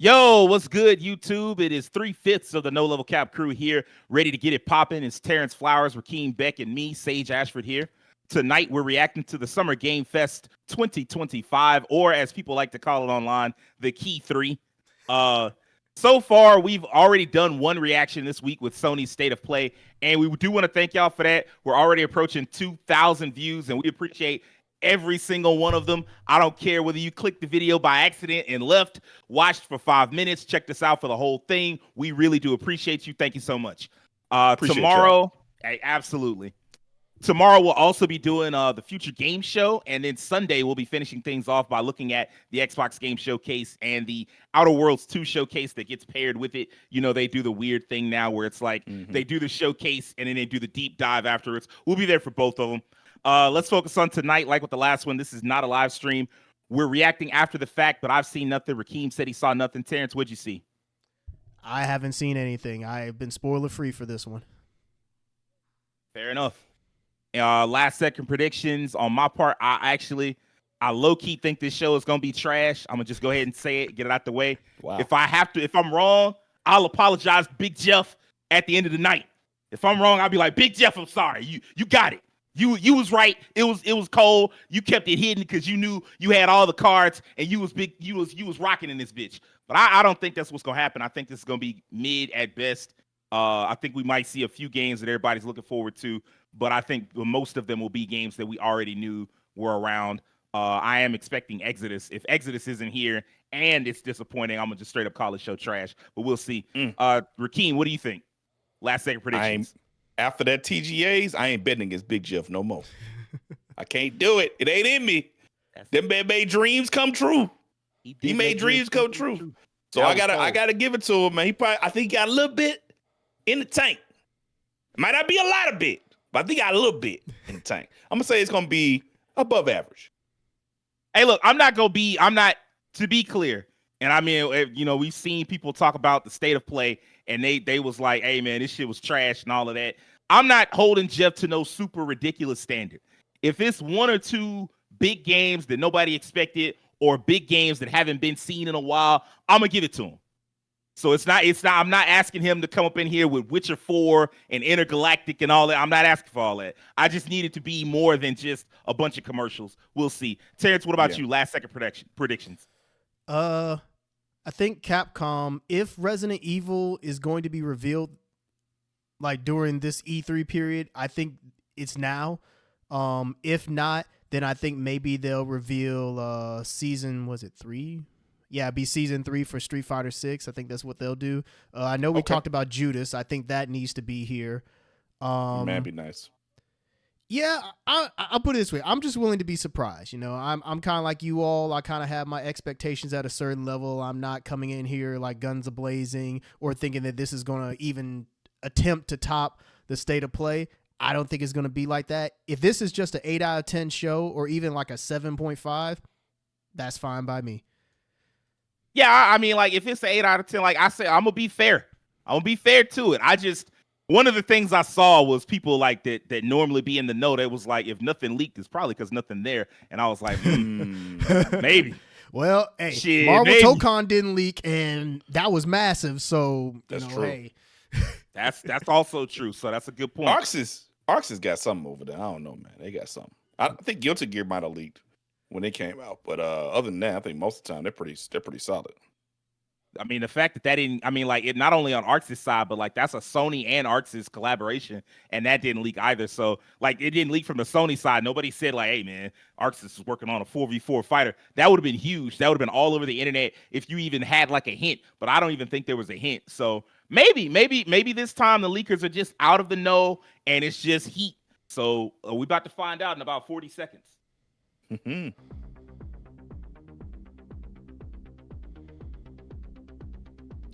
Yo, what's good, YouTube? It is 3/5 of the No Level Cap crew here, ready to get it popping. It's Terrence Flowers, Rakeem Beck, and me, Sage Ashford here. Tonight, we're reacting to the Summer Game Fest 2025, or as people like to call it online, the Key 3. So far, we've already done one reaction this week with Sony's State of Play, and we do want to thank y'all for that. We're already approaching 2,000 views, and we appreciate every single one of them. I don't care whether you clicked the video by accident and left, watched for 5 minutes, checked us out for the whole thing. We really do appreciate you. Thank you so much. Tomorrow, absolutely. Tomorrow we'll also be doing the Future Game Show, and then Sunday we'll be finishing things off by looking at the Xbox Game Showcase and the Outer Worlds 2 showcase that gets paired with it. You know, they do the weird thing now where it's like they do the showcase and then they do the deep dive afterwards. We'll be there for both of them. Let's focus on tonight. Like with the last one, this is not a live stream. We're reacting after the fact, but I've seen nothing. Rakeem said he saw nothing. Terrence, what'd you see? I haven't seen anything. I've been spoiler free for this one. Fair enough. Last second predictions on my part. I low-key think this show is gonna be trash. I'm gonna just go ahead and say it, get it out the way. Wow. If I'm wrong, I'll apologize, Big Jeff, at the end of the night. If I'm wrong, I'll be like, Big Jeff, I'm sorry. You got it. You was right. It was cold. You kept it hidden because you knew you had all the cards and you was rocking in this bitch. But I don't think that's what's gonna happen. I think this is gonna be mid at best. I think we might see a few games that everybody's looking forward to, but I think most of them will be games that we already knew were around. I am expecting Exodus. If Exodus isn't here and it's disappointing, I'm gonna just straight up call the show trash. But we'll see. Rakeem, what do you think? Last second predictions. After that TGAs, I ain't betting against Big Jeff no more. I can't do it. It ain't in me. Them man made dreams come true. He made dreams come true. So I gotta give it to him, man. I think he got a little bit in the tank. Might not be a lot of bit, but I think he got a little bit in the tank. I'm gonna say it's gonna be above average. Hey, look, to be clear, and I mean, you know, we've seen people talk about the State of Play, and they was like, hey man, this shit was trash and all of that. I'm not holding Jeff to no super ridiculous standard. If it's one or two big games that nobody expected or big games that haven't been seen in a while, I'm gonna give it to him. So it's not, I'm not asking him to come up in here with Witcher 4 and Intergalactic and all that. I'm not asking for all that. I just need it to be more than just a bunch of commercials. We'll see. Terrence, what about you? Last second predictions. I think Capcom, if Resident Evil is going to be revealed like during this E3 period, I think it's now. If not, then I think maybe they'll reveal season, was it 3? Yeah, it'd be season 3 for Street Fighter 6. I think that's what they'll do. I know we talked about Judas. I think that needs to be here. Man, that'd be nice. Yeah, I'll put it this way. I'm just willing to be surprised. You know, I'm kind of like you all. I kind of have my expectations at a certain level. I'm not coming in here like guns a-blazing or thinking that this is going to even attempt to top the State of Play. I don't think it's going to be like that. If this is just an 8 out of 10 show or even like a 7.5, that's fine by me. Yeah, I mean, like, if it's an 8 out of 10, like I said, I'm going to be fair. I'm going to be fair to it. One of the things I saw was people like that normally be in the know. That was like, if nothing leaked, it's probably because nothing there. And I was like, maybe. Well, hey, shit, Marvel Tokon didn't leak, and that was massive. So, that's true. Hey. That's also true. So that's a good point. Arxis got something over there. I don't know, man. They got something. I think Guilty Gear might have leaked when they came out, but other than that, I think most of the time they're pretty solid. I mean, the fact that didn't, I mean, like, it not only on Arxis side, but like that's a Sony and Arxis collaboration, and that didn't leak either. So like, it didn't leak from the Sony side. Nobody said like, hey man, Arxis is working on a 4v4 fighter. That would have been huge. That would have been all over the internet if you even had like a hint. But I don't even think there was a hint. So maybe this time the leakers are just out of the know and it's just heat. So we're about to find out in about 40 seconds.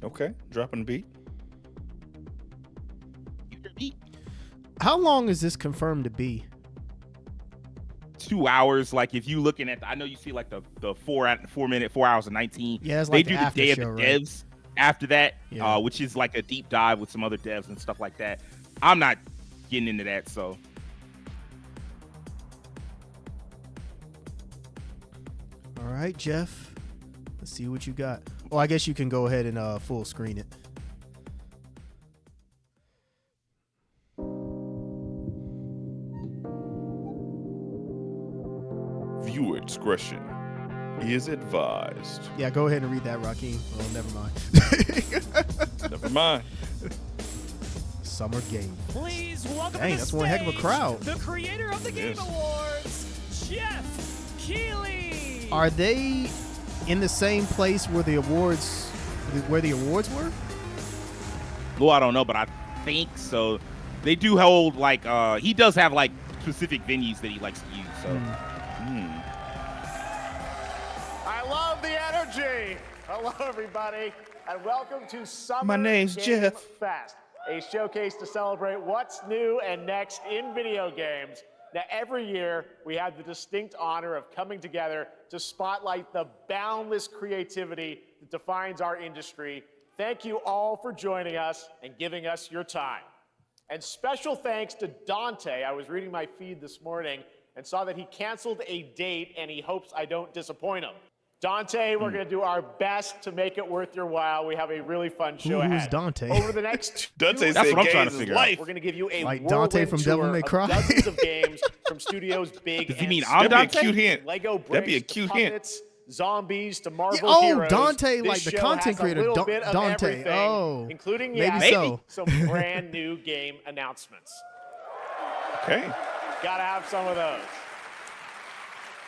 Okay, dropping the beat. How long is this confirmed to be? 2 hours. Like if you looking at, I know you see like the 4 hours and 19. Yeah, it's they like do the day of the devs after that, which is like a deep dive with some other devs and stuff like that. I'm not getting into that, so. All right, Jeff. Let's see what you got. Well, I guess you can go ahead and full screen it. Viewer discretion is advised. Yeah, go ahead and read that, Rakeem. Oh, never mind. Never mind. Summer Game. Please welcome Dang, to the that's one heck of a stage, crowd. The creator of the Game Awards, Jeff Keighley. Are they in the same place where the awards were? Well, I don't know, but I think so. They do hold like he does have like specific venues that he likes to use. So. I love the energy. Hello, everybody, and welcome to Summer My name's Game Jeff. Fest, a showcase to celebrate what's new and next in video games. Now, every year, we have the distinct honor of coming together to spotlight the boundless creativity that defines our industry. Thank you all for joining us and giving us your time. And special thanks to Dante. I was reading my feed this morning and saw that he canceled a date, and he hopes I don't disappoint him. Dante, we're going to do our best to make it worth your while. We have a really fun show ahead. Who's Dante? Over the next Dante That's said what I'm trying to games is figure out. life. we're going to give you a Like Dante whirlwind from Devil tour May of Cry? dozens of games from studios big Does he and mean small. I'm That'd be a Dante? cute hint. Lego bricks That'd be a to cute hint. puppets, zombies to Marvel Yeah, oh, heroes. Dante, This like the show content has a creator, little bit of Dante. everything, Oh, including maybe so. some brand new game announcements. Okay. Gotta have some of those.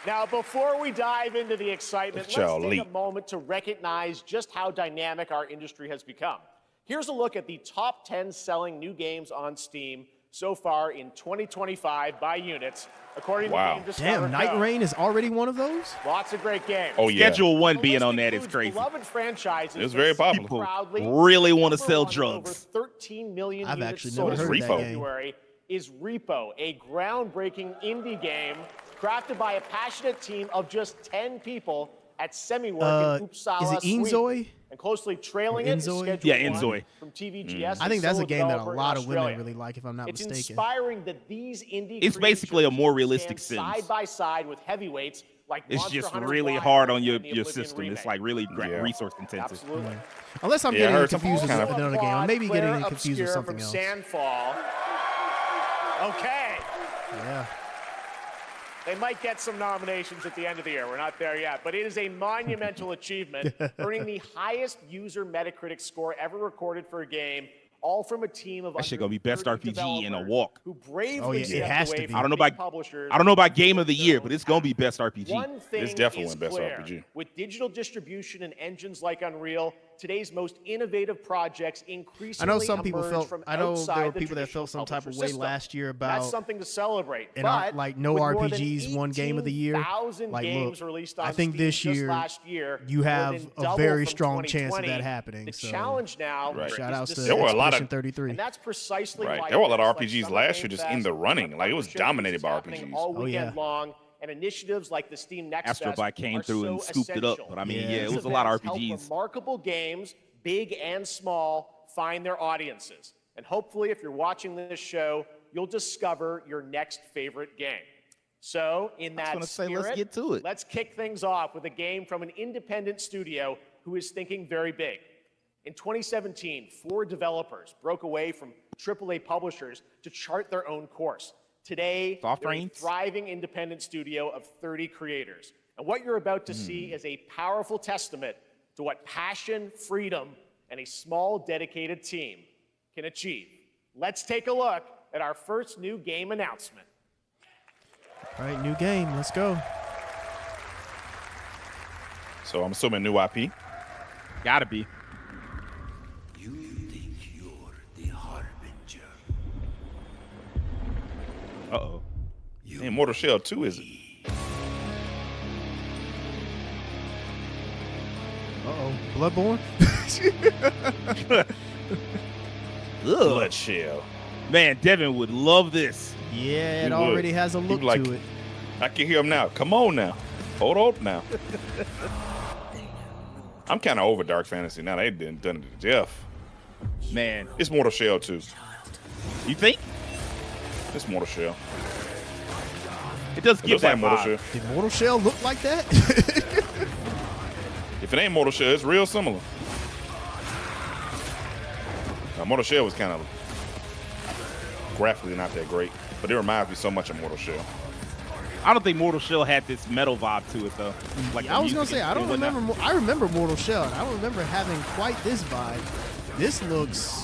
Now, before we dive into the excitement, Look at let's y'all take leap. a moment to recognize just how dynamic our industry has become. Here's a look at the top 10 selling new games on Steam so far in 2025 by units, according Wow. to Game Discover damn! Night Code. Rain is already one of those. Lots of great games. Oh yeah. Schedule 1 The being list on that is includes crazy. Beloved franchises It was very that sit popular. proudly Really wanna number sell one with drugs. Over 13 million I've units actually sold never heard in of that game. January is Repo, a groundbreaking indie game crafted by a passionate team of just 10 people at Semiwork in Uppsala, Is it Sweden. Inzoi? And closely trailing Or it is Inzoi? Schedule Yeah, 1 Inzoi. from TVGS. I think that's a game that a lot of women Australia. really like, if I'm not It's mistaken. inspiring that these indie It's basically a creatures more realistic stand Sims. side by side with heavyweights like It's Monster just Hunter really Wilds hard on and your the Oblivion system. It's remake. like really Yeah. resource intensive. Absolutely. Unless I'm Yeah, I getting heard confused with some kind of- another game. I may be getting it confused with Obscure something from else. Sandfall. Okay. Yeah. They might get some nominations at the end of the year. We're not there yet, but it is a monumental achievement, earning the highest user Metacritic score ever recorded for a game, all from a team of That shit under gonna be best 30 RPG in a developers walk. who bravely Oh, yeah, it stepped has to away be. from I don't know big about- publishers. I don't know about game of the year, but it's gonna be best RPG. One thing It's definitely is best clear. RPG. With digital distribution and engines like Unreal, today's most innovative projects I increasingly know some people emerge felt. from I know outside there were the people that traditional felt some type of publisher way system. last year That's about something to celebrate. and But like no with more than RPGs won game of the year. 18,000 Like, games look, released on I think Steam this just year last year, you more have than a double very from strong chance of 2020. that happening. The So challenge now Right. is shout outs to to There were a lot of- Expedition 33. and that's precisely Right. why There were a lot of events like RPGs Summer last Game year just Fest in the and running. Like, it was partnership dominated by happening RPGs. all Oh, weekend yeah. long, and initiatives like the Steam Next Fest Astrobot came are through and so scooped it up. essential. But I mean, Yeah. yeah, it These was a lot of events help RPGs. remarkable games, big and small, find their audiences. And hopefully, if you're watching this show, you'll discover your next favorite game. So, in that gonna say, spirit, let's get to it. let's kick things off with a game from an independent studio who is thinking very big. In 2017, 4 developers broke away from AAA publishers to chart their own course. Today, Soft they're a Brains? thriving independent studio of 30 creators. And what you're about to see is a powerful testament to what passion, freedom, and a small, dedicated team can achieve. Let's take a look at our first new game announcement. All right, new game. Let's go. So I'm assuming new IP. Gotta be. You think you're the harbinger? Uh-oh. And Mortal Shell 2 is it? Uh-oh. Bloodborne? Ugh. Blood Shell. Man, Devin would love this. Yeah, He it would. already has a He'd look be like- to it. I can hear him now. Come on now. Hold on now. I'm kind of over Dark Fantasy now. They done it to death. Man, It's Mortal Shell 2. you think? It's Mortal Shell. It does It give looks that like Mortal vibe. Shell. Did Mortal Shell look like that? It If it ain't Mortal Shell, it's real similar. Mortal Shell was kind of graphically not that great, but it reminds me so much of Mortal Shell. I don't think Mortal Shell had this metal vibe to it though. Like I was gonna say I don't remember. I remember Mortal Shell. And I don't remember having quite this vibe. This looks.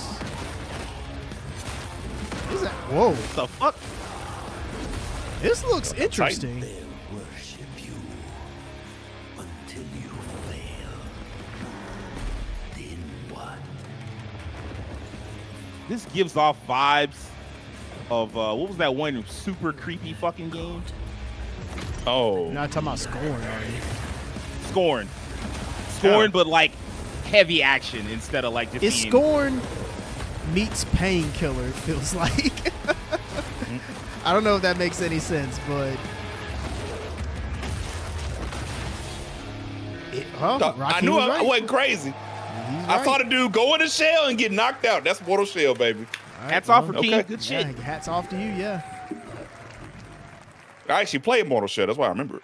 What is that? Whoa! What the fuck? This looks interesting. They'll worship you until you fail. Then what? This gives off vibes of what was that one super creepy fucking game? Oh, You're not talking about Scorn, are you? Scorn, but like heavy action instead of like just. It's being... Scorn meets Painkiller. It feels like. I don't know if that makes any sense, but. I knew I wasn't crazy. I thought a dude go in the shell and get knocked out. That's Mortal Shell, baby. Right, Hats off for King. Okay. Good shit. Yeah, hats off to you, yeah. I actually played Mortal Shell. That's why I remember it.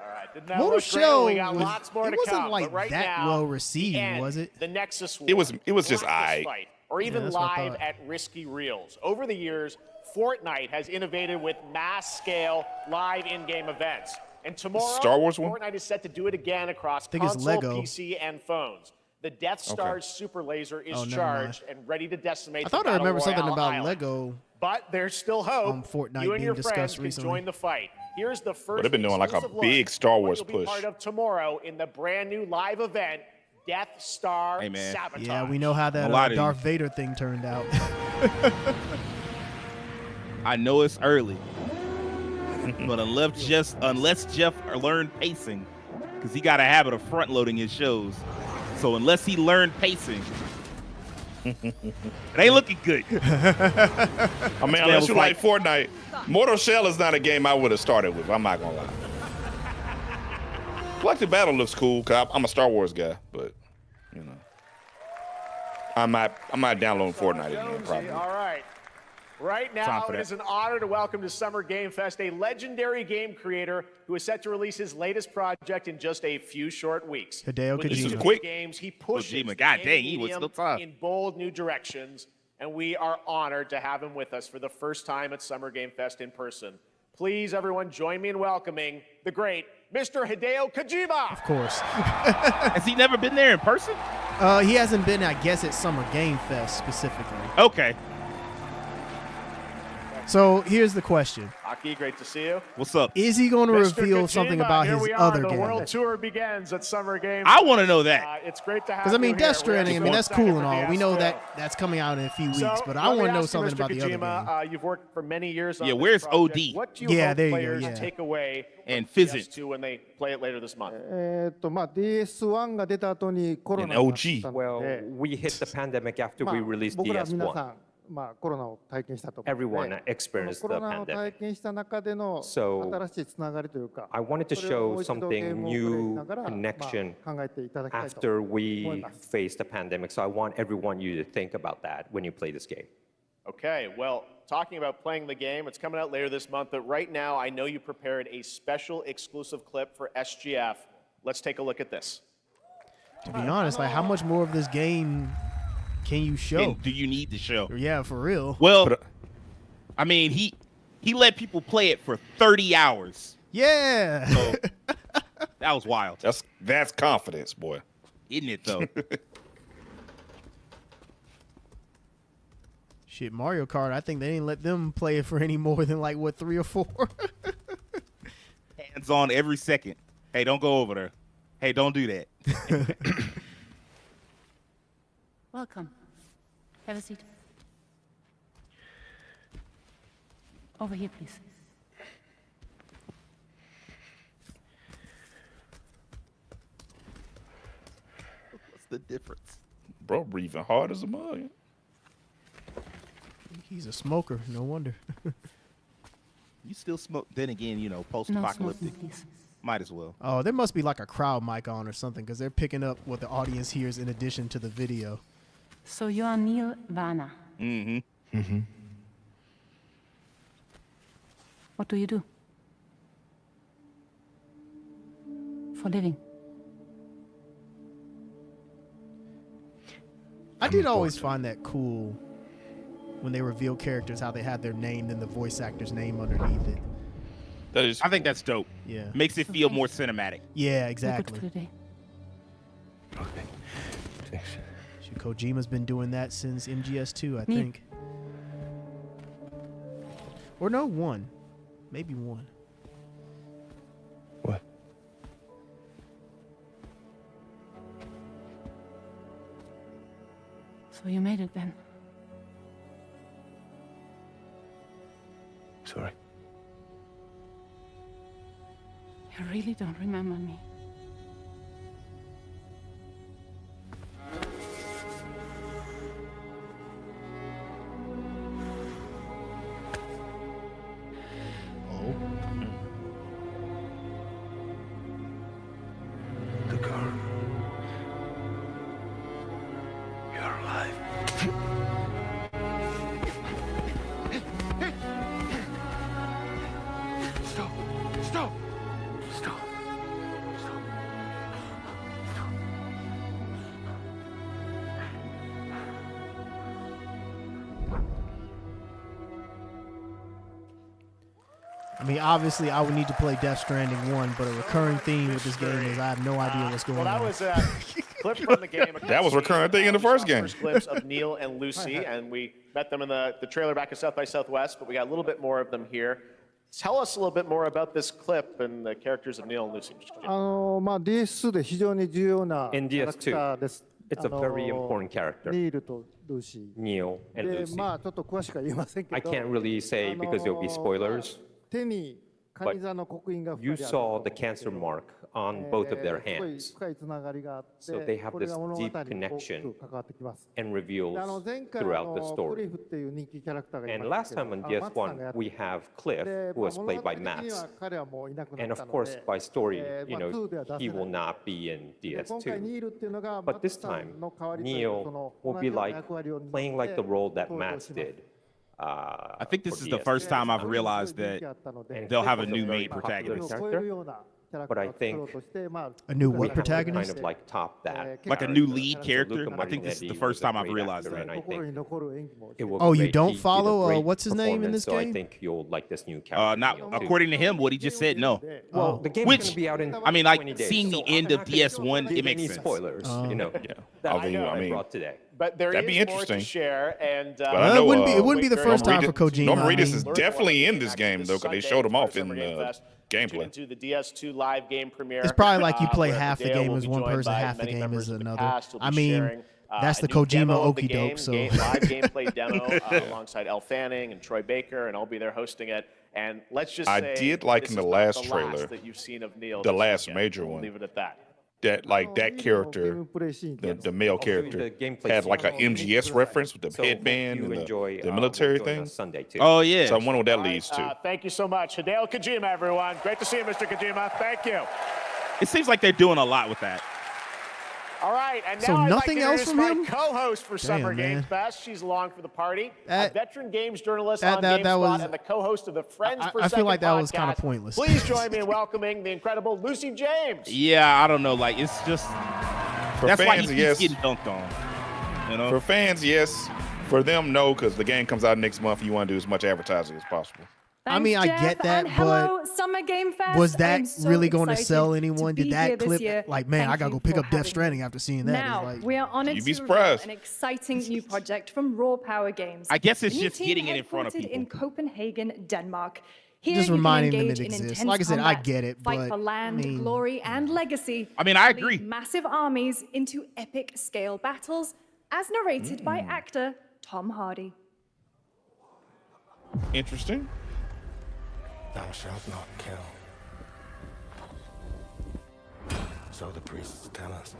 All right, didn't that Mortal look great? Shell We got lots more it to wasn't come, like but right that now, well the received, end, was it? The Nexus War, It was just Blackest aight. Fight, or Yeah, even that's what I live thought. at Risky Reels. Over the years, Fortnite has innovated with mass-scale live in-game events. And tomorrow, Star Wars one? Fortnite is set to do it again across think it's console, Lego. PC, and phones. The Death Star's super laser is Oh, never charged and ready to decimate I thought the I Battle remember something Royale about Island. Lego. But there's still hope. Fortnite you and being your discussed friends can recently. join the fight. Here's the first. they've been doing like a exclusive look big Star at what Wars you'll be push. part of tomorrow in the brand new live event, Death Star Hey, man. Sabotage. Yeah, we know how that A lot of Darth Vader thing turned out. I know it's early, but unless Jeff learned pacing, because he got a habit of front loading his shows. So unless he learned pacing, it ain't looking good. I mean, unless you like Fortnite, Mortal Shell is not a game I would have started with. I'm not gonna lie. Blighted Battle looks cool because I'm a Star Wars guy, but you know, I'm not downloading Fortnite again. Jonesy, Probably. all right. Right Time now, for it that. is an honor to welcome to Summer Game Fest a legendary game creator who is set to release his latest project in just a few short weeks. Hideo With This is these Kojima. quick. games, he pushes Kojima, the god gaming dang, he was medium still tough. in bold new directions, and we are honored to have him with us for the first time at Summer Game Fest in person. Please, everyone, join me in welcoming the great Mr. Hideo Kojima. Of course. Has he never been there in person? He hasn't been, I guess, at Summer Game Fest specifically. Okay. So here's the question: Aki, great to see you. What's up? is he going to Mr. reveal something Kojima, about here his we are. other The game? world tour begins at Summer Game. I want to know that. It's great to have Because I mean, you here. Death Stranding, I We are mean, so that's excited cool and for all. the We know Astro. that that's coming out in a few weeks, So, but let I me want to know ask you, something Mr. about the other Kojima, game. you've worked for many years on Yeah, this where's project. OD? What do you Yeah, hope there you go, players yeah. take away And from Physics. PS2 when they play it later this month? まあ DS1 が出た後にコロナ An が OG あったの Well, で、 we hit the pandemic after まあ we released 僕ら皆さ DS1. ん、まあ、コロナを体験したと思うの Everyone で、 experienced コ the ロナを体 pandemic. 験した中での So, 新しいつながりというか、 I wanted to それをも show う一度ゲー something ムをプレイし new ながら、 connection まあ、考えていただきたいと after 思い we ます faced the pandemic. So I want everyone you to think about that when you play this game. Okay, well, talking about playing the game, it's coming out later this month, but right now I know you prepared a special exclusive clip for SGF. Let's take a look at this. To be honest, like how much more of this game can you show? And do you need the show? Yeah, for real. Well, I mean, he let people play it for 30 hours. Yeah. So that was wild, That's confidence, boy. isn't it? Though. Shit, Mario Kart, I think they didn't let them play it for any more than like, what, 3 or 4? Hands on every second. Hey, don't go over there. Hey, don't do that. Welcome. Have a seat. Over here, please. What's the difference? Bro, breathing hard as a mug. He's a smoker, no wonder. You still smoke? Then again, you know, No post-apocalyptic. smoking, please. Might as well. Oh, there must be like a crowd mic on or something because they're picking up what the audience hears in addition to the video. So you are Neil Varna. Mm-hmm. What do you do? For living? I did always find that cool when they reveal characters, how they have their name and the voice actor's name underneath it. That is. I think that's dope. Yeah. Makes it feel more cinematic. Yeah, You're exactly. good for today. Okay. Thanks. Shoot, Kojima's been doing that since MGS2, I think. Or no, 1. Maybe 1. What? So you made it then. Sorry. You really don't remember me. The girl. You're alive. Stop. Stop. Stop. Stop. Stop. I mean, obviously, I would need to play Death Stranding 1, but a recurring theme with this game is I have no idea what's going Well, that on. was a clip from the game. That was a recurring thing in the first game. First glimpse of Neil and Lucy, and we met them in the trailer back at South by Southwest, but we got a little bit more of them here. Tell us a little bit more about this clip and the characters of Neil and Lucy. Mr. Kojima. まあ DS2 で非常に重要なキ In ャラクター DS2, です。 it's a very important character, ニールとルーシ Neil ー。 and で、 Lucy. まあちょっと詳しくは言えませんけ I ど、 can't really say because there'll be spoilers. 手にカニ座の刻印が2 You 人ある saw the cancer mark on both of their すごい hands 深いつながりがあって So they have これが this 物語に deep 大き connection く関わってきます。 and で reveals 前回 throughout the ク story. リフっていう人気キャラクターがい And まし last たけ time ど on マッツさんがや DS1, って we have Cliff, で who was 物 played 語 by 的には Max. 彼はもういなくな And った of の course, で by story, まあ 2では出 he せ will ない not be in で今回 DS2. ニールっていうのがマ But ッ this ツさ time, んの代わりというかそ Neil の will 同 be じような like 役割を担って playing like the role that 登場 Max します did. I think this for is the DS2. first time I've realized that they'll have a new main Popular protagonist. character, but I think A new what we have to protagonist? kind of like top that. Like a new lead So character. Luca I think this is the Martinetti first was a time I've great realized actor, and that. I think it will Oh, be you great. don't He did a follow, great what's his name in performance, this so I game? think you'll like this new character. Not Neil, too. according to him, what he just said. No. Well, the game's Which- gonna be out in I mean, like 20 days, seeing so the end I'm of not gonna DS1, give it makes any sense. spoilers, Yeah. That I know, I mean, brought today. But there That'd is be more to interesting. share, and But I know, it wouldn't be the first Norman time for Reedus- Kojima. Norman I Reedus mean, is definitely in this game though, because they showed him off in gameplay. Into the DS2 live game premiere. It's probably like you play where half the Hideo game will as be one joined person, by half the many game members as of the another. cast. He'll be I mean, sharing, that's a the new Kojima demo of the okey doke, game, so- live gameplay demo alongside Elle Fanning and Troy Baker, and I'll be there hosting it. And let's just I say did like this in the is not last the trailer, that you've seen of Neil the this last weekend. major We'll one. leave it at that. That like that character, the male character, the gameplay had like an scene. MGS reference with the So hope headband you and enjoy, the military will join thing. us Sunday too. Oh yeah. So I wonder what that leads to. Thank you so much. Hideo Kojima, everyone. Great to see you, Mr. Kojima. Thank you. It seems like they're doing a lot with that. All right, and now So I'd nothing like to else introduce from my him? co-host for Summer man. Games Fest. She's along for the party. A That- veteran games journalist that- on that GameSpot was- and the co-host of the Friends Per I feel Second like that was kinda podcast. pointless. Please join me in welcoming the incredible Lucy James. Yeah, I don't know. Like it's just For that's why he fans, keeps yes. getting dunked on. You know. For fans, yes. For them, no, because the game comes out next month. You want to do as much advertising as possible. I mean, I get that, hello, Summer Game Fest. was that I'm so really going to excited sell to anyone? be Did here that this clip, year. like, man, Thank I gotta you go pick for up Death having me. Stranding after seeing that. Now, It's like, we are honored You'd be to reveal surprised. an exciting new project from Raw Power Games. I guess A it's new just team getting it in front of headquartered people. in Copenhagen, Denmark. Here Just you can reminding them engage it in exists. intense Like I said, I combat, get it, fight but, for land, I mean- glory, and legacy. I mean, I Lead agree. Massive armies into epic scale battles, as narrated by Mm. actor Tom Hardy. Interesting. Thou shalt not kill. So the priests tell us.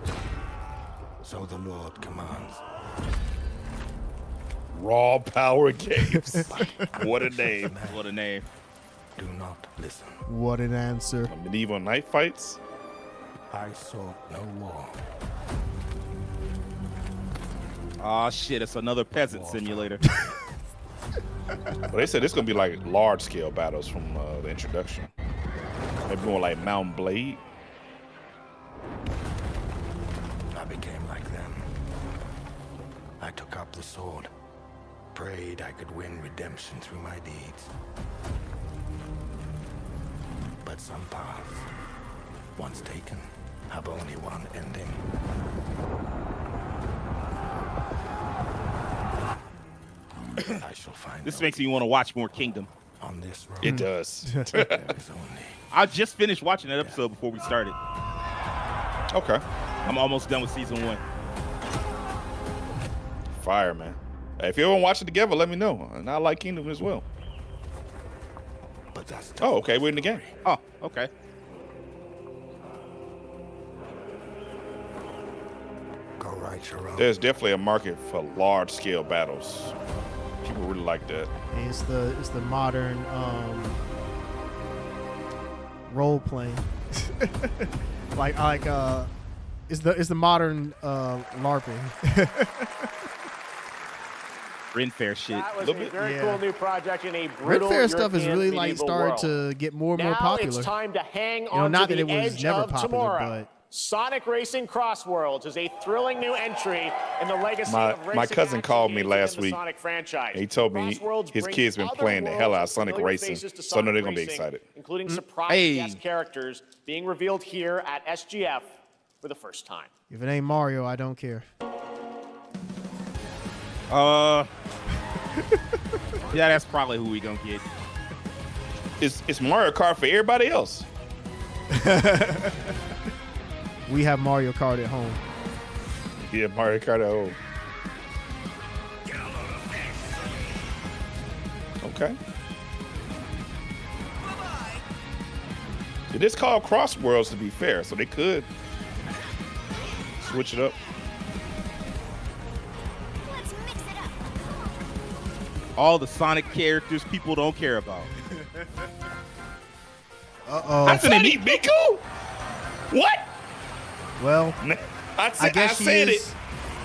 So the Lord commands. Raw Power Games. What a name. What a name. Do not listen. what an answer. Medieval knight fights. I sought no war. Oh shit! It's another peasant simulator. But they said it's gonna be like large scale battles from the introduction. Maybe more like Mount Blade. I became like them. I I took up the sword, prayed I could win redemption through my deeds. But some paths, once taken, have only one ending. I shall find This makes me want to watch more Kingdom. on this road. It does. There is only I just finished watching that episode before we started. Okay. I'm almost done with season 1. Fire, man. Hey, if you ever watch it together, let me know. And I like Kingdom as well. but that's Oh, okay. We're in the game. Oh, okay. go right your own. There's definitely a market for large scale battles. People really like that. And it's the modern role playing. It's the modern LARPing. Ren Fair shit. That was A a little bit. very Yeah. cool new project in a Red brutal Fair stuff is European really like medieval starting world. to get more and more Now popular. it's time to hang know, on not to that the it was edge never of popular, tomorrow. but- Sonic Racing Crossworlds is a thrilling new entry in the legacy of racing My cousin action called me games last within the week. Sonic franchise. He told me Crossworlds his brings kids been other playing the hell out of worlds and Sonic familiar Racing, faces to so I know Sonic they're gonna be Racing, excited. including surprise Hey. guest characters being revealed here at SGF for the first time. If it ain't Mario, I don't care. Yeah, that's probably who we gonna get. It's Mario Kart for everybody else. We have Mario Kart at home. Yeah, Mario Kart. Oh. Okay. It is called Crossworlds, to be fair, so they could switch it up. All the Sonic characters people don't care about. Uh-oh. Hatsune Miku? What? Well, I guess she said is it.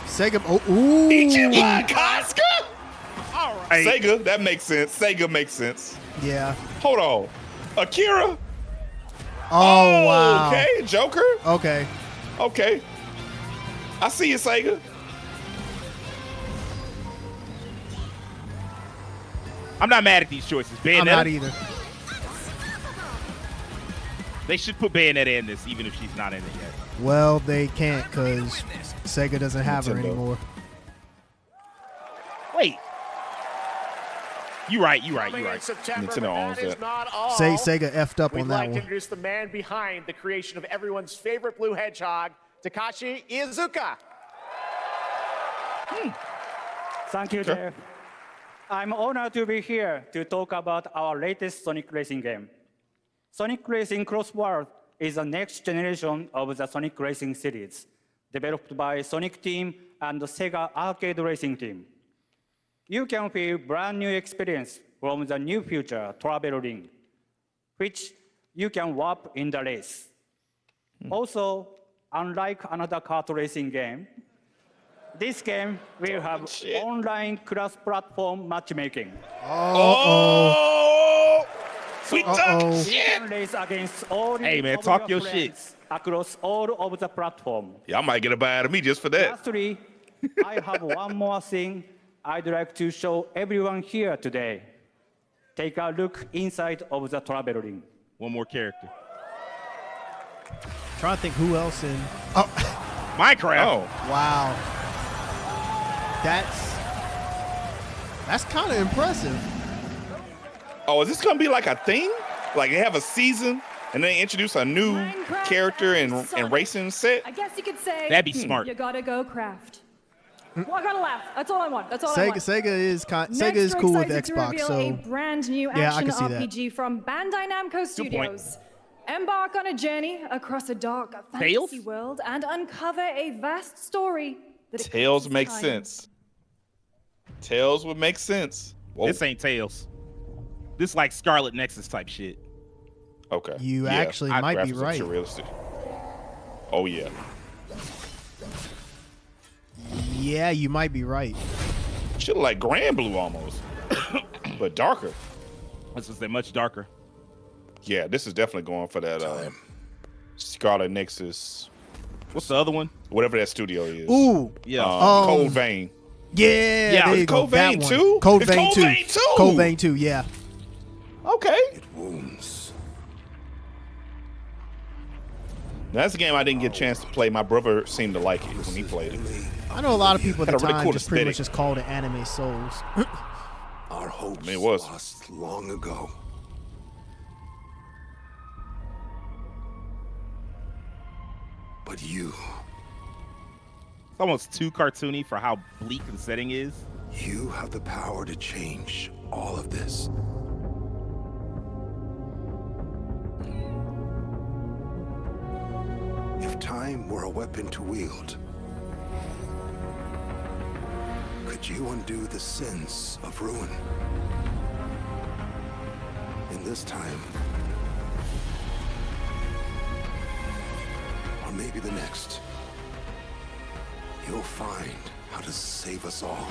Sega. Oh, ooh. Ichiban Kasuga? All right. Sega, that makes sense. Sega makes sense. Yeah. Hold on. Akira? Oh, wow. Okay, Joker? Okay. Okay. I see you, Sega. I'm not mad at these choices. Bayonetta. I'm not either. They should put Bayonetta in this, even if she's not in it yet. Well, they can't because Sega doesn't have her Nintendo. anymore. Wait. You right. Coming in September, Nintendo but owns that is that. not all. Sega effed up We'd on like that to one. introduce the man behind the creation of everyone's favorite blue hedgehog, Takashi Iizuka. Thank you, Jeff. I'm honored to be here to talk about our latest Sonic Racing game. Sonic Racing Crossworlds is the next generation of the Sonic Racing series, developed by Sonic Team and the Sega Arcade Racing Team. You can feel brand new experience from the new future travel ring, which you can warp in the race. Also, unlike another kart racing game, this game will have online cross-platform matchmaking. Oh! We talk Uh-oh. shit! You can race against all Hey, man, of talk your your shit. friends across all of the platform. Y'all might get a buy out of me just for that. Lastly, I have one more thing I'd like to show everyone here today. Take a look inside of the travel ring. One more character. Trying to think who else in. Minecraft. Oh, Wow. That's kind of impressive. oh, is this gonna be like a thing? Like they have a season and they introduce a new Minecraft character and and Sonic. racing set? I guess you could say That'd be smart. you gotta go craft. Well, I gotta laugh. That's all I want. That's all I Sega, want. Sega is cool with Next, we're Xbox, excited to so reveal a brand new yeah, I action can see that. RPG from Bandai Namco Studios. Embark on a journey across a dark Tails? fantasy world and uncover a vast story that Tails eclipses makes time. sense. Tails would make sense. Whoa. This ain't Tails. This like Scarlet Nexus type shit. Okay. You actually might be graphics right. look realistic. Oh yeah. yeah, you might be right. Shit like Grand Blue almost, but darker. This is much darker. Yeah, this is definitely going for that Scarlet Nexus, What's the other one? whatever that studio is. Ooh, Yeah. Codevein. Yeah, there you go. Codevein That 2? one. Codevein It's 2. Codevein 2. Codevein 2, yeah. Okay. It wounds. That's a game I didn't get a chance to play. My brother seemed to like it when he played it. I know a lot of people at Had the a really time cool just pretty much aesthetic. just called it Anime Souls. Our hopes it was. lost long ago. But you It's almost too cartoony for how bleak the setting is. have the power to change all of this. If time were a weapon to wield, could you undo the sins of ruin? In this time, or maybe the next, you'll find how to save us all.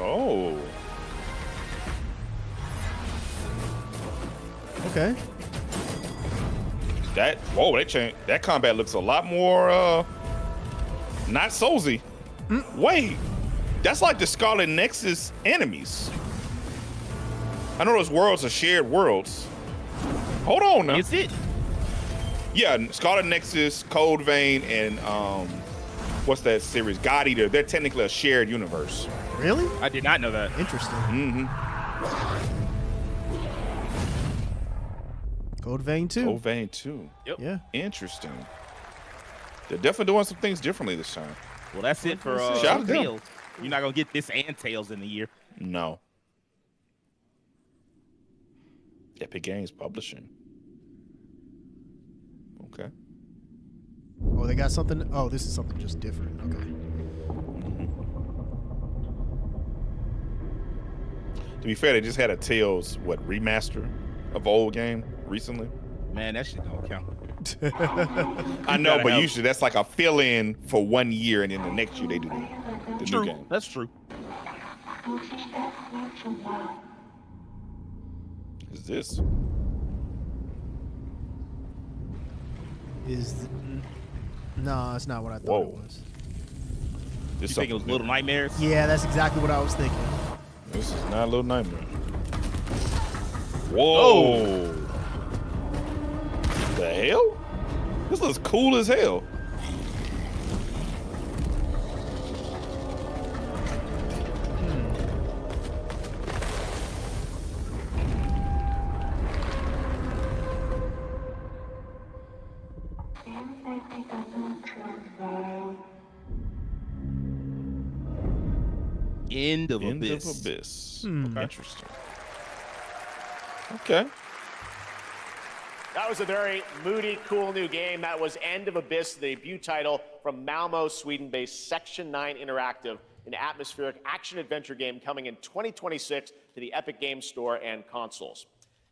Oh. Okay. They changed. That combat looks a lot more not Soulsy. Wait, that's like the Scarlet Nexus enemies. I know those worlds are shared worlds. Hold on now. Is it? Yeah, Scarlet Nexus, Codevein, and what's that series? God Eater. They're technically a shared universe. Really? I did not know that. Interesting. Mm-hmm. Codevein 2. Codevein 2. Yep. Yeah. Interesting. They're definitely doing some things differently this time. Well, that's it for Shout out to them. Tales. You're not gonna get this and Tales in the year. No. Epic Games Publishing. Okay. Oh, they got something. Oh, this is something just different. Okay. To be fair, they just had a Tales remaster of old game recently. Man, that shit don't count. I know, gotta but have- usually that's like a fill-in for 1 year, and then the next year they do the True. new game. That's true. Is this? No, it's not what I thought Whoa. it was. This You think it was Little Nightmares? Yeah, that's exactly what I was thinking. This is not a Little Nightmare. Whoa! The hell? This looks cool as hell. End of End Abyss. of Abyss. Okay. Interesting. Okay. That was a very moody, cool new game. That was End of Abyss, the debut title from Malmo, Sweden-based Section 9 Interactive, an atmospheric action-adventure game coming in 2026 to the Epic Games Store and consoles.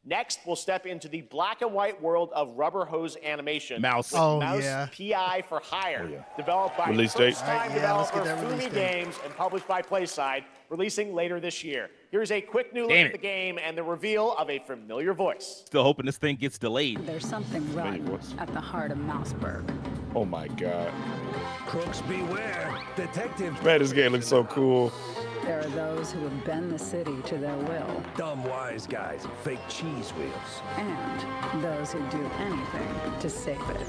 Next, we'll step into the black and white world of rubber hose animation. Mouse. With Oh, Mouse yeah. PI for Hire, Oh, yeah. developed by Release date? first-time Alright, yeah, let's get developer that release Fumi date. Games and published by PlaySide, releasing later this year. Here's a quick new look Damn at it. the game and the reveal of a familiar voice. Still hoping this thing gets delayed. There's something Maybe rotten worse. at the heart of Mouseburg. Oh my God. Crooks beware. Detective. Man, this game looks so cool. There are those who would bend the city to their will, Dumb wise guys and fake cheese wheels. and those who do anything to save it.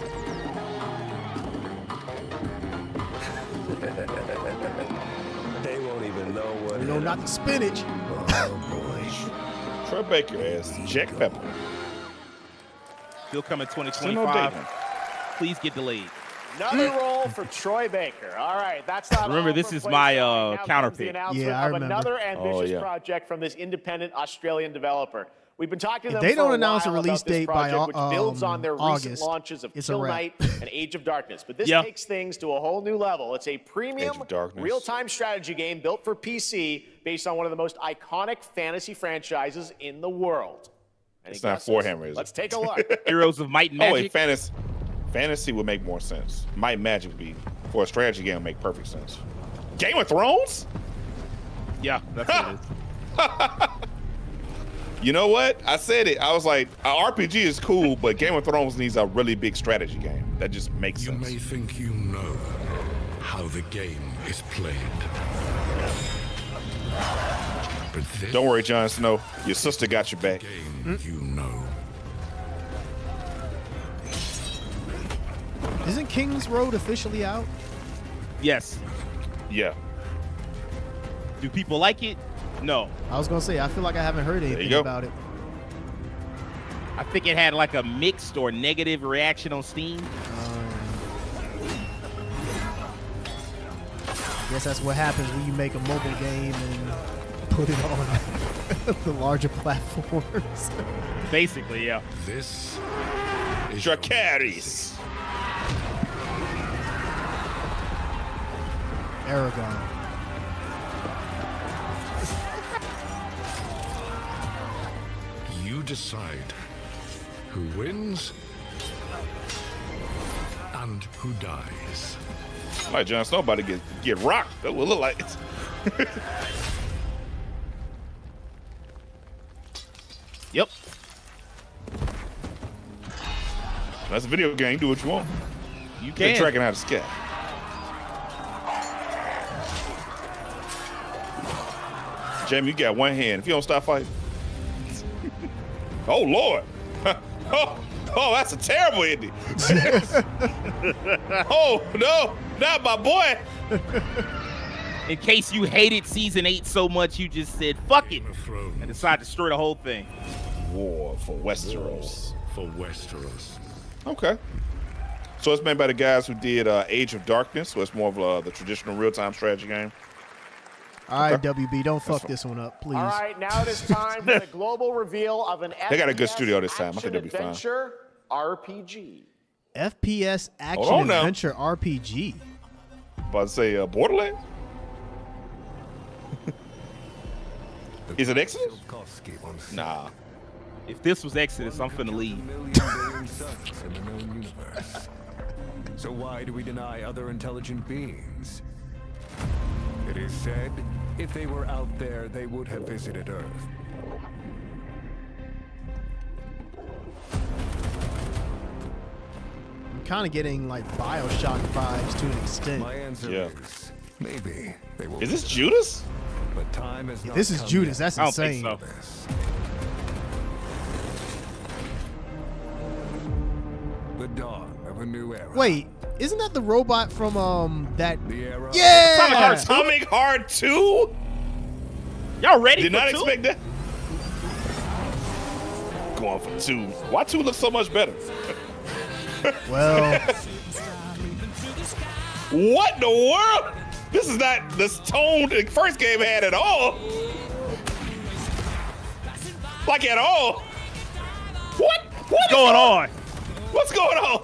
They won't even know what. No, not the spinach. Oh Troy Baker as Jack Pepper. Still coming Still no 2025. date. Please get delayed. Another role for Troy Baker. All right, that's not Remember, all this for is my, PlayStation. Now counter comes the pick. announcement Yeah, I of remember. another ambitious yeah. project from this independent Australian developer. We've been talking to If them they for don't a announce a while release about this date by, project, which builds on their recent August, launches of it's a Kill wrap. Knight and Age of Darkness. But this Yeah. takes things to a whole new level. It's a premium, Age of Darkness. real-time strategy game built for PC based on one of the most iconic fantasy franchises in the world. Any It's not guesses? Warhammer, is it? Let's take a look. Heroes of Might and Oh, Magic. wait, fantasy would make more sense. Might and Magic would be, for a strategy game, would make perfect sense. Game of Thrones? Yeah, that's what it is. You know what? I said it. I was like, a RPG is cool, but Game of Thrones needs a really big strategy game. That just makes You sense. may think you know how the game is played. Don't worry, Jon Snow. Your sister got your back. You know. Isn't King's Road officially out? Yes. Yeah. Do people like it? No. I was gonna say I feel like I haven't heard anything about it. I think it had like a mixed or negative reaction on Steam. I guess that's what happens when you make a mobile game and put it on the larger platforms. Basically, yeah. This is Dracarys. Aragon. You decide who wins and who dies. Like Jon Snow about to get rocked. That would look like it. Yep. That's a video game. Do what you want. You They're can. tracking out of sky. Jamie, you got one hand. If you don't stop fighting. Oh, Lord. Oh, that's a terrible ending. Oh, no. Not my boy. In case you hated season 8 so much, you just said, fuck it, and decided to destroy the whole thing. War for Westeros. For Westeros. Okay. So it's made by the guys who did Age of Darkness. So it's more of the traditional real-time strategy game. All right, WB, don't fuck this one up, please. All right, now it is time for the global reveal of an They got a good FPS studio this time. I think action they'll be fine. adventure RPG. FPS Hold action on now. adventure RPG. About to say Borderlands? Is it Exodus? Nah. If this was Exodus, I'm finna leave. So why do we deny other intelligent beings? It is said, if they were out there, they would have visited Earth. I'm kind of getting like Bioshock vibes to an extent. My answer is maybe they will. Is this Judas? But time is Yeah, not this is come Judas. yet. That's I don't think insane. so. The dawn of a new era. Wait, isn't that the robot from that? The era. Yeah. Atomic Heart 2? Y'all ready Did for not 2? expect that. Going for 2. Why 2 looks so much better? Well, what in the world? This is not the tone the first game had at all. Like at all. What's going on? What's going on?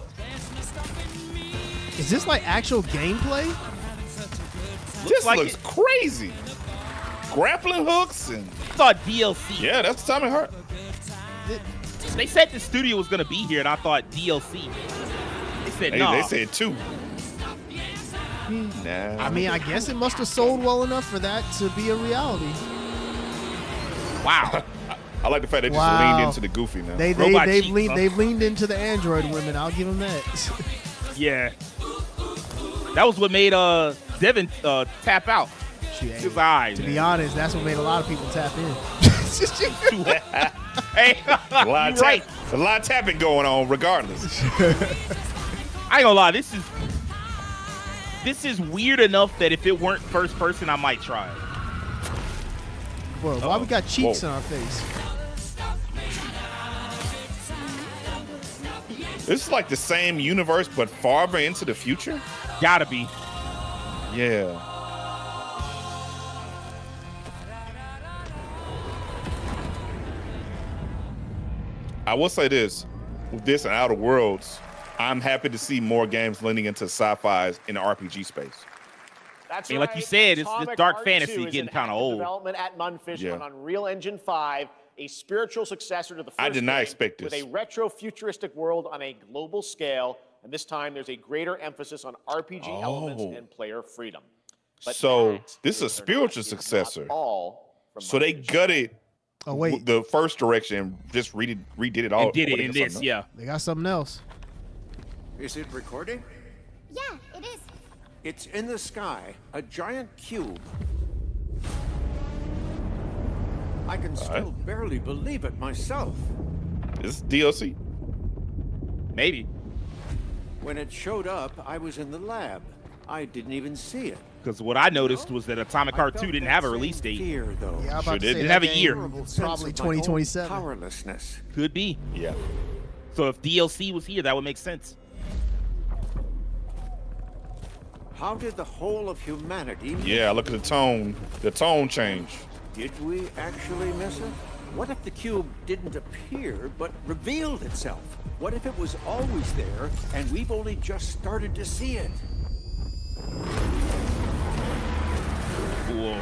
is this like actual gameplay? This like looks it. crazy. Grappling hooks and I thought DLC. yeah, that's Atomic Heart. They said the studio was gonna be here, and I thought DLC. They said no. They said 2. Nah. I mean, I guess it must have sold well enough for that to be a reality. Wow. I like the fact they just Wow. leaned into the goofy now. They've cheeks, leaned huh? they've leaned into the Android women. I'll give them that. Yeah. That was what made Devin tap out. Shoot, His eyes. to be honest, that's what made a lot of people tap in. Hey, a lot of you right. a lot of tapping going on regardless. I ain't gonna lie. This is weird enough that if it weren't first person, I might try it. Well, why we got cheeks Whoa. on our face? This is like the same universe, but farther into the future. Gotta be. Yeah. I will say this: with this and Outer Worlds, I'm happy to see more games leaning into sci-fi in the RPG space. That's I mean, like you right. said, it's Atomic dark Heart fantasy 2 is getting in kinda active old. Development at Munfish Yeah. on Unreal Engine 5, a spiritual successor to the first I did not game, expect with this. a retro futuristic world on a global scale, and this time there's a greater emphasis on RPG elements Oh. and player freedom. But So that, this is a believe it or not, spiritual is not successor. all from So they Munfish. gutted Oh wait, the first direction and just redid it all. And did What, it in they got this, something yeah. they got something else. Is it recording? Yeah, it is. It's in the sky, a giant cube. I can still barely believe it myself. This is DLC. Maybe. When it showed up, I was in the lab. I didn't even see it. Because what I noticed was that Atomic Heart 2 didn't have a release date. Fear, though. Yeah, I'm about to say didn't that have a game year. Probably 2027. Powerlessness. Could be. Yeah. So if DLC was here, that would make sense. How did the whole of humanity? Yeah, look at the tone. The tone change. Did we actually miss it? What if the cube didn't appear but revealed itself? What if it was always there and we've only just started to see it? Whoa.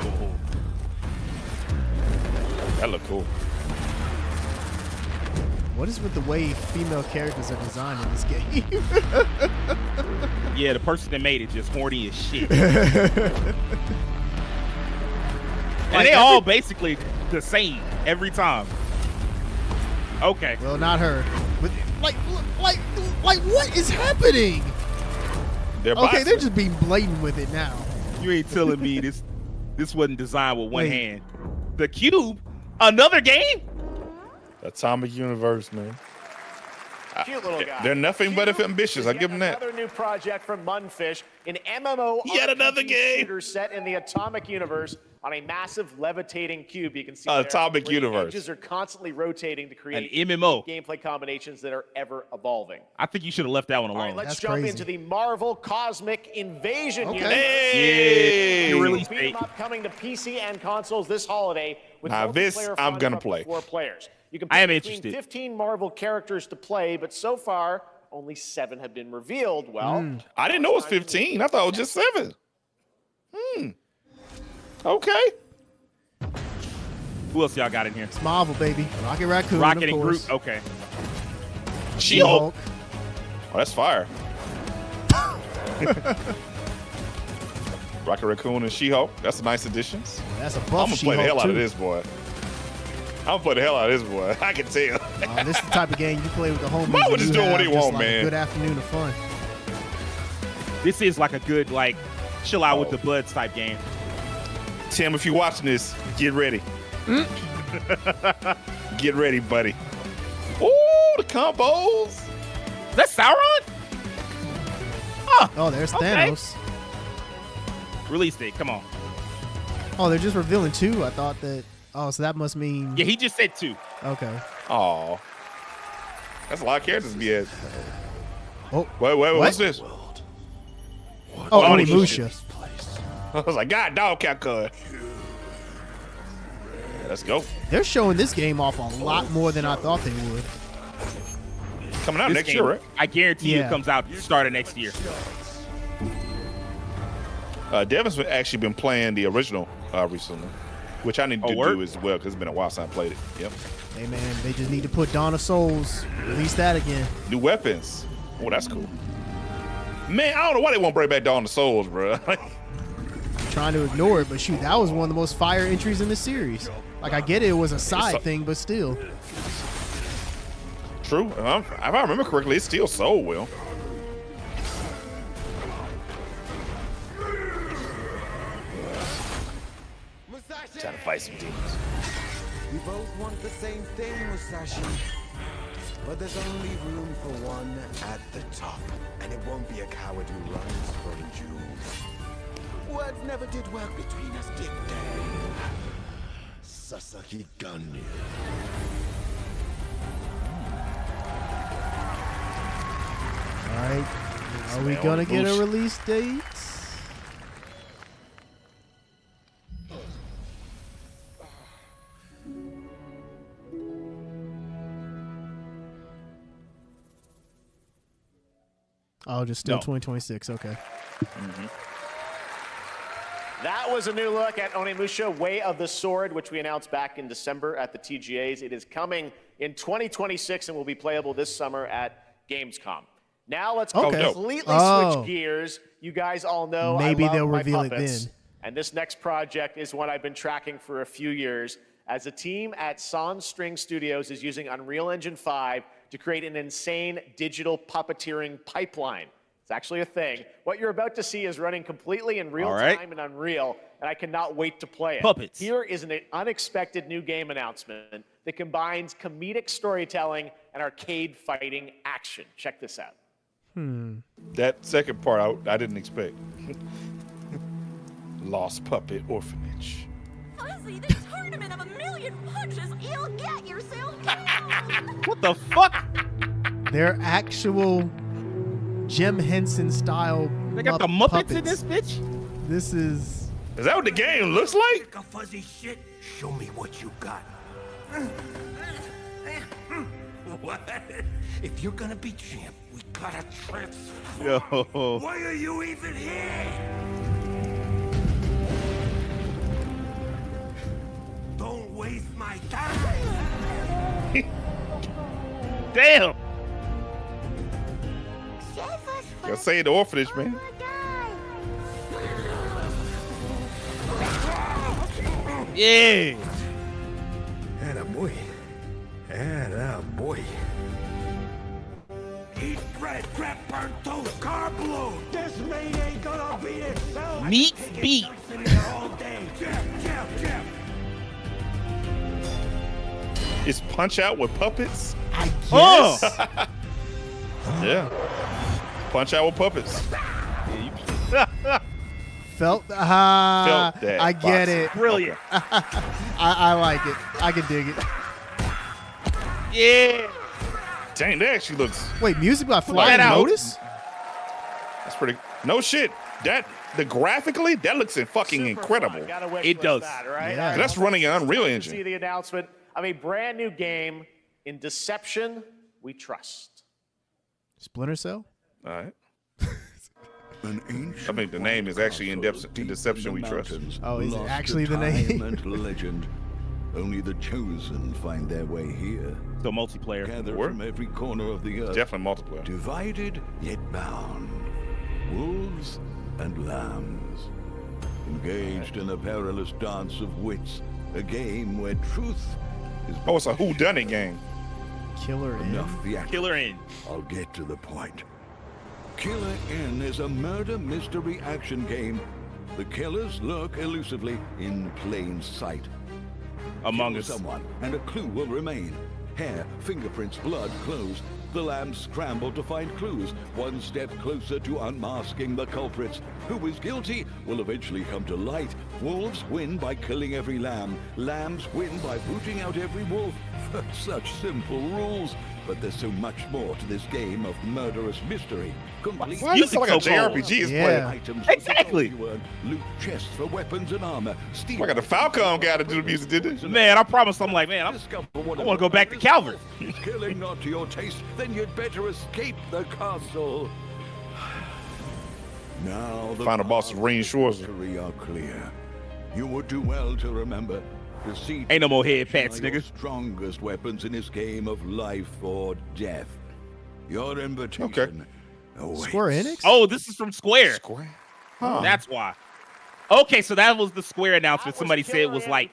That look cool. What is with the way female characters are designed in this game? Yeah, the person that made it just horny as shit. And they all basically the same every time. Okay. Well, not her. But like, what is happening? Okay, they're just being blatant with it now. You ain't telling me this wasn't designed with one hand. The Cube, another game? Atomic Universe, man. Cute little guy. They're nothing but ambitious. I give them that. Another new project from Mundfish, an MMO Yet another game shooter set in the Atomic Universe on a massive levitating cube. You can see Atomic where Universe. The edges are constantly rotating to create An MMO gameplay combinations that are ever evolving. I think you should have left that one alone. All right, let's jump into the Marvel Cosmic Invasion Okay. universe. Hey! Your release Beat 'em date. up coming to PC and consoles this holiday with Now this, multiplayer I'm fun gonna for up to play. 4 players. You can I am pick between interested. 15 Marvel characters to play, but so far only 7 have been revealed. Well, I didn't know it was 15. I thought it was just 7. Okay. Who else y'all got in here? It's Marvel, baby. Rocket Raccoon, Rocket of and course. Groot. Okay. She-Hulk. Oh, that's fire. Rocket Raccoon and She-Hulk. That's a nice addition. That's a buff I'm gonna play the hell She-Hulk, out of too. this boy. I'm gonna play the hell out of this boy. I can tell. This is the type of game you play with the homies. Marvel and just you doing what have he want, like a man. Good afternoon of fun. This is like a good, like, chill out with the buds type game. Tim, if you're watching this, get ready. Get ready, buddy. Oh, the combos. That's Sauron? Huh. Oh, there's Okay. Thanos. Release date. Come on. Oh, they're just revealing 2. I thought that. Oh, so that must mean. Yeah, he just said 2. Okay. Oh, that's a lot of characters to be at. Oh, wait, what's this? Oh, Onimusha. Onimusha. I was like, God, dog cat cut. Let's go. They're showing this game off a lot more than I thought they would. Coming out This next game, year, right? I guarantee you Yeah. it comes out start of next year. Devin's actually been playing the original recently, which I need to do as well because it's been a while since I played it. Yep. Hey, man, they just need to put Dawn of Souls. Release that again. New weapons. Oh, that's cool. Man, I don't know why they won't bring back Dawn of Souls, bro. Trying to ignore it, but shoot, that was one of the most fire entries in the series. Like, I get it was a side thing, but still. True. If I remember correctly, it's still sold well. Trying to fight some demons. We both want the same thing, Musashi. But there's only room for one at the top. And it won't be a coward who runs from jewels. Words never did work between us, did they? Sasaki Ganyu. All right. Are we going to get a release date? Oh, just still 2026. Okay. That was a new look at Onimusha Way of the Sword, which we announced back in December at the TGAs. It is coming in 2026 and will be playable this summer at Gamescom. Now let's completely switch gears. You guys all know Maybe I love they'll my reveal it puppets, then. and this next project is one I've been tracking for a few years, as a team at Sans String Studios is using Unreal Engine 5 to create an insane digital puppeteering pipeline. It's actually a thing. What you're about to see is running completely in real time in Unreal, and I cannot wait to play it. Puppets. Here is an unexpected new game announcement that combines comedic storytelling and arcade fighting action. Check this out. That second part I didn't expect. Lost Puppet Orphanage. Fuzzy, the tournament of a million punches, you'll get yourself killed. What the fuck? They're actual Jim Henson style. They got the Muppets in this bitch? This is. Is that what the game looks like? Fuzzy shit. Show me what you got. What? If you're gonna be champ, we gotta transform. Yo. Why are you even here? Don't waste my time. Damn. Y'all say the orphanage, man. Yeah. Atta boy. Atta boy. Eat bread, crap, burnt toast, carb load. This meat ain't gonna beat itself. Meat beat. All day. Jeff. Is Punch Out with puppets? I guess. Yeah. Punch Out with puppets. Felt that. I get it. Brilliant. I like it. I can dig it. Yeah. Dang, that actually looks. Wait, music by Flying Lotus? That's pretty. No shit. The graphically, that looks fucking incredible. It does. That, right? Yeah. That's running an Unreal See Engine. the announcement of a brand new game in Deception We Trust. Splinter Cell? All right. I think the name is actually in Deception We Trust. Oh, is it actually the name? Legend. Only the chosen find their way here. The multiplayer. Gather from every corner of the earth. Definitely multiplayer. Divided yet bound. Wolves and lambs. Engaged in a perilous dance of wits. A game where truth is. Oh, it's a whodunit game. Killer N. Enough theatrics. Killer N. I'll get to the point. Killer N is a murder mystery action game. The killers lurk elusively in plain sight. Among Kill Us. someone, and a clue will remain. Hair, fingerprints, blood, clothes. The lambs scramble to find clues, one step closer to unmasking the culprits. Who is guilty will eventually come to light. Wolves win by killing every lamb. Lambs win by booting out every wolf. Such simple rules. But there's so much more to this game of murderous mystery. Complete Why does it sound like a JRPG is playing? items Exactly. loot chests for weapons and armor. Steal Look at the Falcon guy to do the music, did it? Man, I promise I'm like, man, I want to go back to Calvert. Is killing not to your taste, then you'd better escape the castle. Now the Final boss is Rain Shores. are clear. You would do well to remember. Deceit Ain't no more head pats, are your nigga. strongest weapons in this game of life or death. Your invitation. awaits. Square Enix? Oh, this is from Square. Square? That's why. Okay, so that was the Square announcement. Somebody said it was like,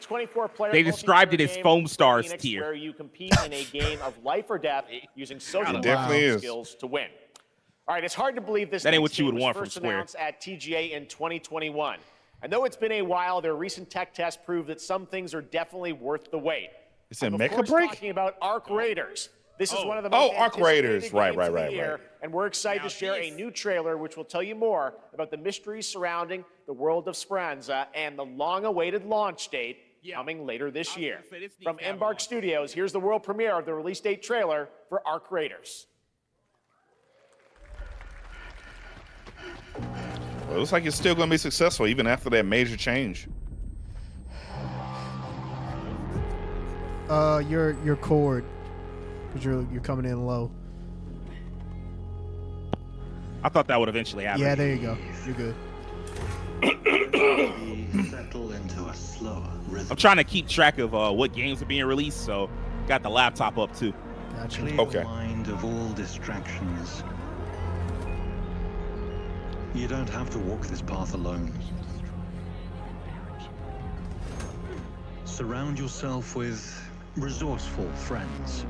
they described it as Foam Stars tier. Where you compete in a game of life or death using social It definitely is. skills to win. All right, it's hard to believe this That ain't next what you game would was want from first Square. announced at TGA in 2021. And though it's been a while, their recent tech tests prove that some things are definitely worth the wait. It's in I'm, Mecha of course, Break? talking about Arc Raiders. This is one of the Oh, most Arc Raiders. anticipated Right, games right, of the right, year, right. and we're excited to share a new trailer which will tell you more about the mysteries surrounding the world of Speranza and the long-awaited launch date coming later this year. From Embark Studios, here's the world premiere of the release date trailer for Arc Raiders. Well, it looks like it's still going to be successful even after that major change. Your cord, because you're coming in low. I thought that would eventually happen. Yeah, there you go. You're good. Settle into a slower rhythm. I'm trying to keep track of what games are being released, so got the laptop up too. Gotcha. Clear the mind of all distractions. You don't have to walk this path alone. Surround yourself with resourceful friends.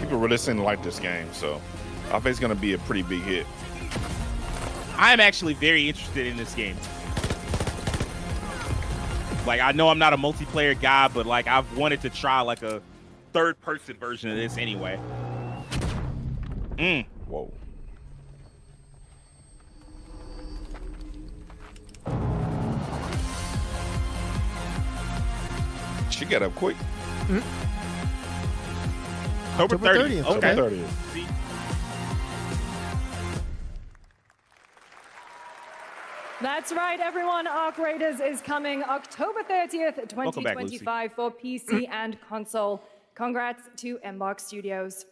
people really seem to like this game, so I think it's gonna be a pretty big hit. I'm actually very interested in this game. Like, I know I'm not a multiplayer guy, but like I've wanted to try like a third-person version of this anyway. Whoa. She got up quick. October 30th. Okay. October 30th. See? That's right, everyone. Arc Raiders is coming October 30th, 2025 for PC and console. Congrats to Embark Studios.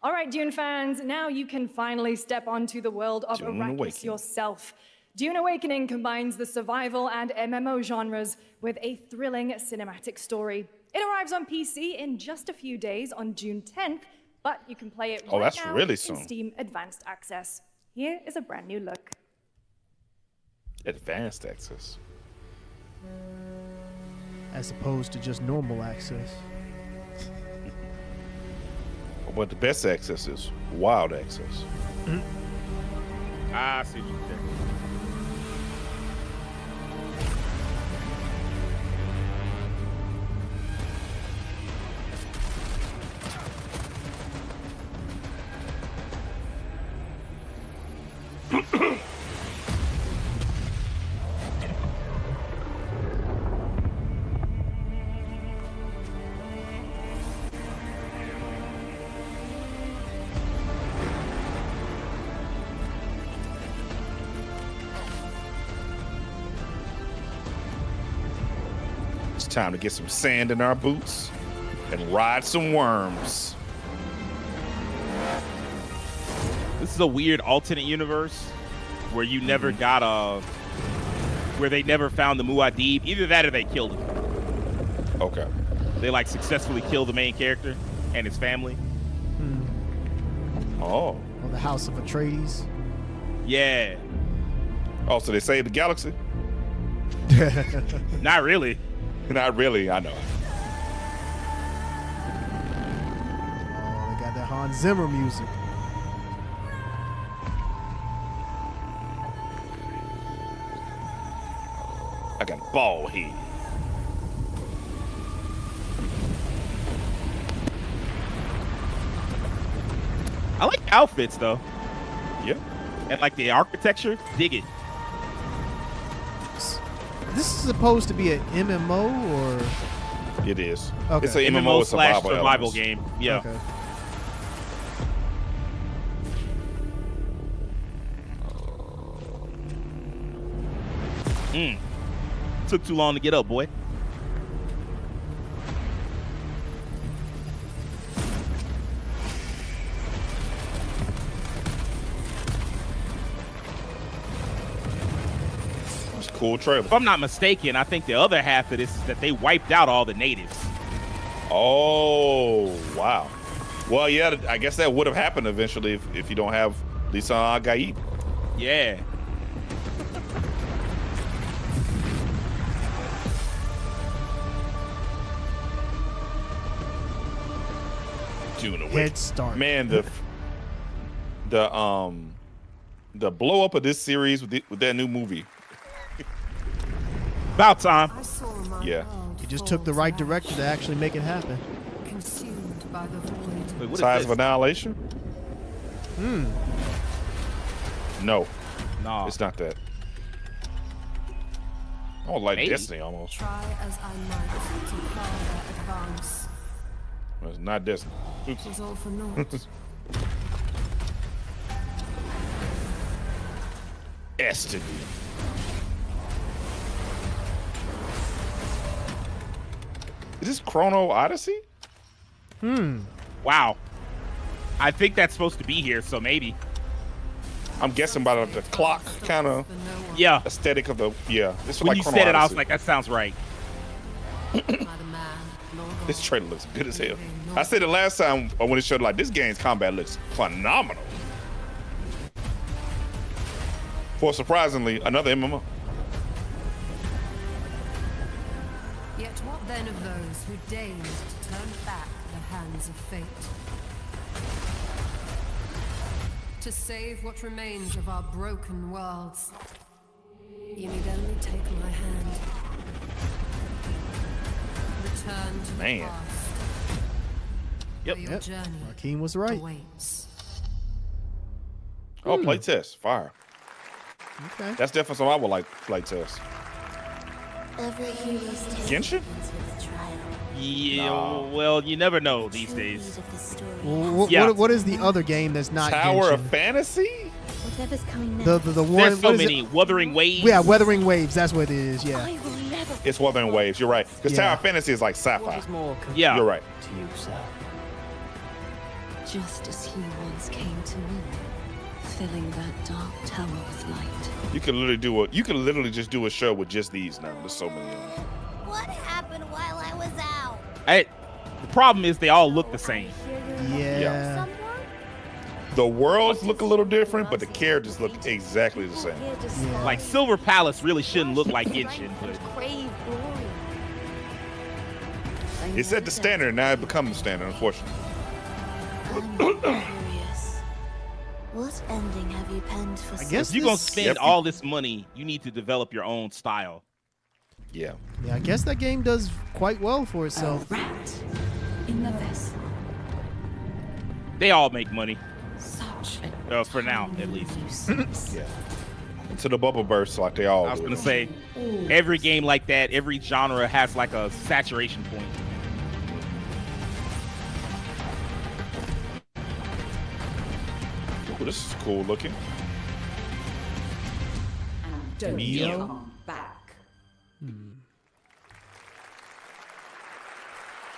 All right, Dune fans, now you can finally step onto the world of Arrakis yourself. Dune Awakening combines the survival and MMO genres with a thrilling cinematic story. It arrives on PC in just a few days on June 10th, but you can play it right now really in soon. Steam Advanced Access. Here is a brand new look. Advanced access. As opposed to just normal access. But the best access is wild access. I see what you're saying. It's time to get some sand in our boots and ride some worms. This is a weird alternate universe where you never got where they never found the Muad'Dib. Either that or they killed him. Okay. They like successfully killed the main character and his family. Oh. Or the House of Atreides. Yeah. Oh, so they saved the galaxy? Not really. Not really, I know. Oh, they got that Hans Zimmer music. I got a ball head. I like the outfits though. Yeah. And like the architecture, dig it. This is supposed to be an MMO or? It is. Okay. It's an MMO with slash survival elements. game. Yeah. Okay. Took too long to get up, boy. It's a cool trailer. If I'm not mistaken, I think the other half of this is that they wiped out all the natives. Oh, wow. Well, yeah, I guess that would have happened eventually if you don't have Lisa Al-Gaid. Yeah. Dune Awakening. Head start. Man, the blow up of this series with that new movie. About time. Yeah. It just took the right director to actually make it happen. Consumed by the void. Wait, what Size is of this? Annihilation? No. Nah. It's not that. I don't like Maybe. Destiny almost. Try as I might to further advance. Well, it's not Destiny. It was all for naught. Destiny. Is this Chrono Odyssey? Wow. I think that's supposed to be here, so maybe. I'm guessing by the clock kind of Yeah. aesthetic of the This When like you Chrono said it, I was Odyssey. like, that sounds right. This trailer looks good as hell. I said it last time when it showed like this game's combat looks phenomenal. For surprisingly another MMO. Yet what then of those who deigned to turn back the hands of fate? To save what remains of our broken worlds, you need only take my hand. Return to the past. Yep. Your journey Joaquin was right. awaits. Oh, play test. Fire. Okay. That's definitely something I would like to play test. Genshin? Yeah, well, you never know these days. Well, what is the other game that's not Tower Genshin? of Fantasy? Whatever's coming The one. There's so what is many. it? Wuthering Waves. Yeah, Wuthering Waves. That's what it is. Yeah. It's Wuthering Waves. You're right. Because Yeah. Tower of Fantasy is like sci-fi. Yeah. You're right. To you, sir. Just as he once came to me, filling that dark tower with light. You can literally just do a show with just these now. There's so many of them. What happened while I was out? The problem is they all look the same. Yeah. The worlds look a little different, but the characters look exactly the same. Like Silver Palace really shouldn't look like Genshin, but Crave glory. It set the standard, now it becomes the standard, unfortunately. Curious. What ending have you penned for? if you're gonna spend all this money, you need to develop your own style. Yeah. Yeah, I guess that game does quite well for itself. In the vessel. They all make money. Such For now, at least. Yeah. Until the bubble bursts, like they all I was do. gonna say, every game like that, every genre has like a saturation point. Ooh, this is cool looking. Mio? Come back.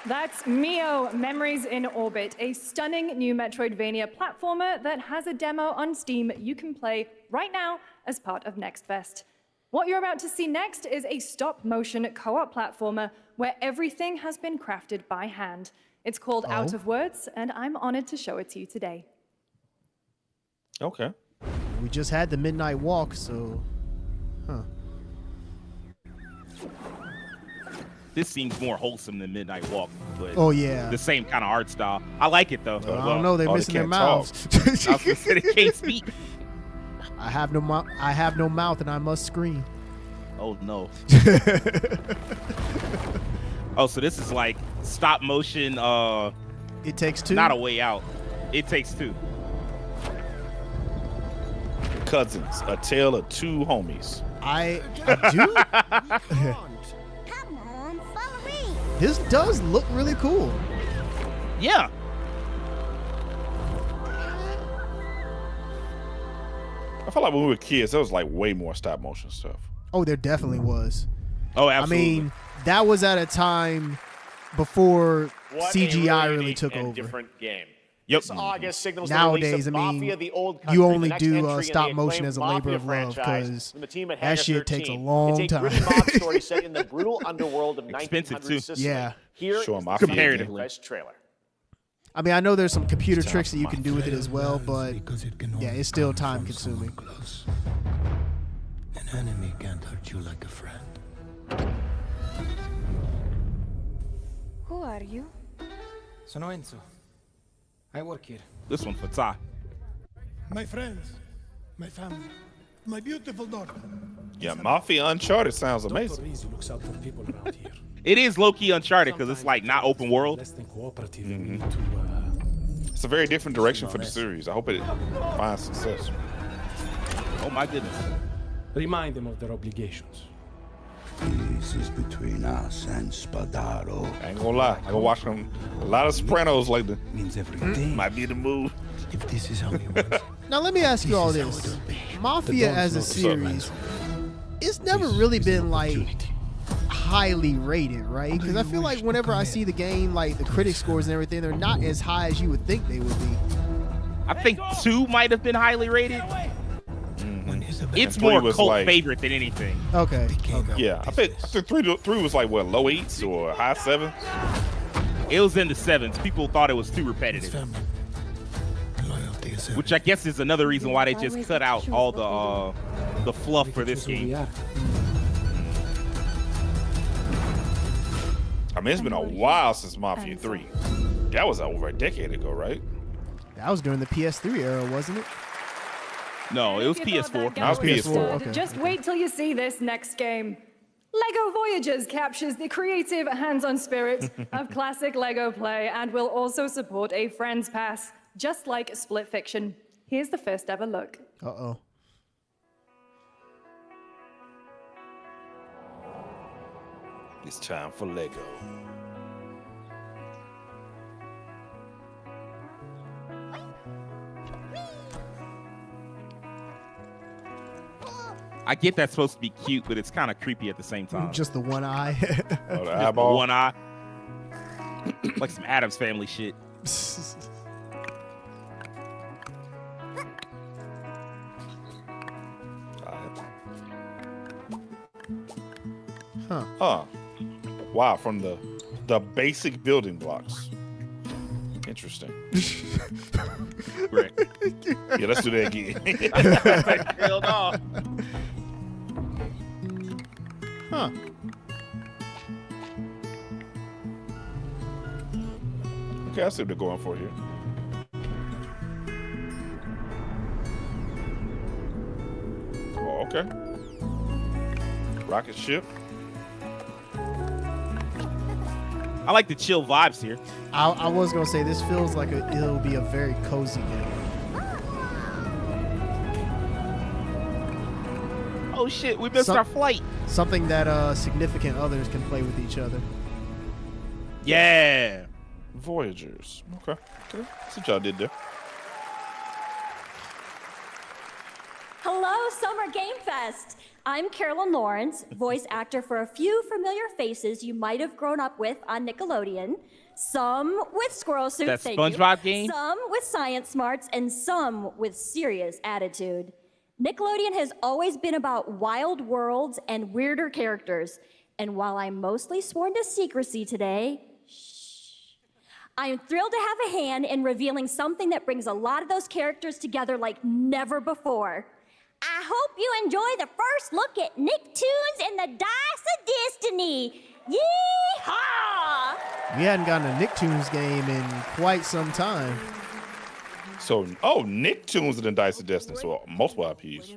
That's Mio Memories in Orbit, a stunning new Metroidvania platformer that has a demo on Steam you can play right now as part of Next Fest. What you're about to see next is a stop-motion co-op platformer where everything has been crafted by hand. It's called Out of Words, and I'm honored to show it to you today. Okay. We just had the Midnight Walk, so, This seems more wholesome than Midnight Walk, but Oh, yeah. the same kind of art style. I like it though. I don't know. They're missing their mouths. I was gonna say they can't speak. I have no mouth, and I must scream. Oh no. Oh, so this is like stop motion. It Takes Two. Not A Way Out. It Takes Two. Cousins, a tale of two homies. I do. Come on, follow me. This does look really cool. Yeah. I feel like when we were kids, there was like way more stop motion stuff. Oh, there definitely was. Oh, absolutely. I mean, that was at a time before What CGI a really unique took and over. different game. Yep. This August signals Nowadays, the I release of mean, Mafia, the Old you Country, the only next do entry in the stop motion acclaimed as a labor Mafia of love franchise because from the team at that Hangar shit takes a 13. long it's a time. gritty mob story set in the brutal underworld of Expensive, 1900s too. Sicily. Yeah. Here Sure, is Mafia the comparatively. best trailer. I mean, I know there's some computer tricks that you can do with it as well, but yeah, it's still time consuming. An enemy can't hurt you like a friend. Who are you? Sono Enzo. I work here. This one for Ty. My friends, my family, my beautiful daughter. Yeah, Mafia Uncharted sounds amazing. Dr. Easy looks out for people around here. It is low-key Uncharted because it's like not open world. Less than cooperative and we Mhm. need to, It's a very different direction for the series. I hope it finds success. Oh my goodness. remind them of their obligations. This is between us and Spadaro. I ain't gonna lie. I gonna watch them a lot of Sopranos lately. Means everything. Might be the move. If this is how you want it. Now let me ask you all this: Mafia as a series, it's never really been like highly rated, right? Because I feel like whenever I see the game, like the critic scores and everything, they're not as high as you would think they would be. I think 2 might have been highly rated. It's And 3 more was cult like- favorite than anything. Okay. Yeah, I think 3 was like what, low 8s or high 7s? It was in the 7s. People thought it was too repetitive. Which I guess is another reason why they just cut out all the fluff for this game. I mean, it's been a while since Mafia 3. That was over a decade ago, right? That was during the PS3 era, wasn't it? No, it was If you thought PS4. that game was PS4, good, okay. Just wait till you see this next game. LEGO Voyagers captures the creative hands-on spirit of classic LEGO play and will also support a Friends Pass, just like Split Fiction. Here's the first ever look. Uh-oh. It's time for Lego. I get that's supposed to be cute, but it's kind of creepy at the same time. Just the one eye. Oh, the Just eyeball. one eye. Like some Addams Family shit. Huh. Huh. Wow, from the basic building blocks. Interesting. Right. Yeah, let's do that again. Hell no. Huh. Okay, I see what they're going for here. Oh, okay. Rocket ship. I like the chill vibes here. I was gonna say this feels like it'll be a very cozy game. Oh shit, we missed our flight. Something that significant others can play with each other. Yeah. Voyagers. Okay. See what y'all did there. Hello, Summer Game Fest. I'm Carolyn Lawrence, voice actor for a few familiar faces you might have grown up with on Nickelodeon. Some with squirrel suits, That thank you. SpongeBob game? Some with science smarts, and some with serious attitude. Nickelodeon has always been about wild worlds and weirder characters. And while I'm mostly sworn to secrecy today, I am thrilled to have a hand in revealing something that brings a lot of those characters together like never before. I hope you enjoy the first look at Nicktoons and the Dice of Destiny. Yeehaw! We hadn't gotten a Nicktoons game in quite some time. So, Nicktoons and the Dice of Destiny. So, multiple IPs.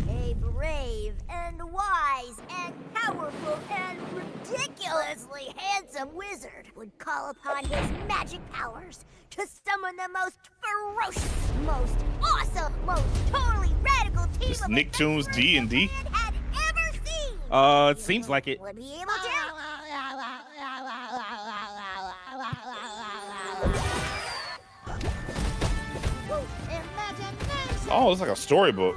A brave and wise and powerful and ridiculously handsome wizard would call upon his magic powers to summon the most ferocious, most awesome, most totally radical team Is of Nicktoons D&D? had ever seen. It seems like it. Would be able to. Oh, it's like a storybook.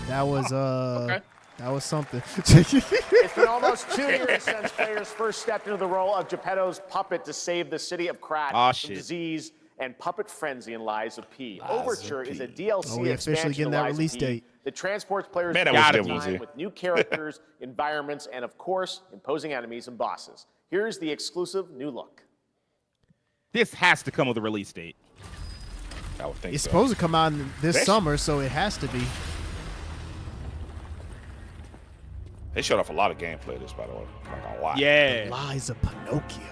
That was that was something. It's been almost 2 years since players first stepped into the role of Geppetto's puppet to save the city of Krat from shit. disease and puppet frenzy in Lies of P. Lies of Overture P. is a DLC we officially expansion getting of that Lies of release P date. that transports players Man, that back was in devils time here. with new characters, environments, and of course, imposing enemies and bosses. Here's the exclusive new look. This has to come with a release date. I would think It's so. supposed to come out this That's- summer, so it has to be. They showed off a lot of gameplay this, by the way. Like a lot. Yeah. Lies of Pinocchio.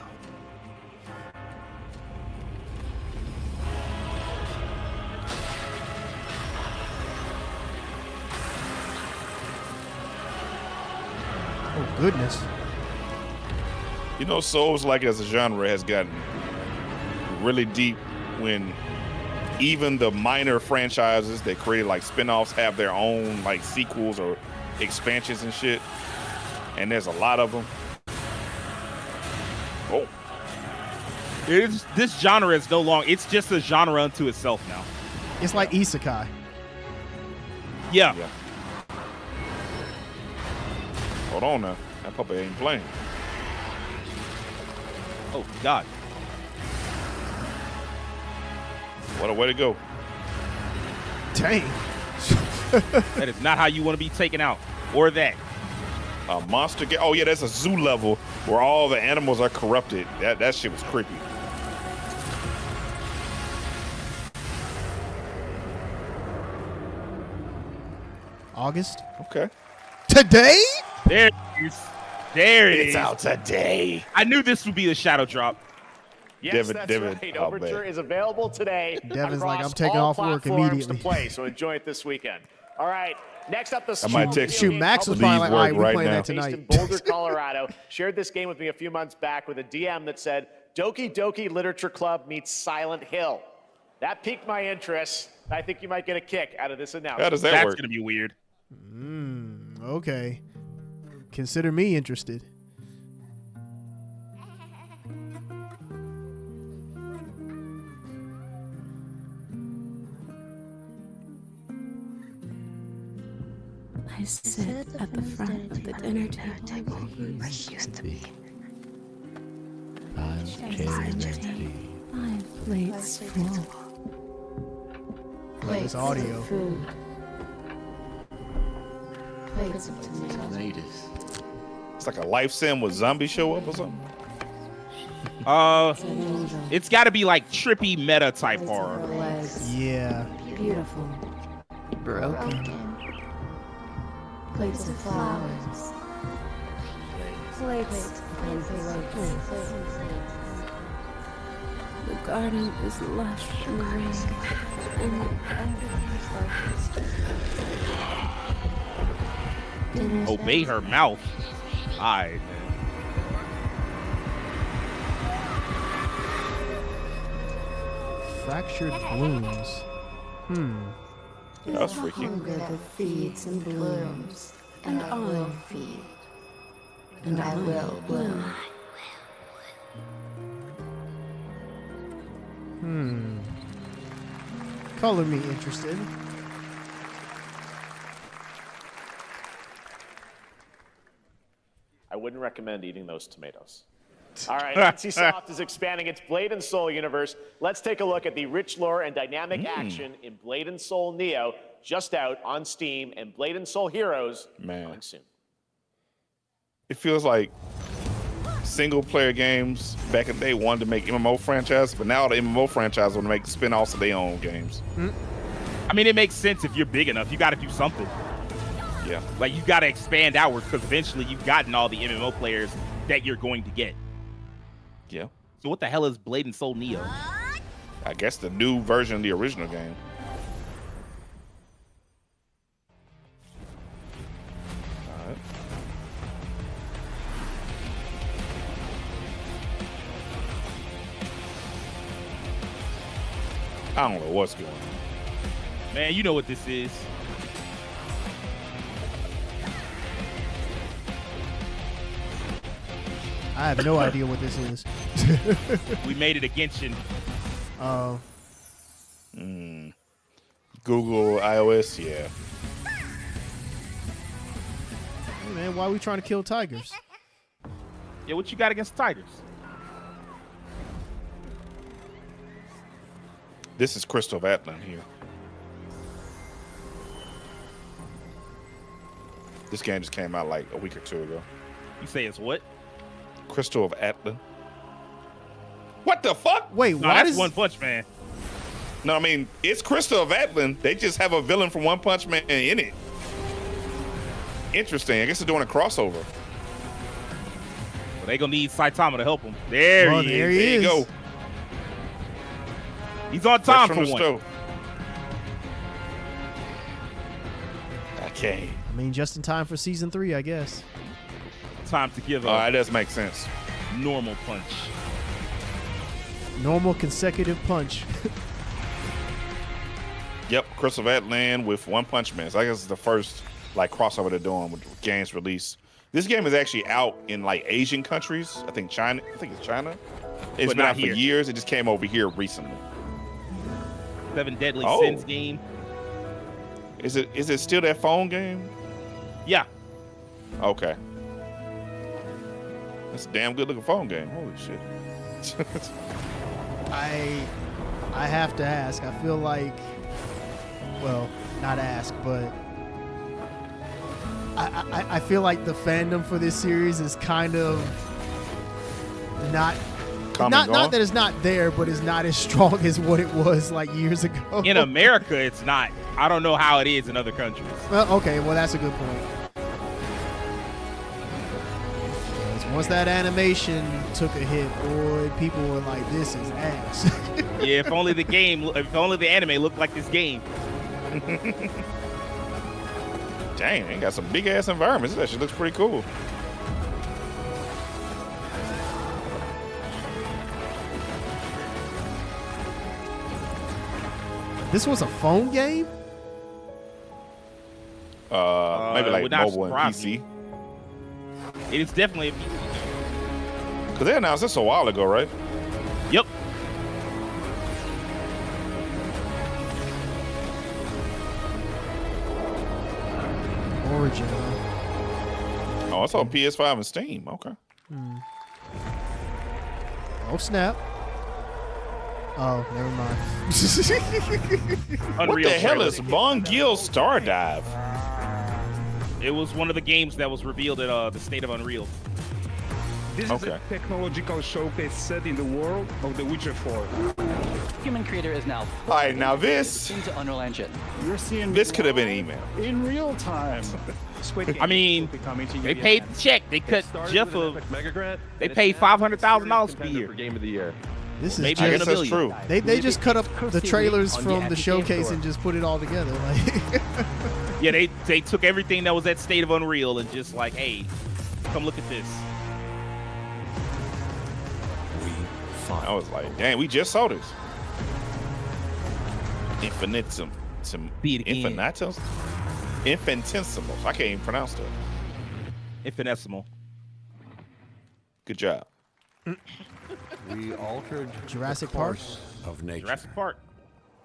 Oh goodness. You know, Souls like as a genre has gotten really deep when even the minor franchises that created like spin-offs have their own like sequels or expansions and shit. And there's a lot of them. Oh, This genre is no longer, it's just a genre unto itself now. It's like Isekai. Yeah. hold on now. That puppet ain't playing. Oh, God. What a way to go. Dang. That is not how you want to be taken out. Or that. A monster game. Oh, yeah, that's a zoo level where all the animals are corrupted. That shit was creepy. August? Okay. Today? There it is. There it is. It's out today. I knew this would be the shadow drop. Yes, that's right. Overture is available today. Devin's like, across I'm taking all off work platforms immediately. to play, so enjoy it this weekend. All right, next up, the Shoot, Max was probably like, all right, we're playing that tonight. in Boulder, Colorado, shared this game with me a few months back with a DM that said, Doki Doki Literature Club meets Silent Hill. That piqued my interest. I think you might get a kick out of this announcement. How does that That's work? going to be weird. Okay. Consider me interested. I sit at the front of the dinner table where you used to be. 5 plates full. This audio. Food. Plates of tomatoes. It's like a life sim with zombies show up or something. It's got to be like trippy meta type horror. Yeah. Beautiful. Broken. Plates of flowers. Plates. The garden is lush and green, and everything's like Obey her mouth. All right, man. Fractured blooms. That's freaky. Hunger that feeds and blooms, and I will feed, and I will bloom. Color me interested. I wouldn't recommend eating those tomatoes. All right, NCSoft is expanding its Blade and Soul universe. Let's take a look at the rich lore and dynamic action in Blade and Soul Neo, just out on Steam, and Blade and Soul Heroes coming soon. It feels like single player games back in the day wanted to make MMO franchises, but now the MMO franchises want to make spin-offs of their own games. I mean, it makes sense if you're big enough. You got to do something. Yeah. Like, you got to expand outward because eventually you've gotten all the MMO players that you're going to get. Yeah. So what the hell is Blade and Soul Neo? I guess the new version of the original game. All right. I don't know what's going on. Man, you know what this is. I have no idea what this is. We made it a Genshin. Oh. Google, iOS, yeah. Hey man, why are we trying to kill tigers? Yeah, what you got against tigers? This is Crystal of Atlan here. This game just came out like a week or two ago. You say it's what? Crystal of Atlan. What the fuck? Wait, no, why that's does One Punch Man? No, I mean, it's Crystal of Atlan. They just have a villain from One Punch Man in it. Interesting. I guess they're doing a crossover. Well, they gonna need Saitama to help him. There he is. There he There is. you go. He's on time Fresh for from one. the stove. Okay. I mean, just in time for season 3, I guess. Time to give Oh, a that does make sense. normal punch. Normal consecutive punch. Yep, Crystal of Atlan with One Punch Man. So I guess it's the first like crossover they're doing with games release. This game is actually out in like Asian countries. I think China. I think it's China. It's But been not out for here. years. It just came over here recently. 7 Deadly Oh. Sins game. Is it still that phone game? Yeah. Okay. That's a damn good looking phone game. Holy shit. I have to ask. I feel like, well, not ask, but I feel like the fandom for this series is kind of not that it's not there, but it's not as strong as what it was like years ago. In America, it's not. I don't know how it is in other countries. Well, okay, well that's a good point. Once that animation took a hit, boy, people were like, "This is ass." Yeah, if only the anime looked like this game. Dang, they got some big ass environments. That shit looks pretty cool. This was a phone game? Maybe like would not mobile and surprise PC. It is definitely a PC. Because they announced this a while ago, right? Yep. Origin. Oh, it's on PS5 and Steam. Okay. Oh, snap. Oh, never mind. What the hell is Bongil Stardive? It was one of the games that was revealed at the State of Unreal. This is a technological showcase set in the world of The Witcher 4. Human creator is now. All right, now this into Unreal Engine. You're seeing this could have been email. in real time. I mean, they paid the check. They cut Jeff they paid $500,000 to be here. Game of the Year. This is Maybe just, even $1 million. They just cut up the trailers from the showcase and just put it all together. Like, yeah, they took everything that was at State of Unreal and just like, hey, come look at this. I was like, damn, we just saw this. Infinitesimals. Infinitesimals. I can't even pronounce that. Infinitesimal. Good job. We altered Jurassic the course of nature. Jurassic Park.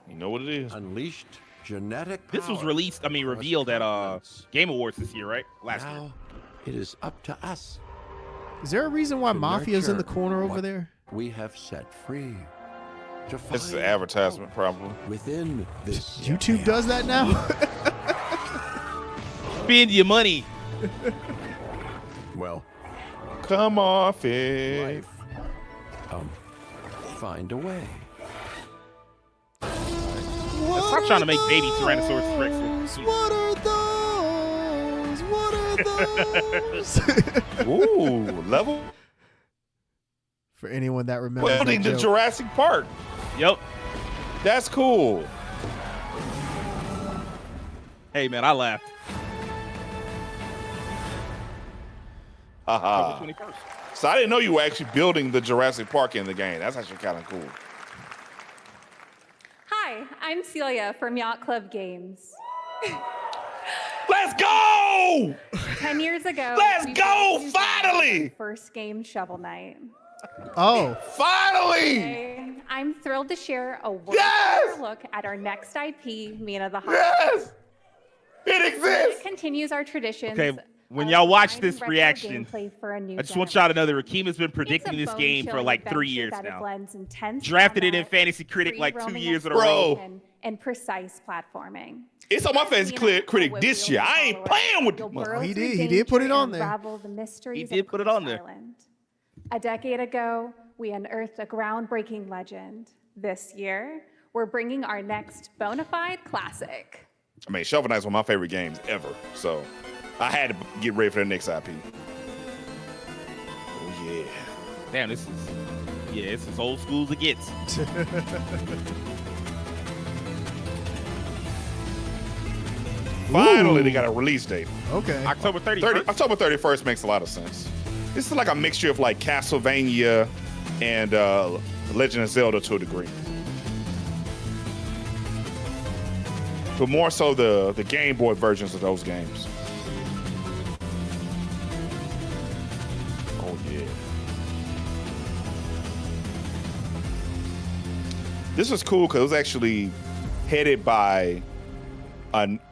You know what it is. Unleashed genetic This was power revealed at Game Awards this year, right? Last year. Now it is up to us. is there a reason why to Mafia's in the nurture corner over what there? We have set free. To This is an find advertisement, probably. within this YouTube does that now? Spend your money. Well, come off it. Find a way. Stop trying to make baby Tyrannosaurus Rex. What are those? What are those? Ooh, level. For anyone that remembers Building that the joke. Jurassic Park. Yep. That's cool. Hey, man, I laughed. Haha. October 21st. So I didn't know you were actually building the Jurassic Park in the game. That's actually kind of cool. Hi, I'm Celia from Yacht Club Games. Let's go! 10 years ago, Let's we go! played Finally! the first game, Shovel Knight. Oh. Finally! Today, I'm thrilled to share a world look at our next IP, Mina The Hollower. Yes! It exists! It continues our traditions. Okay, when y'all watch this retro reaction, gameplay for a new I just want y'all to know that Rakeem been predicting this game for like 3 years now. Drafted it in Fantasy Critic like 2 years in a row. And precise platforming. It's on my Fantasy Critic this year. I ain't playing with Oh, he did. He did put it on there. Unravel the mysteries He did of put it on there. Island. A decade ago, we unearthed a groundbreaking legend. This year, we're bringing our next bona fide classic. I mean, Shovel Knight's one of my favorite games ever. So I had to get ready for the next IP. Oh, yeah. Damn, this is as old school as it gets. Finally, they got a release date. Okay. October 31st. October 31st makes a lot of sense. This is like a mixture of like Castlevania and Legend of Zelda to a degree. But more so the Game Boy versions of those games. Oh, yeah. This was cool because it was actually headed by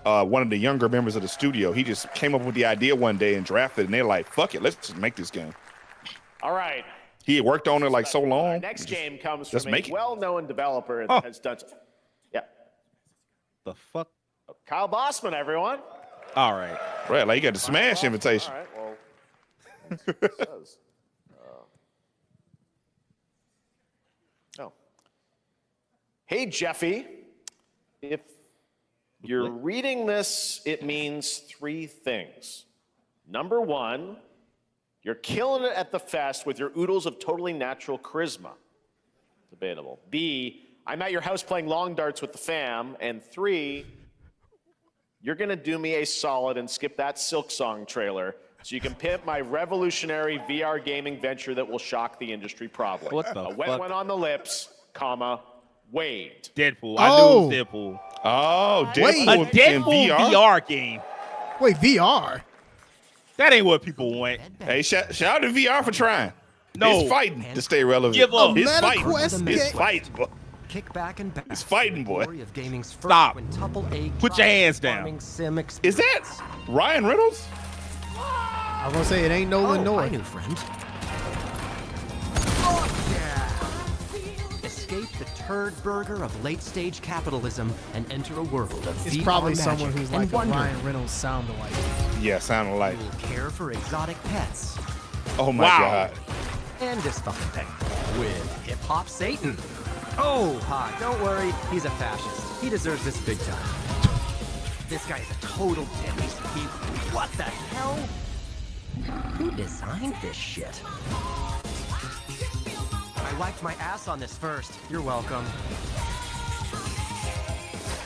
one of the younger members of the studio. He just came up with the idea one day and drafted it, and they're like, fuck it, let's just make this game. All right. He had worked on it like so long. Our next game comes just from make a it. well-known developer that has done. Yeah. The fuck? Kyle Bossman, everyone. All right. Right, like you got the Smash invitation. All right. Well, that's what it says. Oh. Hey, Jeffy. If you're reading this, it means three things. Number one, You're killing it at the fest with your oodles of totally natural charisma. Debatable. B, I'm at your house playing long darts with the fam. And 3, you're going to do me a solid and skip that Silk Song trailer so you can pimp my revolutionary VR gaming venture that will shock the industry probably. What the A wet fuck? one on the lips, comma, Wade. Deadpool. I knew it was Deadpool. Oh, Wait. Deadpool A Deadpool in VR? VR game. Wait, VR? That ain't what people want. Hey, shout out to VR for trying. No. It's fighting to stay relevant. Give up. It's Meta fighting. Quest It's game. fighting, boy. Kick back and back. It's fighting, boy. Glory of gaming's first Stop. quintuple A Put your hands farming down. sim Is that Ryan Reynolds? I was gonna say it ain't Nolan Hi, North. new friend. Escape the turd burger of late-stage capitalism and enter a world of It's VR probably magic someone who's and like a wonder. Ryan Reynolds sound alike. Yeah, sounded like. You will care for exotic pets Oh my Wow. God. and this fucking thing with Hip Hop Satan. Oh, hi, don't worry, he's a fascist. He deserves this big time. This guy is a total dimwit. What the hell? Who designed this shit? I wiped my ass on this first. You're welcome.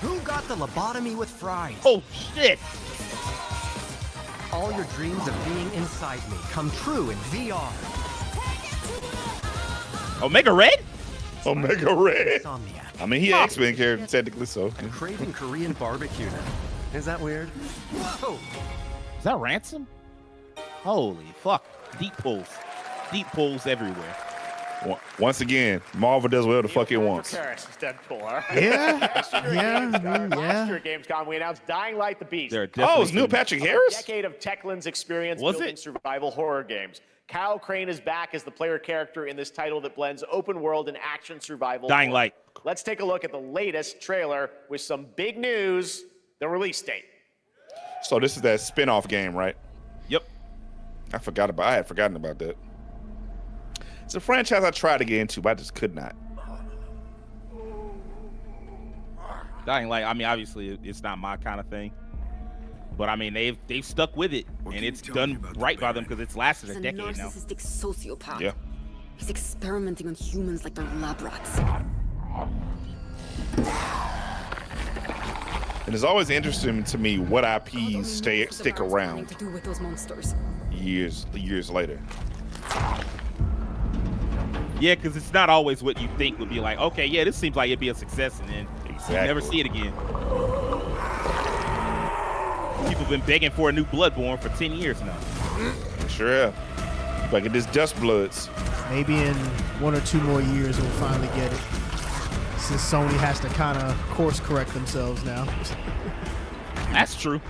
Who got the lobotomy with fries? Oh, shit. All your dreams of being inside me come true in VR. Omega Red? Omega Red. Insomniac. I mean, he an X-Men character technically, so. I'm craving Korean barbecue now. Is that weird? Whoa! Is that Ransom? Holy fuck. Deep pulls. Deep pulls everywhere. Once again, Marvel does whatever the fuck it wants. Deadpool, all right? Yeah. Yeah. Last year at Gamescom, we announced Dying Light the Beast. Oh, it's Neil Patrick Harris? A decade of Techland's experience Was building it? survival horror games. Kyle Crane is back as the player character in this title that blends open world and action survival. Dying horror. Light. Let's take a look at the latest trailer with some big news, the release date. So this is that spin-off game, right? Yep. I had forgotten about that. It's a franchise I tried to get into, but I just could not. Dying Light, I mean, obviously, it's not my kind of thing. But, I mean, they've stuck with it, and it's done right by them because it's lasted He's a a decade now. narcissistic sociopath. Yeah. He's experimenting on humans like they're lab rats. And it's always interesting to me what IPs stick around To do with those monsters. years later. Yeah, because it's not always what you think would be like, okay, yeah, this seems like it'd be a success, and then you never see it again. People have been begging for a new Bloodborne for 10 years now. Sure have. Like this Dust Bloods. Maybe in 1 or 2 more years we'll finally get it. Since Sony has to kind of course correct themselves now. That's true.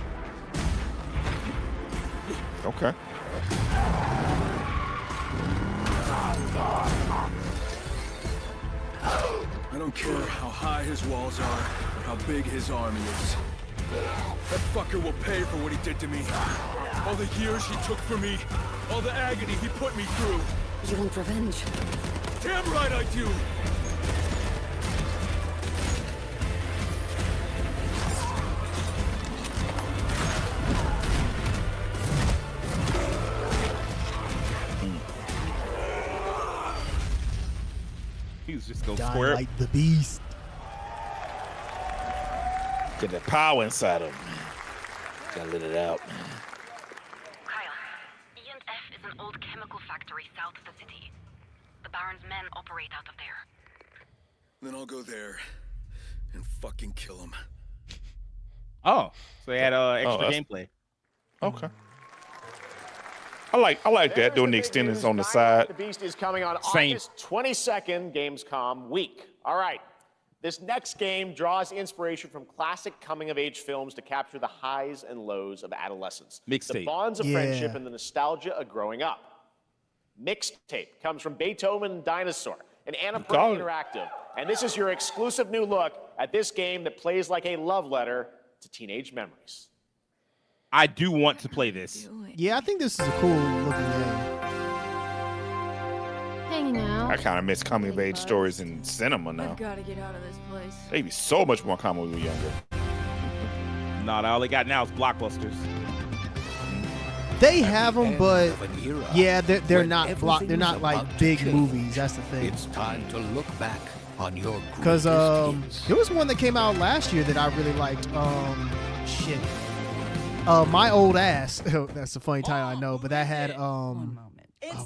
Okay. I don't care how high his walls are or how big his army is. That fucker will pay for what he did to me. All the years he took from me, all the agony he put me through. You want revenge? Damn right I do! He was just going Dying square. Light the Beast. Get that power inside of him. Gotta let it out. Kyle, E&F is an old chemical factory south of the city. The Baron's men operate out of there. Then I'll go there and fucking kill him. Oh, so they had extra that's- gameplay. Okay. I like that doing the extenders on the side. The Beast is coming on Same. August 22nd, Gamescom week. All right. This next game draws inspiration from classic coming-of-age films to capture the highs and lows of adolescence. The Mixtape. bonds of Yeah. friendship and the nostalgia of growing up. Mixtape comes from Beethoven and Dinosaur, an Annapurna call it. Interactive. And this is your exclusive new look at this game that plays like a love letter to teenage memories. I do want to play this. Yeah, I think this is a cool looking game. Hanging out. I kind of miss coming of age stories in cinema now. I've got to get out of this place. They'd be so much more common when we were younger. No, all they got now is blockbusters. They have them, but yeah, they're not block. They're not like big movies. That's the thing. It's time to look back on your because there was one that came out last year that I really liked. Shit. My Old Ass. That's a funny title, I know, but that had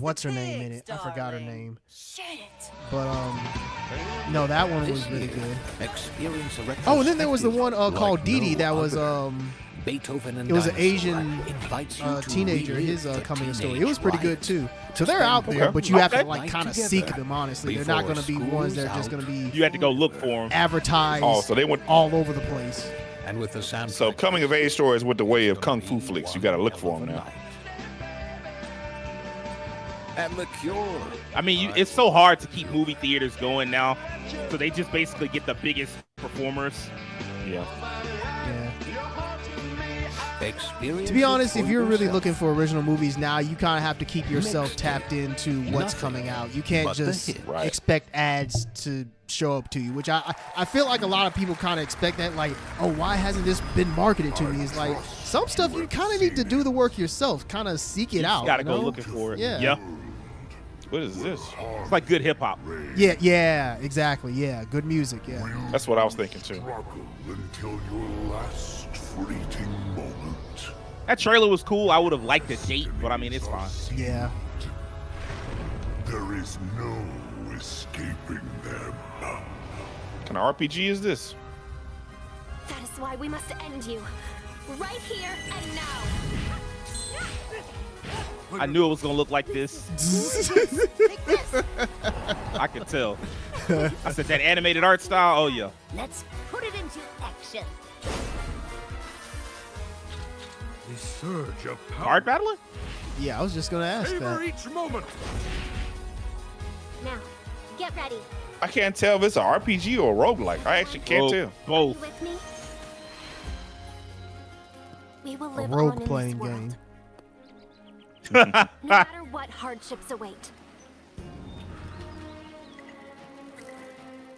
what's her name in it? I forgot her name. But no, that one was really good. Oh, and then there was the one called Dee Dee that was Beethoven and it was an Asian teenager, his coming of story. It was pretty good too. So they're out there, but you have to like kind of seek them. Honestly, they're not going to be ones that are just going to be. You had to go look for them. Advertised. Oh, so they went all over the place. And with the sound. So coming of age stories with the way of kung fu flicks. You got to look for them now. And the Cure. I mean, it's so hard to keep movie theaters going now, so they just basically get the biggest performers. Yeah. To be honest, if you're really looking for original movies now, you kind of have to keep yourself tapped into what's coming out. You can't just expect ads to show up to you, which I feel like a lot of people kind of expect that, like, oh, why hasn't this been marketed to me? It's like some stuff you kind of need to do the work yourself, kind of seek it out. You gotta go looking for it. Yeah. What is this? It's like good hip hop. Yeah, exactly. Yeah, good music. Yeah. That's what I was thinking too. Until your last fleeting moment. That trailer was cool. I would have liked the date, but I mean, it's fine. Yeah. There is no escaping them. What kind of RPG is this? That is why we must end you. Right here and now. I knew it was gonna look like this. I could tell. I said that animated art style. Oh yeah. Let's put it into action. The surge of power. Hard battling? Yeah, I was just gonna ask that. Each moment. Now, get ready. I can't tell if it's an RPG or a roguelike. I actually can't tell. Both. With me? We will A live rogue on in playing this world. game. No matter what hardships await.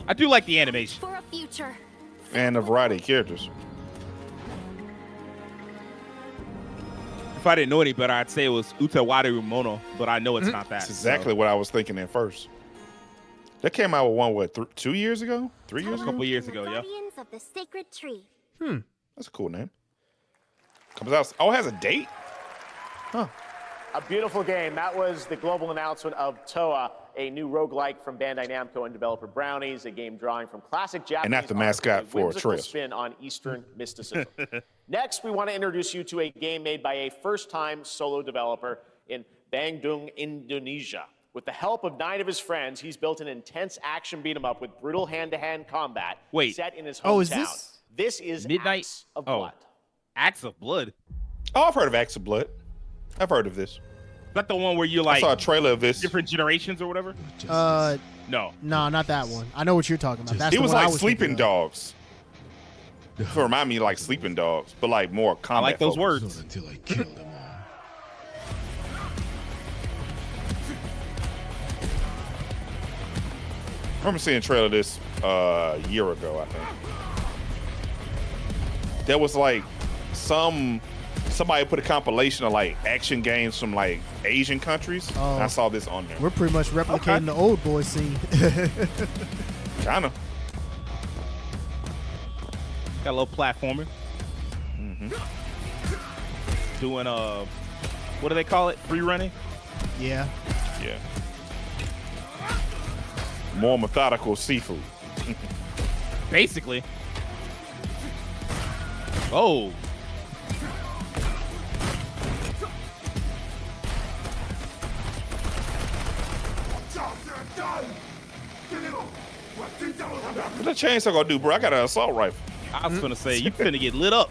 I do like the animation. For a future. And a variety of characters. If I didn't know any better, I'd say it was Utawaru Mono, but I know it's not that. That's exactly what I was thinking at first. That came out with one, what, 2 years ago? 3 years ago? A couple years ago, yeah. Guardians of the Sacred Tree. That's a cool name. Comes out. Oh, it has a date? Huh. A beautiful game. That was the global announcement of Towa, a new roguelike from Bandai Namco and developer Brownies, a game drawing from classic Japanese And not the art mascot with a for a whimsical trail. spin on Eastern mysticism. Next, we want to introduce you to a game made by a first-time solo developer in Bandung, Indonesia. With the help of 9 of his friends, he's built an intense action beat-em-up with brutal hand-to-hand combat set in his hometown. Oh, is this? This is Midnight Acts of Blood. Acts of Blood. Oh, I've heard of Acts of Blood. I've heard of this. Is that the one where you're like I saw a trailer of this. different generations or whatever? No, not that one. I know what you're talking about. That's It the was one I like was Sleeping thinking of. Dogs. It remind me of like Sleeping Dogs, but like more combat. I like those focused. words. Until I kill them all. I remember seeing a trailer of this a year ago, I think. There was like somebody put a compilation of like action games from like Asian countries. Oh. And I saw this on there. We're pretty much replicating the old boy scene. Kinda. Got a little platformer. Mm-hmm. Doing what do they call it? Free running? Yeah. Yeah. More methodical seafood. Basically. Oh. What that chainsaw gonna do, bro? I got an assault rifle. I was gonna say, you finna get lit up.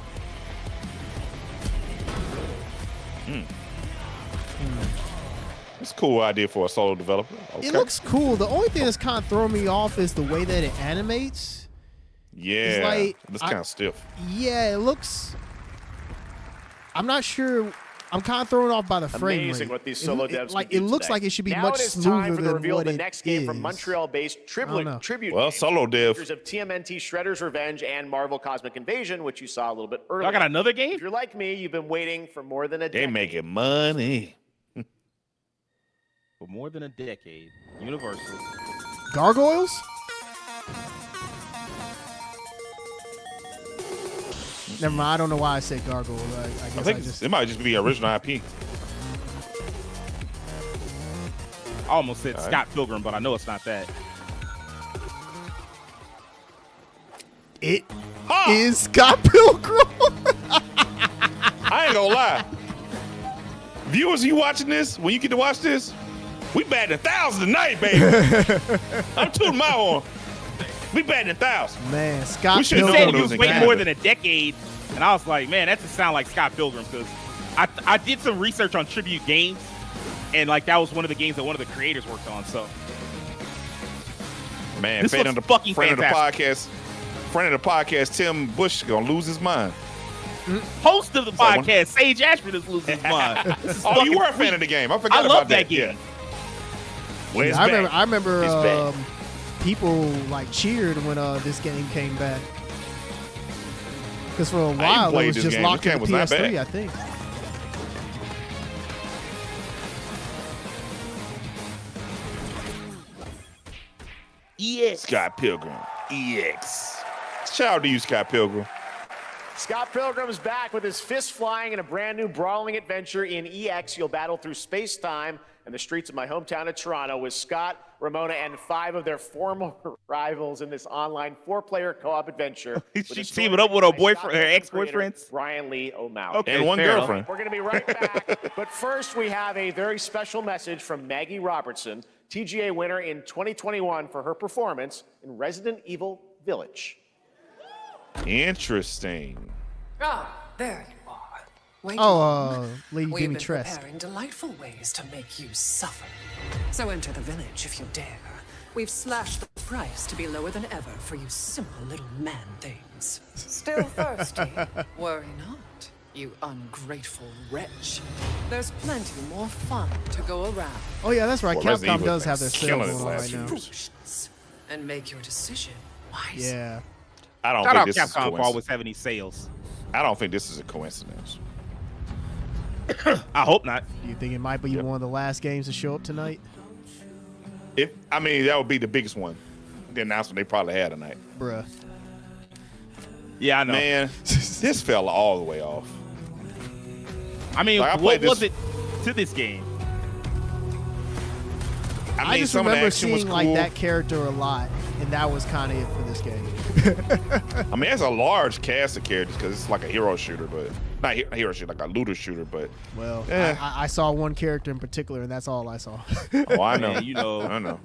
It's a cool idea for a solo developer. Okay. It looks cool. The only thing that's kind of throwing me off is the way that it animates. Yeah, like, it's kind of stiff. Yeah, it looks. I'm not sure. I'm kind of thrown off by the frame rate. Amazing what these solo devs like can do it looks today. like it should be now much it is smoother time for the than reveal what of the it next game from is. Montreal-based tribute Well, game, solo dev. features of TMNT Shredder's Revenge and Marvel Cosmic Invasion, which you saw a little bit earlier. Y'all got another game? If you're like me, you've been waiting for more than a They decade. making money. For more than a decade. Universal. Gargoyles? Never mind. I don't know why I said gargoyle. I guess I think it might just be original IP. I almost said Scott Pilgrim, but I know it's not that. It is Scott Pilgrim. I ain't gonna lie. Viewers, you watching this? When you get to watch this, we batting 1,000 tonight, baby. I'm tooting my horn. We batting 1,000. Man, Scott We should have Pilgrim said it was way more than a decade. And I was like, man, that just sound like Scott Pilgrim, because I did some research on tribute games, and like that was one of the games that one of the creators worked on. So, Man, this friend looks of the fucking friend fantastic. friend of the podcast, Tim Bush gonna lose his mind. Host of the podcast, Sage Ashford, is losing his mind. This is Oh, you fucking were a fan sweet. of the game. I forgot I about love that game. Yeah. Well, it's I back. remember It's back. people like cheered when this game came back. Because for a even while it played was this just game. locked This in game the was not PS3, bad. I think. EX. Scott Pilgrim. EX. Shout out to you, Scott Pilgrim. Scott Pilgrim's back with his fist flying in a brand new brawling adventure in EX. You'll battle through space-time and the streets of my hometown of Toronto with Scott, Ramona, and 5 of their former rivals in this online 4-player co-op adventure. She's teaming up with her boyfriend, her ex-boyfriends. Brian Lee O'Malley. Okay, And one fair girlfriend. enough. We're going to be right back. But first, we have a very special message from Maggie Robertson, TGA winner in 2021 for her performance in Resident Evil Village. Interesting. Ah, there you are. Wait Lady We've been Dimitrescu. preparing delightful ways to make you suffer. So enter the village if you dare. We've slashed the price to be lower than ever for you simple little man things. Still thirsty? Worry not, you ungrateful wretch. There's plenty more fun to go around. Oh yeah, that's right. Well, Resident Capcom Evil does has have their been sale killing going it on last right few now. Foolishness. And make your decision wisely. Yeah. I don't Shout think out this is a Capcom for coincidence. always having these sales. I don't think this is a coincidence. I hope not. Do you think it might be one of the last games to show up tonight? I mean, that would be the biggest one. The announcement they probably had tonight. Bruh. Yeah, I know. Man, this fell all the way off. I mean, Like, I what played was this- it to this game? I I mean, just some of the remember action was seeing cool. like that character a lot, and that was kind of it for this game. I mean, it's a large cast of characters because it's like a hero shooter, but not a hero shooter, like a looter shooter. But Well, Yeah. I saw one character in particular, and that's all I saw. oh, I know, Man, you know, I know.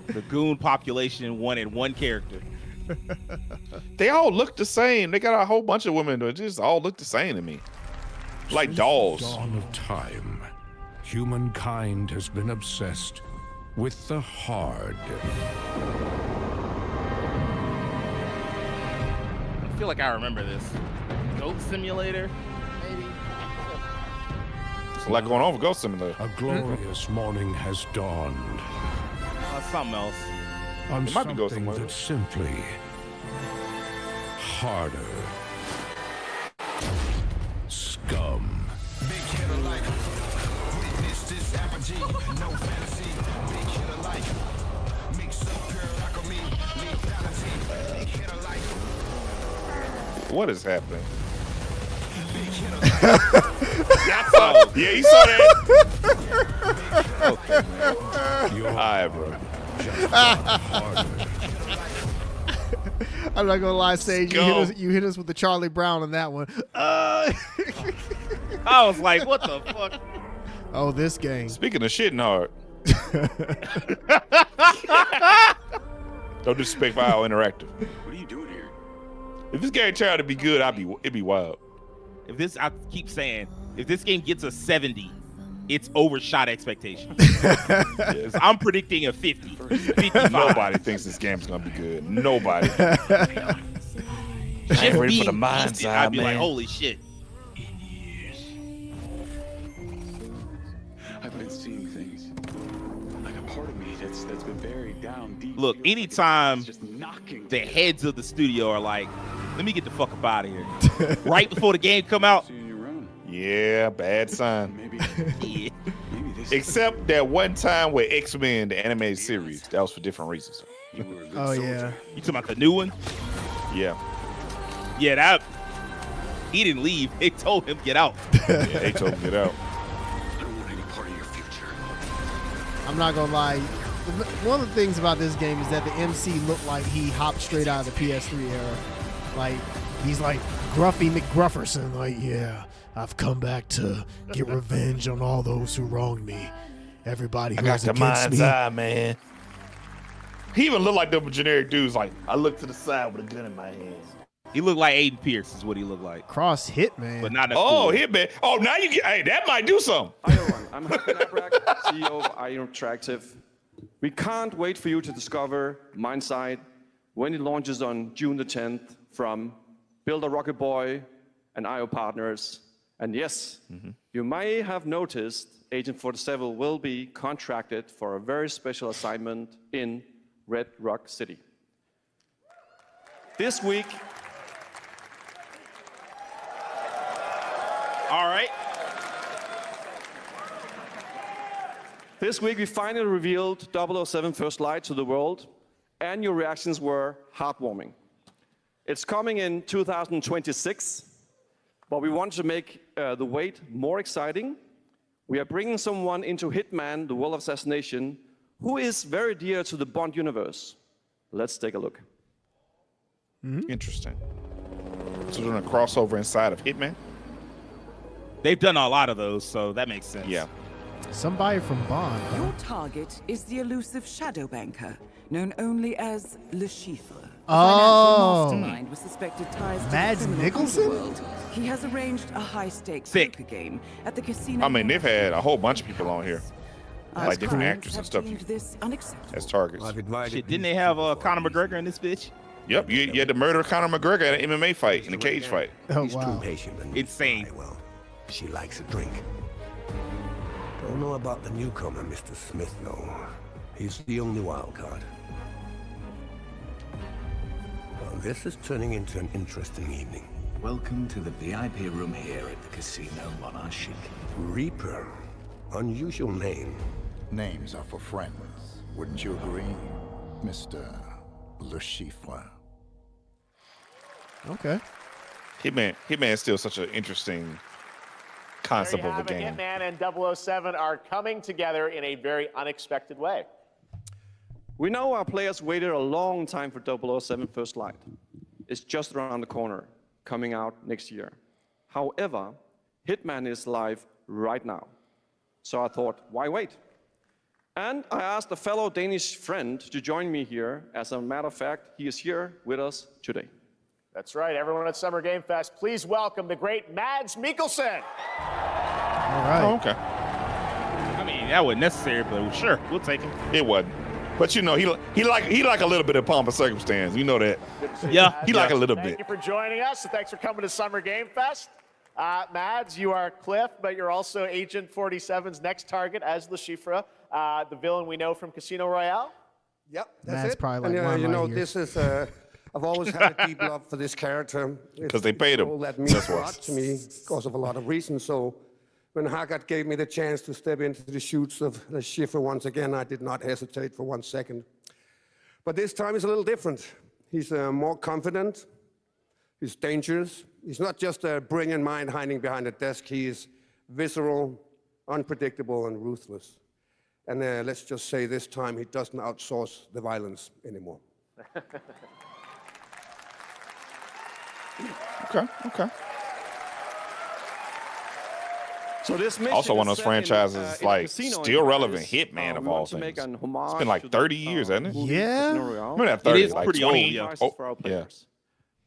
the goon population wanted one character. They all look the same. They got a whole bunch of women that just all look the same to me, like dolls. Dawn of time, humankind has been obsessed with the hard. I feel like I remember this. Goat Simulator, maybe. There's a lot going on with Ghost Simulator. A glorious morning has dawned Something else. on It might be Ghost something Simulator. that's simply harder. Scum. What is happening? Yeah, you saw that. Okay, man. All right, bro. I'm not gonna lie, Sage. Go. You hit us with the Charlie Brown on that one. I was like, what the fuck? Oh, this game. Speaking of shitting hard. Don't disrespect File Interactive. What are you doing here? If this game turned out to be good, it'd be wild. If this, I keep saying, if this game gets a 70, it's overshot expectations. Yes. I'm predicting a 50. 55. Nobody thinks this game's gonna be good. Nobody. Just ain't ready for the being Mindseye, beasted, I'd be like, man. holy shit. I've been seeing things. Like a part of me that's been buried down deep. Look, anytime just knocking. the heads of the studio are like, let me get the fuck up out of here. Right before the game come out. Yeah, bad sign. Maybe this. Except that one time with X-Men, the animated series. That was for different reasons. Oh yeah. You talking about the new one? Yeah. Yeah, that he didn't leave. They told him get out. Yeah, they told him get out. I don't want any part of your future. I'm not gonna lie. One of the things about this game is that the MC looked like he hopped straight out of the PS3 era. Like he's like Gruffy McGrufferson. Like, yeah, I've come back to get revenge on all those who wronged me. Everybody who I got was the against me. Mindseye, man. He even looked like them generic dudes. Like, I look to the side with a gun in my hand. He looked like Aiden Pierce is what he looked like. Cross Hitman. But not a Oh, cool. Hitman. Oh, now you get. Hey, that might do something. Hi everyone, I'm Hitman Break, CEO of IO Interactive. We can't wait for you to discover Mindseye when it launches on June the 10th from Builder Rocket Boy and IO partners. And yes, you may have noticed Agent 47 will be contracted for a very special assignment in Red Rock City. This week, all right. This week we finally revealed 007 First Light to the world, and your reactions were heartwarming. It's coming in 2026, but we want to make the wait more exciting. We are bringing someone into Hitman, the World of Assassination, who is very dear to the Bond universe. Let's take a look. Interesting. So doing a crossover inside of Hitman? They've done a lot of those, so that makes sense. Yeah. Somebody from Bond. Huh? Your target is the elusive shadow banker, known only as Le Chiffre. Oh. Mastermind with suspected ties to Mads the criminal Nicholson? underworld. He has arranged a high-stakes Sick. poker game at the casino. I mean, they've had a whole bunch of people on here. Our Like different clients actors have and stuff deemed this unacceptable. as targets. Shit, didn't they have Conor McGregor in this bitch? Yep, you had to murder Conor McGregor at an MMA fight, in a cage fight. Oh He's too wow. patient and Insane. well, she likes a drink. Don't know about the newcomer, Mr. Smith, though. He's the only wild card. Well, this is turning into an interesting evening. Welcome to the VIP room here at the Casino Monarchique. Reaper. Unusual name. Names are for friends. Wouldn't you agree, Mr. Le Chiffre? Okay. Hitman is still such an interesting concept There you of a have game. it. Hitman and 007 are coming together in a very unexpected way. We know our players waited a long time for 007 First Light. It's just around the corner, coming out next year. However, Hitman is live right now. So I thought, why wait? And I asked a fellow Danish friend to join me here. As a matter of fact, he is here with us today. That's right, everyone at Summer Game Fest, please welcome the great Mads Mikkelsen. All right. Oh, okay. I mean, that wasn't necessary, but sure, we'll take him. It wasn't. But you know, he like a little bit of pomp and circumstance. You know that. Yeah. He like a little Thank bit. you for joining us, and thanks for coming to Summer Game Fest. Mads, you are Cliff, but you're also Agent 47's next target as Le Chiffre, the villain we know from Casino Royale. Yep, that's Matt's it. probably like and, one you right know, here. this is. I've always had a deep love for this character. Because they paid him. All that means That's a why. lot to me because of a lot of reasons. So when Haggard gave me the chance to step into the shoes of Le Chiffre once again, I did not hesitate for 1 second. But this time is a little different. He's more confident. He's dangerous. He's not just a brilliant mind hiding behind a desk. He is visceral, unpredictable, and ruthless. And let's just say this time he doesn't outsource the violence anymore. Okay. So this mission Also, one of is those set in, franchises in a like casino still in relevant. Paris. Hitman We of all want to make things. an It's homage been like to 30 the, years, hasn't it? movie Yeah. Casino Royale. Remember that 30? It is like pretty 20. old, yeah. Devices for our Yeah. players.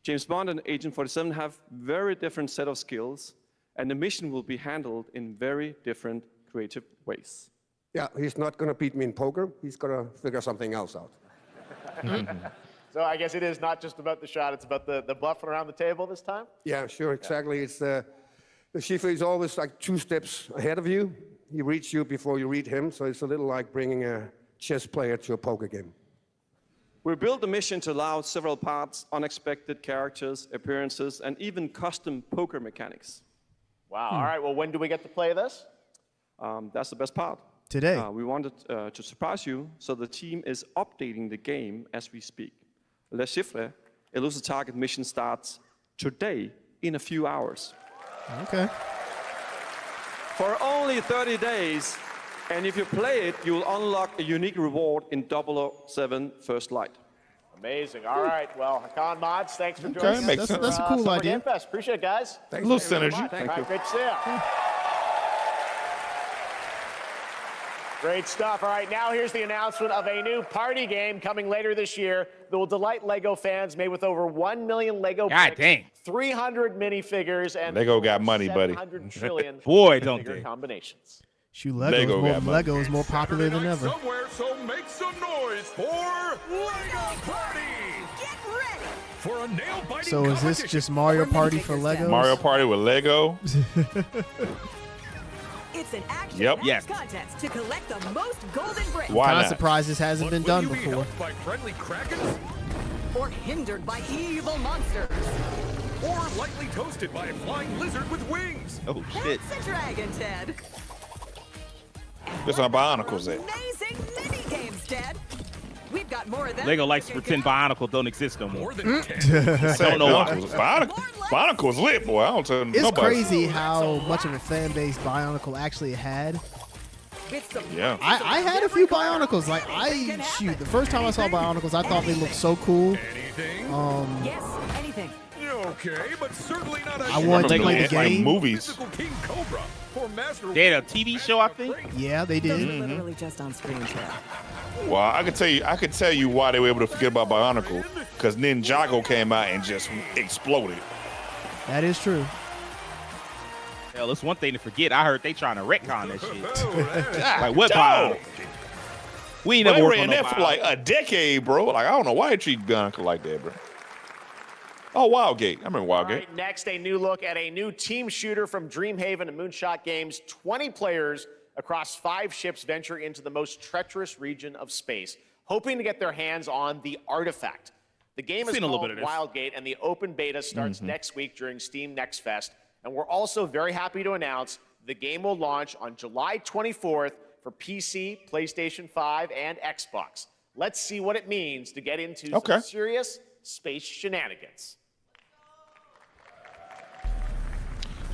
James Bond and Agent 47 have very different set of skills, and the mission will be handled in very different creative ways. Yeah, he's not going to beat me in poker. He's going to figure something else out. So I guess it is not just about the shot, it's about the bluffing around the table this time? Yeah, sure, exactly. It's the Chiffre is always like 2 steps ahead of you. He reads you before you read him, so it's a little like bringing a chess player to a poker game. We built the mission to allow several parts, unexpected characters, appearances, and even custom poker mechanics. Wow. All right. Well, when do we get to play this? That's the best part. Today. We wanted to surprise you, so the team is updating the game as we speak. Le Chiffre, Elusive Target mission starts today in a few hours. Okay. For only 30 days, and if you play it, you will unlock a unique reward in 007 First Light. Amazing. All right. Well, Hakan Mods, thanks for joining us. That's a cool Summer idea. Game Fest. Appreciate it, guys. Thanks. A little synergy. Thank you. Great to see you. Great stuff. All right, now here's the announcement of a new party game coming later this year that will delight LEGO fans, made with over 1 million LEGO bricks, 300 minifigures, and LEGO got money, buddy. 700 trillion Boy, don't figure they. combinations. Shoot, Lego Lego is more popular than ever. Somewhere, so make some noise for Lego Party! Get ready! For a nail-biting So is this just Mario Party for Legos? Mario Party with Lego. It's an action Yes. contest to collect the most golden bricks. Why Kind of not? surprised this hasn't been done before. By friendly krakens? Or hindered by evil monsters. Or lightly toasted by a flying lizard with wings? Oh, shit. That's a dragon, Ted. There's our Bionicles there. Amazing mini games, Ted. We've got more of them. Lego likes to pretend Bionicle don't exist no more. More than 10. I don't know why. Bionicle's lit, boy. I don't tell It's nobody. crazy how much of a fan base Bionicle actually had. Yeah. I had a few Bionicles. Like, shoot, the first time I saw Bionicles, I thought they looked so cool. Yes, anything. Okay, but certainly not a I wanted to play the Like game. movies. King Cobra for Master. They had a TV show, I think. Yeah, they Those did. are literally just on screen, Ted. Well, I could tell you why they were able to forget about Bionicle, because Ninjago came out and just exploded. That is true. Hell, it's one thing to forget. I heard they trying to retcon that shit. Ah, Like, what dog. Bionicle? We ain't never They worked ran on no that for like Bionicle. a decade, bro. Like, I don't know why they treat Bionicle like that, bro. Oh, Wildgate. I remember All Wildgate. right, next, a new look at a new team shooter from Dreamhaven and Moonshot Games. 20 players across 5 ships venture into the most treacherous region of space, hoping to get their hands on the artifact. The game is Seen a little called bit of this. Wildgate, and the open beta starts next week during Steam Next Fest. And we're also very happy to announce the game will launch on July 24th for PC, PlayStation 5, and Xbox. Let's see what it means to get into some serious space shenanigans.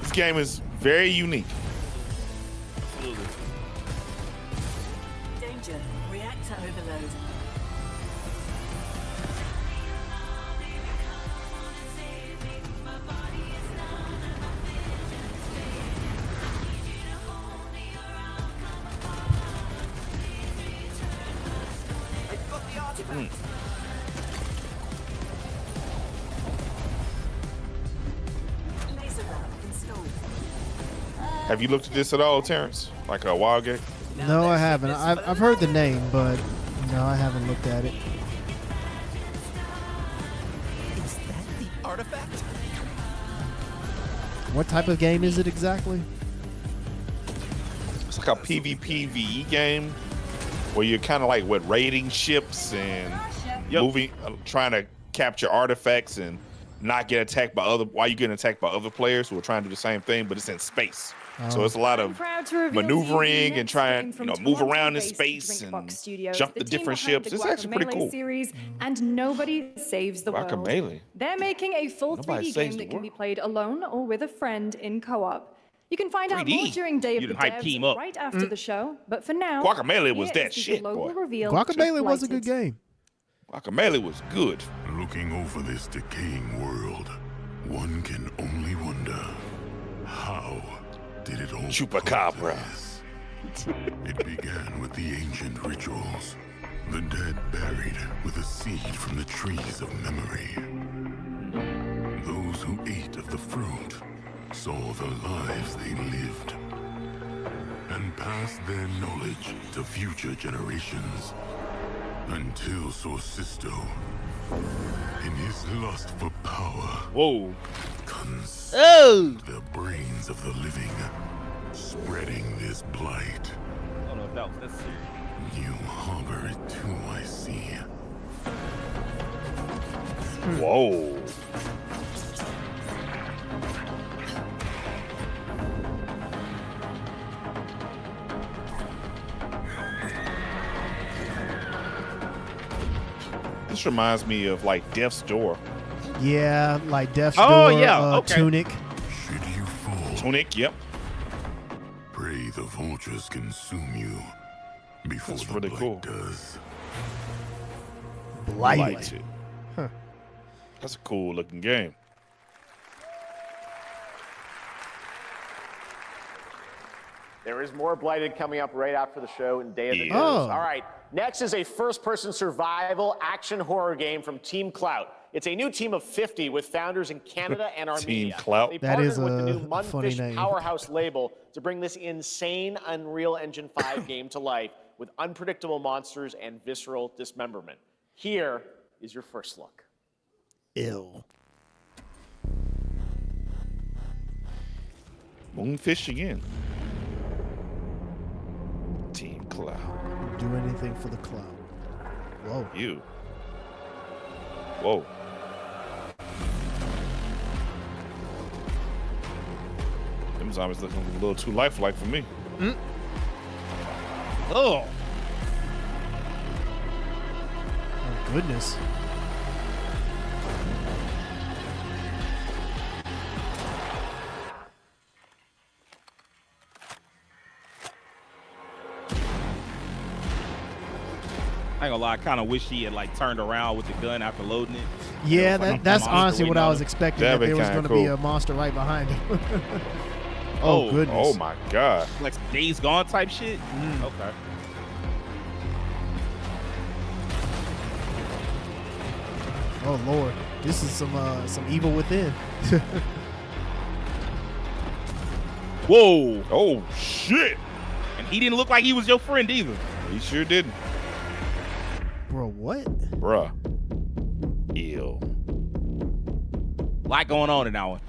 This game is very unique. Danger. Reactor overload. Laser lamp installed. Have you looked at this at all, Terrence? Like a Wildgate? No, I haven't. I've heard the name, but no, I haven't looked at it. Is that the artifact? What type of game is it exactly? It's like a PvPvE game where you're kind of like raiding ships and moving, trying to capture artifacts and not get attacked by while you're getting attacked by other players who are trying to do the same thing, but it's in space. So it's a lot of maneuvering and trying, move around in space and jump the different ships. It's actually pretty cool. Series, and nobody saves the world. Guacamelee. They're making a full Nobody 3D saves game the that can be world. played alone or with a friend in co-op. You can find out 3D? more during Day of You the done hyped Keem up. Devs right after the show. But for now, Guacamelee was here that is the shit, global boy. reveal Guacamelee to was a good game. Guacamelee was good. Looking over this decaying world, one can only wonder, how did it all Chupacabra. It began with the ancient rituals. The dead buried with a seed from the trees of memory. Those who ate of the fruit saw the lives they lived and passed their knowledge to future generations. Until Sorcisto, in his lust for power, consumed the brains of the living Spreading this blight. I don't know if that was necessary. You harbor it too, I see. Whoa. This reminds me of like Death's Door. Yeah, like Death's Oh, Door, yeah, okay. Tunic. Should you fall, Tunic, yep. pray the vultures consume you before That's the really blight cool. does. Blighted. Huh. That's a cool looking game. There is more Blighted coming up right after the show in Day of the Yeah. News. Oh. All right, next is a first-person survival action horror game from Team Clout. It's a new team of 50 with founders in Canada and Armenia. Clout. They That is partnered with the a new funny Mundfish name. Powerhouse label to bring this insane Unreal Engine 5 game to life with unpredictable monsters and visceral dismemberment. Here is your first look. Ill. Moonfish again. Team Cloud. Do anything for the cloud. Whoa. You. Whoa. Them zombies looking a little too lifelike for me. Oh. Oh, goodness. I ain't gonna lie, I kind of wish he had like turned around with the gun after loading it. Yeah, It was like a that's monster honestly what waiting I on was him. expecting. That'd That be there was kinda going to be cool. a monster right behind him. Oh, goodness. Oh my God. Like Days Gone type shit. Okay. Oh Lord, this is some evil within. Whoa. Oh shit. And he didn't look like he was your friend either. He sure didn't. Bro, what? Bruh. Ew. Lot going on in that one.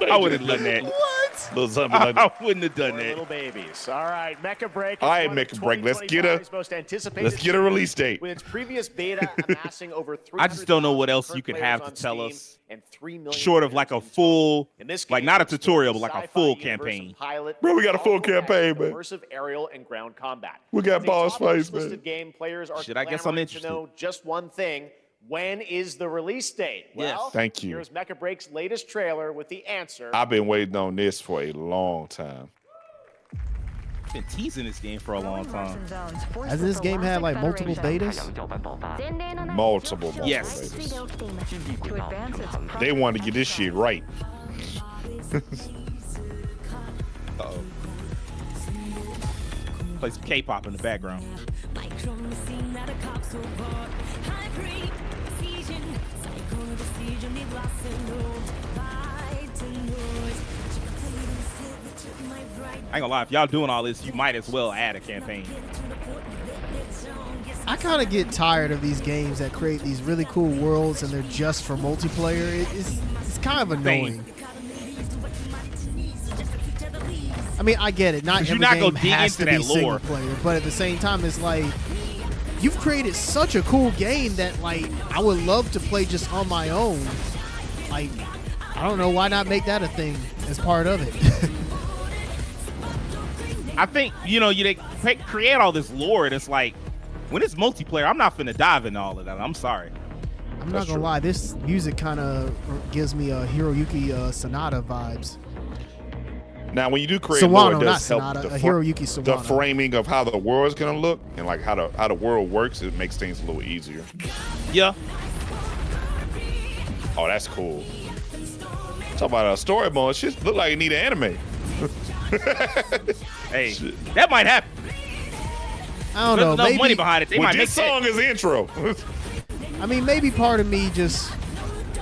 I wouldn't have done that. What? Little zombie like I wouldn't have done Poor that. little babies. All right, Mecha Break. All right, is one of Mecha Break, let's get a- 2025's most anticipated let's get a release date. With its previous beta amassing over 300,000 I just don't know what else you could current have players to on tell Steam us. and 3 million Short of like a players in full, In this like game, not a you explore tutorial, the but like a sci-fi full universe of campaign. Pilot, Bro, we got a full powerful mechs, campaign, man. Immersive aerial and ground combat. We got As a boss top fights, listed man. game, players are Shit, I guess I'm clamoring interested. to know just one thing. When is the release date? Yes. Well, Thank you. Here's Mecha Break's latest trailer with the answer. I've been waiting on this for a long time. Been teasing this game for a long time. Hasn't this game had like multiple betas? Multiple Yes. betas. They want to get this shit right. Uh-oh. Play some K-pop in the background. I ain't gonna lie, if y'all doing all this, you might as well add a campaign. I kind of get tired of these games that create these really cool worlds and they're just for multiplayer. It's kind of annoying. I mean, I get it. Not 'Cause every you're not game gonna dig has into to be that lore. single player, but at the same time, it's like you've created such a cool game that like I would love to play just on my own. Like, I don't know, why not make that a thing as part of it? I think, you know, they create all this lore, and it's like, when it's multiplayer, I'm not finna dive into all of that. I'm sorry. I'm not gonna lie, this music kind of gives me a Hiroyuki Sonata vibes. Now, when you do create Sawano, lore, it not does help Sonata, the, a Hiroyuki Sawano. the framing of how the world's gonna look and like how the world works. It makes things a little easier. Yeah. Oh, that's cool. Talk about a story mode. Shit look like it need an anime. Hey, that might happen. I don't There's know. enough Maybe money behind it. They With might make this song that. is the intro. I mean, maybe part of me just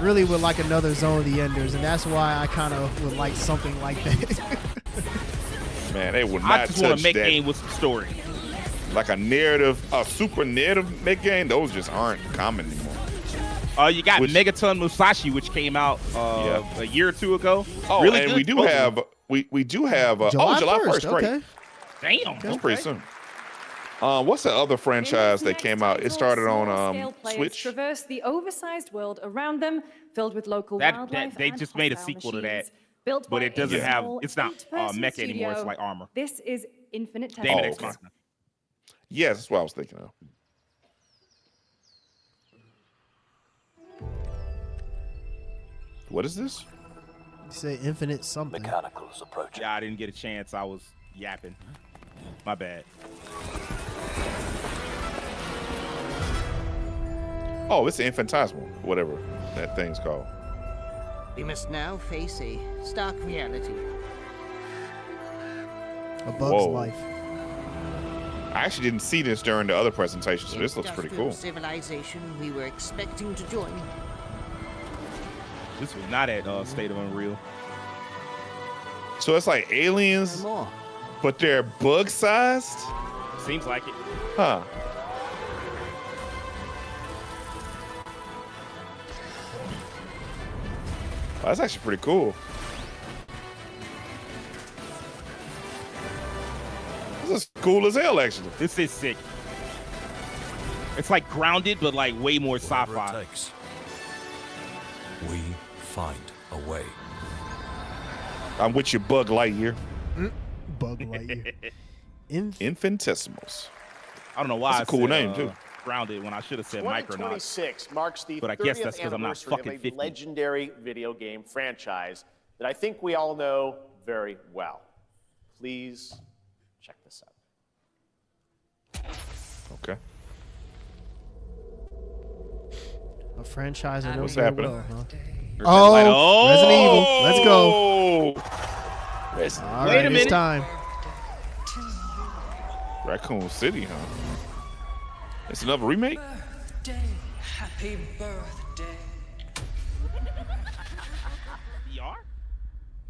really would like another Zone of the Enders, and that's why I kind of would like something like that. Man, they would not I just want touch to make that. game with some story. Like a narrative, a super narrative mech game. Those just aren't common anymore. You got Megaton Musashi, which came out a year or two ago. Oh, really and good. we do have July 1st, okay. Great. Damn, that's pretty soon. What's the other franchise that came out? It started on Switch. Traverse the oversized world around them, filled with local wildlife. They and just made a hostile sequel to machines. that, Built but by it doesn't a have. small It's not eight-person mecha anymore. It's studio. like armor. This is Infinitesimals. Damon X Machina. Yes, that's what I was thinking of. What is this? You say infinite something. Mechanicals approaching. Yeah, I didn't get a chance. I was yapping. My bad. Oh, it's Infinitesimal, whatever that thing's called. We must now face a stark reality. A Bug's Life. I actually didn't see this during the other presentation, so this looks pretty cool. Civilization we were expecting to join. This was not at State of Unreal. So it's like aliens, but they're bug-sized? Seems like it. Huh. Oh, that's actually pretty cool. This is cool as hell, actually. This is sick. It's like grounded, but like way more sci-fi. We find a way. I'm with you, Bug Lightyear. Bug Lightyear. Infinitesimals. I don't know why. That's a cool name too. Grounded when I should have said Micronauts. 2026 marks the But I guess 30th that's 'cause I'm not anniversary fucking of a 50. legendary video game franchise that I think we all know very well. Please check this out. Okay. A franchise I know What's very happening? well, huh? Oh, Resident Evil. Let's go. Resident. All Wait right, a it's minute. time. Raccoon City, huh? It's another remake? Happy birthday. VR?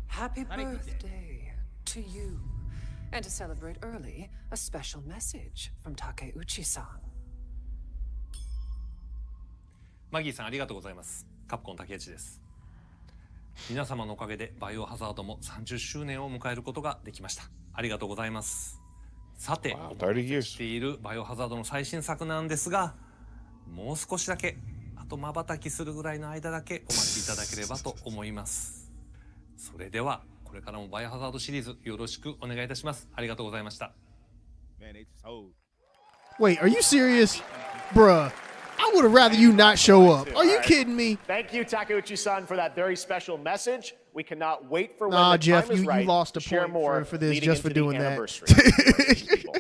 Happy birthday to you. And to celebrate early, a special message from Takeuchi-san. マギーさんありがとうございます。カプコン竹内です。皆様のおかげでバイオハザードも30周年を迎えることができました。ありがとうございます。さて、しているバイオハザードの最新作なんですが、もう少しだけ、あと瞬きするぐらいの間だけお待ちいただければと思います。それでは、これからもバイオハザードシリーズよろしくお願いいたします。ありがとうございました。Wait, are you serious? Bruh, I would have rather you not show up. Are you kidding me? Thank you, Takeuchi-san, for that very special message. We cannot wait for when Nah, the Jeff, time is you right lost a to share point more for this leading just for into the doing that. anniversary of Resident Evil.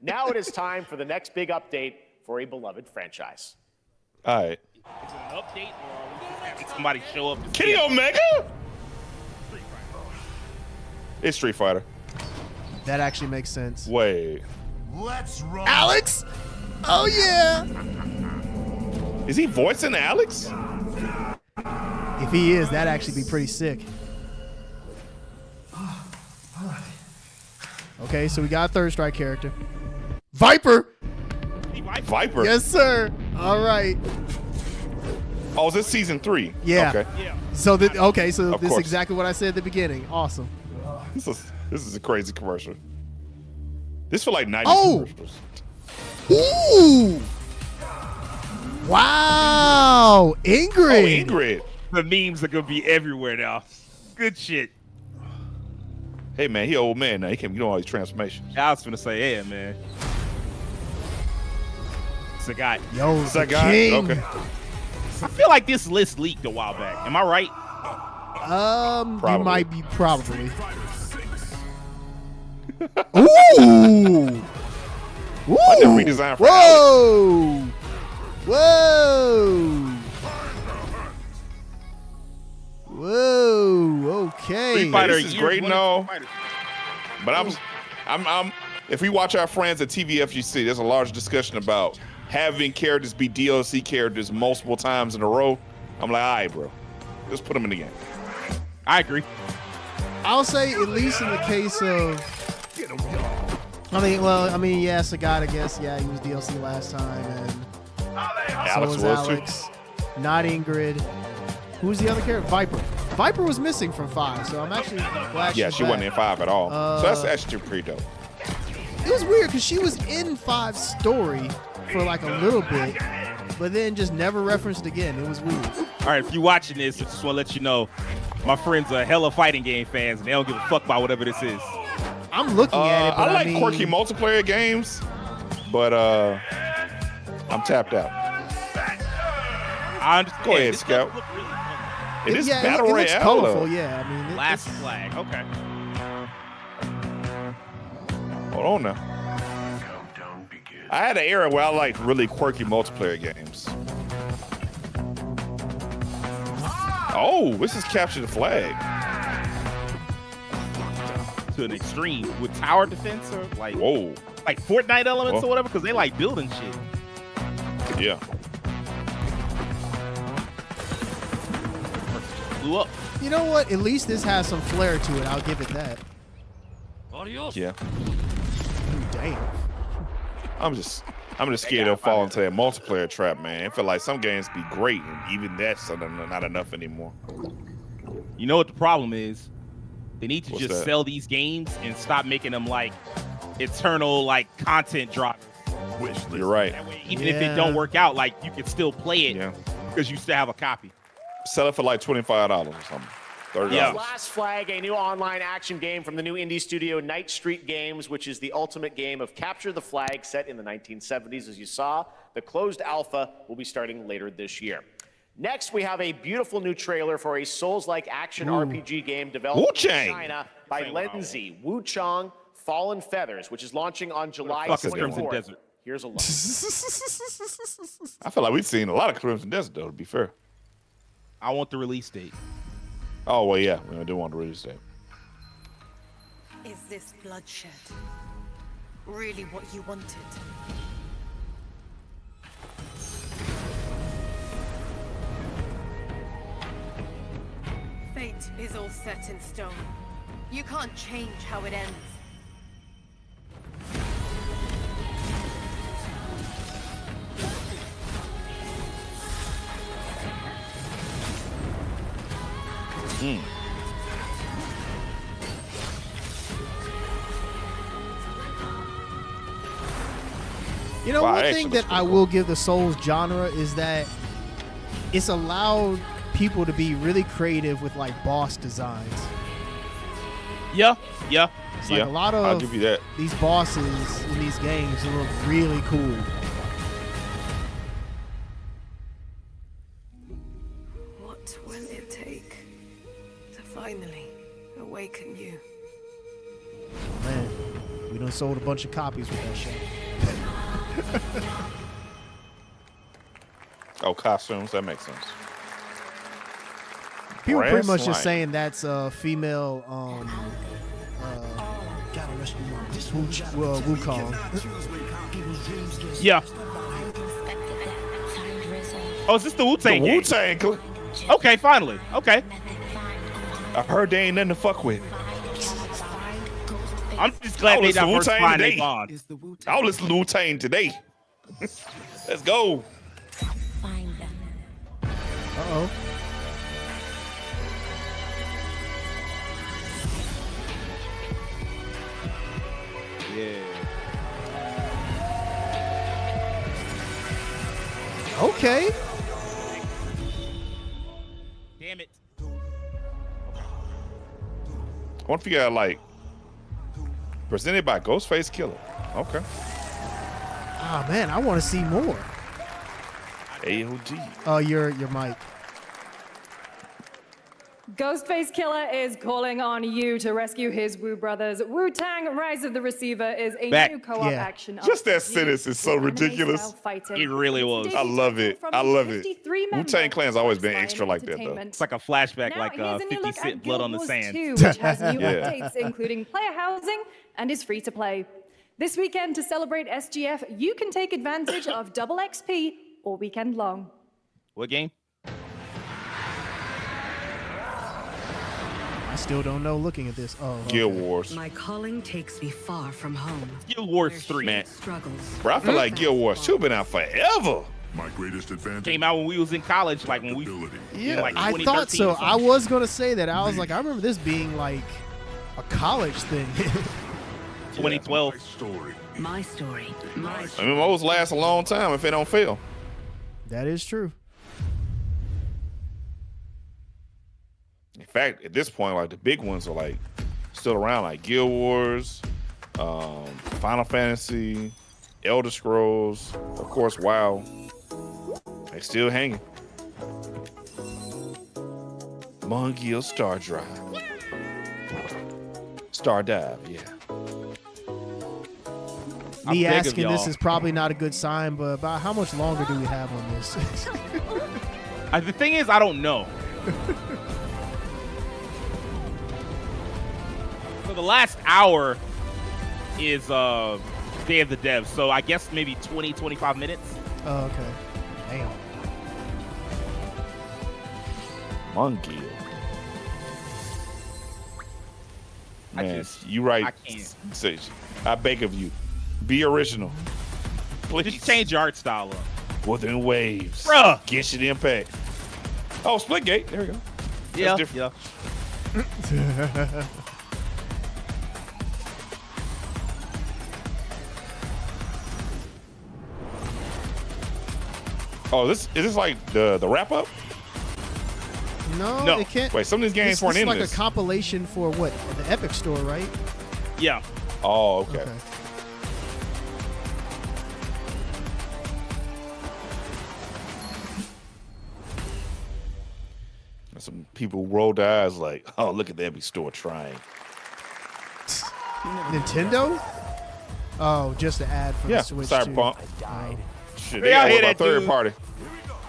Now it is time for the next big update for a beloved franchise. All right. Is it an update or are we just having somebody show up? Kenny Omega? It's Street Fighter. That actually makes sense. Wait. Let's roll. Alex? Oh, yeah. Is he voicing Alex? If he is, that'd actually be pretty sick. Okay, so we got a third strike character. Viper! Viper? Yes, sir. All right. Oh, is this season 3? Yeah. Okay. So, so Of this is course. exactly what I said at the beginning. Awesome. This is a crazy commercial. This for like 90s Oh! commercials. Ooh! Wow! Ingrid! Oh, Ingrid. The memes are gonna be everywhere now. Good shit. Hey man, he old man now. He can't get all these transformations. I was gonna say, yeah, man. Sagat. Yo, Sagat. king. Okay. I feel like this list leaked a while back. Am I right? You might be probably. Ooh! Why did they redesign for Whoa! Whoa! Whoa! Okay. Street Fighter this is great and all, but I'm. If we watch our friends at TVFGC, there's a large discussion about having characters be DLC characters multiple times in a row. I'm like, all right, bro, just put them in the game. I agree. I'll say at least in the case of. Yeah, Sagat, I guess. Yeah, he was DLC last time, and Alex so was was too. Alex. not Ingrid. Who's the other character? Viper. Viper was missing from 5, so I'm actually glad Yeah, she wasn't in 5 at all. So that's actually pretty dope. It was weird because she was in 5's story for like a little bit, but then just never referenced again. It was weird. All right, if you're watching this, I just want to let you know, my friends are hella fighting game fans, and they don't give a fuck about whatever this is. I'm looking at it, but I like quirky multiplayer games, but I'm tapped out. I understand. Go ahead, Scout. It is battle it royale. looks colorful, yeah. I mean, Last flag. Okay. Hold on now. I had an era where I liked really quirky multiplayer games. Oh, this is capture the flag. To an extreme with tower defense or like whoa, like Fortnite elements or whatever, because they like building shit. Yeah. Blew up. You know what? At least this has some flair to it. I'll give it that. Yeah. Damn. I'm just scared of falling into that multiplayer trap, man. I feel like some games be great, and even that's not enough anymore. You know what the problem is? They need to What's just that? sell these games and stop making them like eternal like content drop. You're right. Even if it don't work out, like you can still play it because you still have a copy. Sell it for like $25 or something. $30. Last Flag, a new online action game from the new indie studio Night Street Games, which is the ultimate game of capture the flag set in the 1970s. As you saw, the closed alpha will be starting later this year. Next, we have a beautiful new trailer for a Souls-like action RPG game developed in Wuchang. China by Lenzi, Wuchang Fallen Feathers, which is launching on July fuck is Crimson 24th. Desert? Here's a look. I feel like we've seen a lot of Crimson Desert, though, to be fair. I want the release date. Oh, well, yeah. We do want the release date. Is this bloodshed really what you wanted? Fate is all set in stone. You can't change how it ends. You know, one thing that I will give the Souls genre is that it's allowed people to be really creative with like boss designs. Yeah. It's like a lot of I'll give you that. these bosses in these games look really cool. What will it take to finally awaken you? Man, we done sold a bunch of copies with that shit. Oh, costumes. That makes sense. People are pretty much Wrestling. just saying that's a female Wukong. Yeah. Oh, is this the Wu-Tang game? Wu-Tang. Okay, finally. Okay. I heard they ain't nothing to fuck with. I'm just glad they diversified their bond. I'll listen to Wu-Tang today. Let's go. Uh-oh. Yeah. Okay. Damn it. I want to figure out, like, presented by Ghostface Killer. Okay. Ah man, I want to see more. AOG. Oh, your mic. Ghostface Killer is calling on you to rescue his Wu brothers. Wu-Tang Rise of the Receiver is a new co-op action. Just that RPG sentence is so ridiculous. fighting. It really was. I love it. I love it. 53-member Wu-Tang Clan's always been extra like that, though. It's like a flashback, Now, like here's a new 50 look Cent at Blood on the Guild Wars Sand. 2, which has new Yeah. updates, including player housing, and is free to play. This weekend, to celebrate SGF, you can take advantage of double XP all weekend long. What game? I still don't know looking at this. Oh, okay. Guild Wars. My calling takes me far from home. Guild Wars 3. Struggles. Bro, I feel like Guild Wars 2 been out forever. My greatest advantage Came out when we was in college, like when we Yeah, like I thought so. I was gonna say that. I was like, I remember this being like a college thing. 2012. My story. I mean, those last a long time if they don't fail. That is true. In fact, at this point, like the big ones are like still around, like Guild Wars, Final Fantasy, Elder Scrolls, of course, WoW. They still hanging. Mongil Star Drive. Star Dive, yeah. Me asking this is probably not a good sign, but about how much longer do we have on this? The thing is, I don't know. So the last hour is Day of the Dev, so I guess maybe 20, 25 minutes. Oh, okay. Damn. Mongil. Man, you right. I can't. Sage. I beg of you, be original. Please. Just change your art style up. Wuthering Waves. Bruh. Genshin Impact. Oh, Splitgate. There we go. Yeah. That's different. Oh, is this like the wrap up? No, it can't. Wait, some of these games weren't this in is like this. a compilation for what? The Epic Store, right? Yeah. Oh, okay. Some people rolled their eyes like, oh, look at the Epic Store trying. Nintendo? Oh, just the ad for the Switch. Cyberpunk. Oh. Shit, Hey, they I got hear about that third dude. party.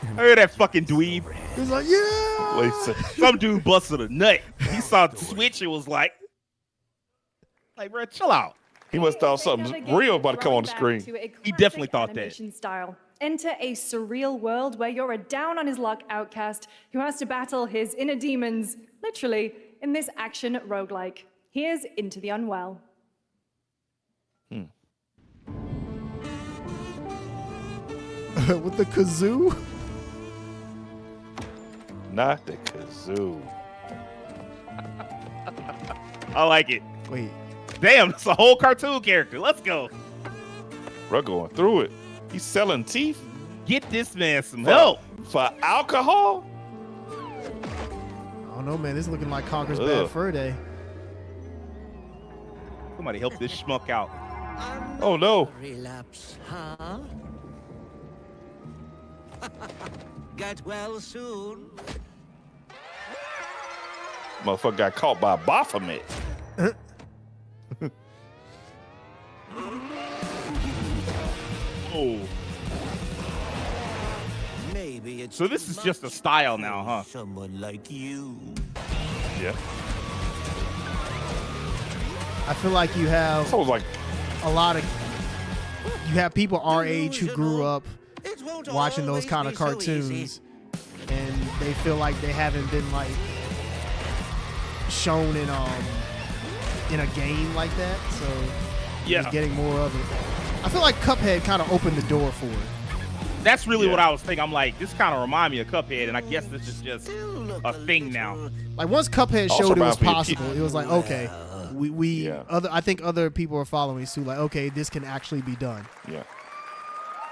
I heard that fucking dweeb. He's like, yeah. Some dude busted a nut. He saw the Switch and was like, bro, chill out. He must have thought something real about to come on the screen. He definitely thought that. Animation style. Enter a surreal world where you're a down on his luck outcast who has to battle his inner demons, literally, in this action roguelike. Here's Into the Unwell. With the kazoo? Not the kazoo. I like it. Wait. Damn, it's a whole cartoon character. Let's go. Bro going through it. He's selling teeth. Get this man some help. For alcohol? I don't know, man. This is looking like Conker's Bad Fur Day. Somebody help this schmuck out. Oh, no. Relapse, huh? Get well soon. Motherfucker got caught by Baphomet. Oh. Maybe it's So this is just a style now, huh? someone like you. Yeah. I feel like you have a lot of people our age who grew up watching those kind of cartoons, and they feel like they haven't been like shown in a game like that. So Yeah. just getting more of it. I feel like Cuphead kind of opened the door for it. That's really what I was thinking. I'm like, this kind of remind me of Cuphead, and I guess this is just a thing now. Like once Cuphead Also showed it was reminds me of possible, it was like, okay, I think other people are following suit. Like, okay, this can actually be done. Yeah.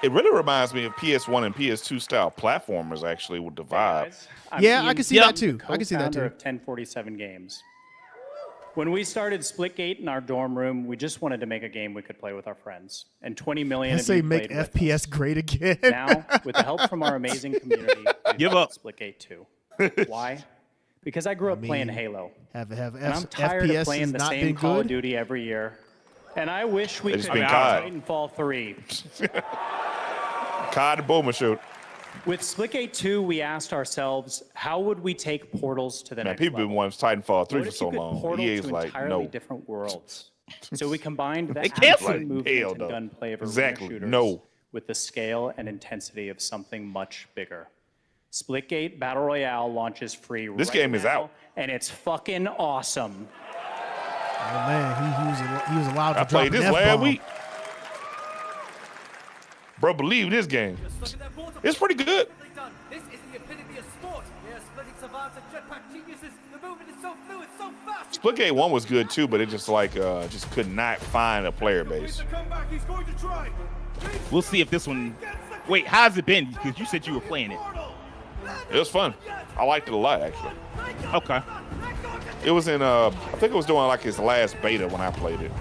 It really reminds me of PS1 and PS2 style platformers actually with the vibe. Yeah, I can see that too. I can see that Co-founder too. of 1047 Games. When we started Splitgate in our dorm room, we just wanted to make a game we could play with our friends. And 20 million I of say you make played with FPS great again. Now, with the help from our amazing community, we've Give built up. Splitgate 2. Why? Because I grew up playing Halo. Have And I'm tired FPS of playing has the not same been Call of good? Duty every year. And I wish we They could just been have COD. Titanfall 3. COD and Boomer Shoot. With Splitgate 2, we asked ourselves, how would we take Portals to the Man, next people level? been wanting Titanfall 3 What for if so you could long. portal EA's to like, entirely no. different worlds? So we combined the They canceled action it. movement Hell and no. gunplay of arena Exactly. shooters No. with the scale and intensity of something much bigger. Splitgate Battle Royale launches free This right game is now, out. and it's fucking awesome. Oh man, he was allowed to I drop played an this F-bomb. last week. Bro, believe this game. It's pretty good. This is the epitome of sport. They're splitting savants and jetpack geniuses. The movement is so fluid, so fast. Splitgate 1 was good too, but it just like just could not find a player base. He's going to try. We'll see if this one. Wait, how's it been? Because you said you were playing it. It was fun. I liked it a lot actually. Okay. It was in I think it was doing like his last beta when I played it.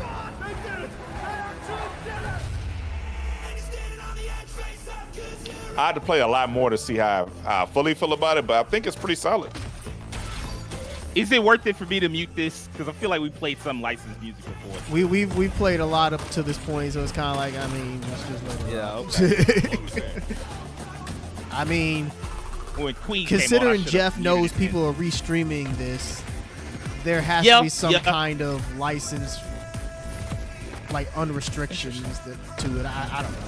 I had to play a lot more to see how I fully feel about it, but I think it's pretty solid. Is it worth it for me to mute this? Because I feel like we played some licensed music before. We've played a lot up to this point, so it's kind of like, I mean, let's just let it okay. I mean, when Queen considering came on, Jeff knows people are restreaming this, there has to be some kind of license, like unrestrictions to it. I don't know.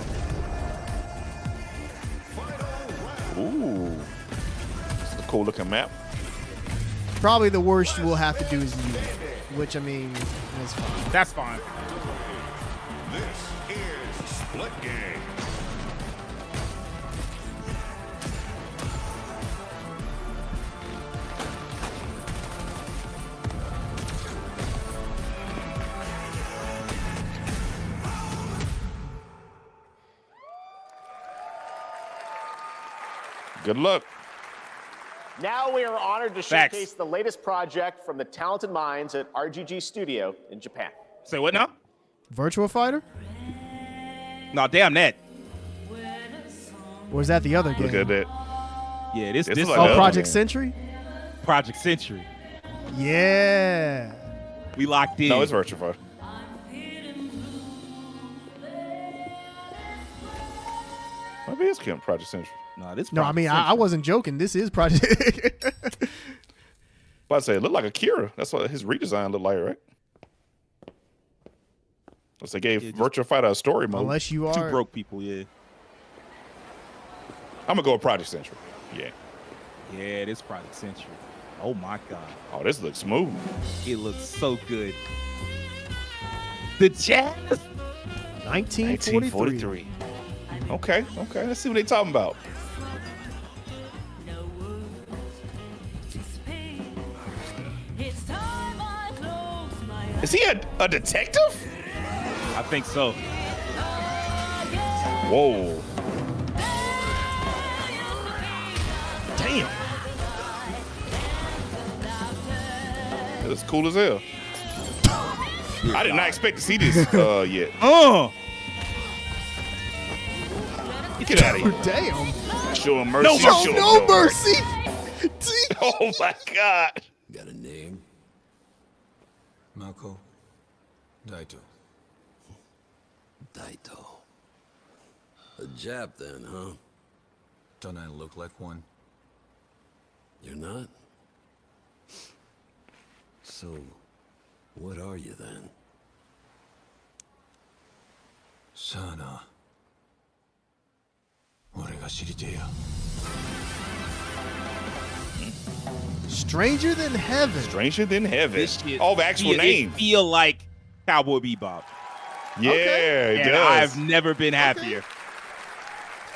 Ooh, it's a cool looking map. Probably the worst we'll have to do is mute, which I mean is fine. That's fine. This is Split Game. Good luck. Now we are honored to showcase the latest project from the talented minds at RGG Studio in Japan. Say what now? Virtua Fighter? No, damn that. Or is that the other game? Look at that. Yeah, this like Project Century? Project Century. Yeah. We locked in. No, it's Virtua Fighter. Maybe it's Project Century. No, this. No, I mean I wasn't joking. This is Project. But I say it looked like Akira. That's what his redesign looked like, right? Unless they gave Virtua Fighter a story mode. Unless you are two broke people, yeah. I'm gonna go with Project Century. Yeah. Yeah, this Project Century. Oh my god. Oh, this looks smooth. It looks so good. The jazz. 1943. Okay. Let's see what they talking about. Is he a detective? I think so. Whoa. Damn. It looks cool as hell. I did not expect to see this yet. Get out of here. Damn. Show him mercy. No mercy. Oh my God. Got a name? Mako. Daito. Daito. A Jap then, huh? Don't I look like one? You're not? So, what are you then? Sana. 俺が知りてえや。 Stranger Than Heaven. Stranger Than Heaven. This shit, Oh, the actual name. It feel like Cowboy Bebop. Yeah, it And does. I've never been happier.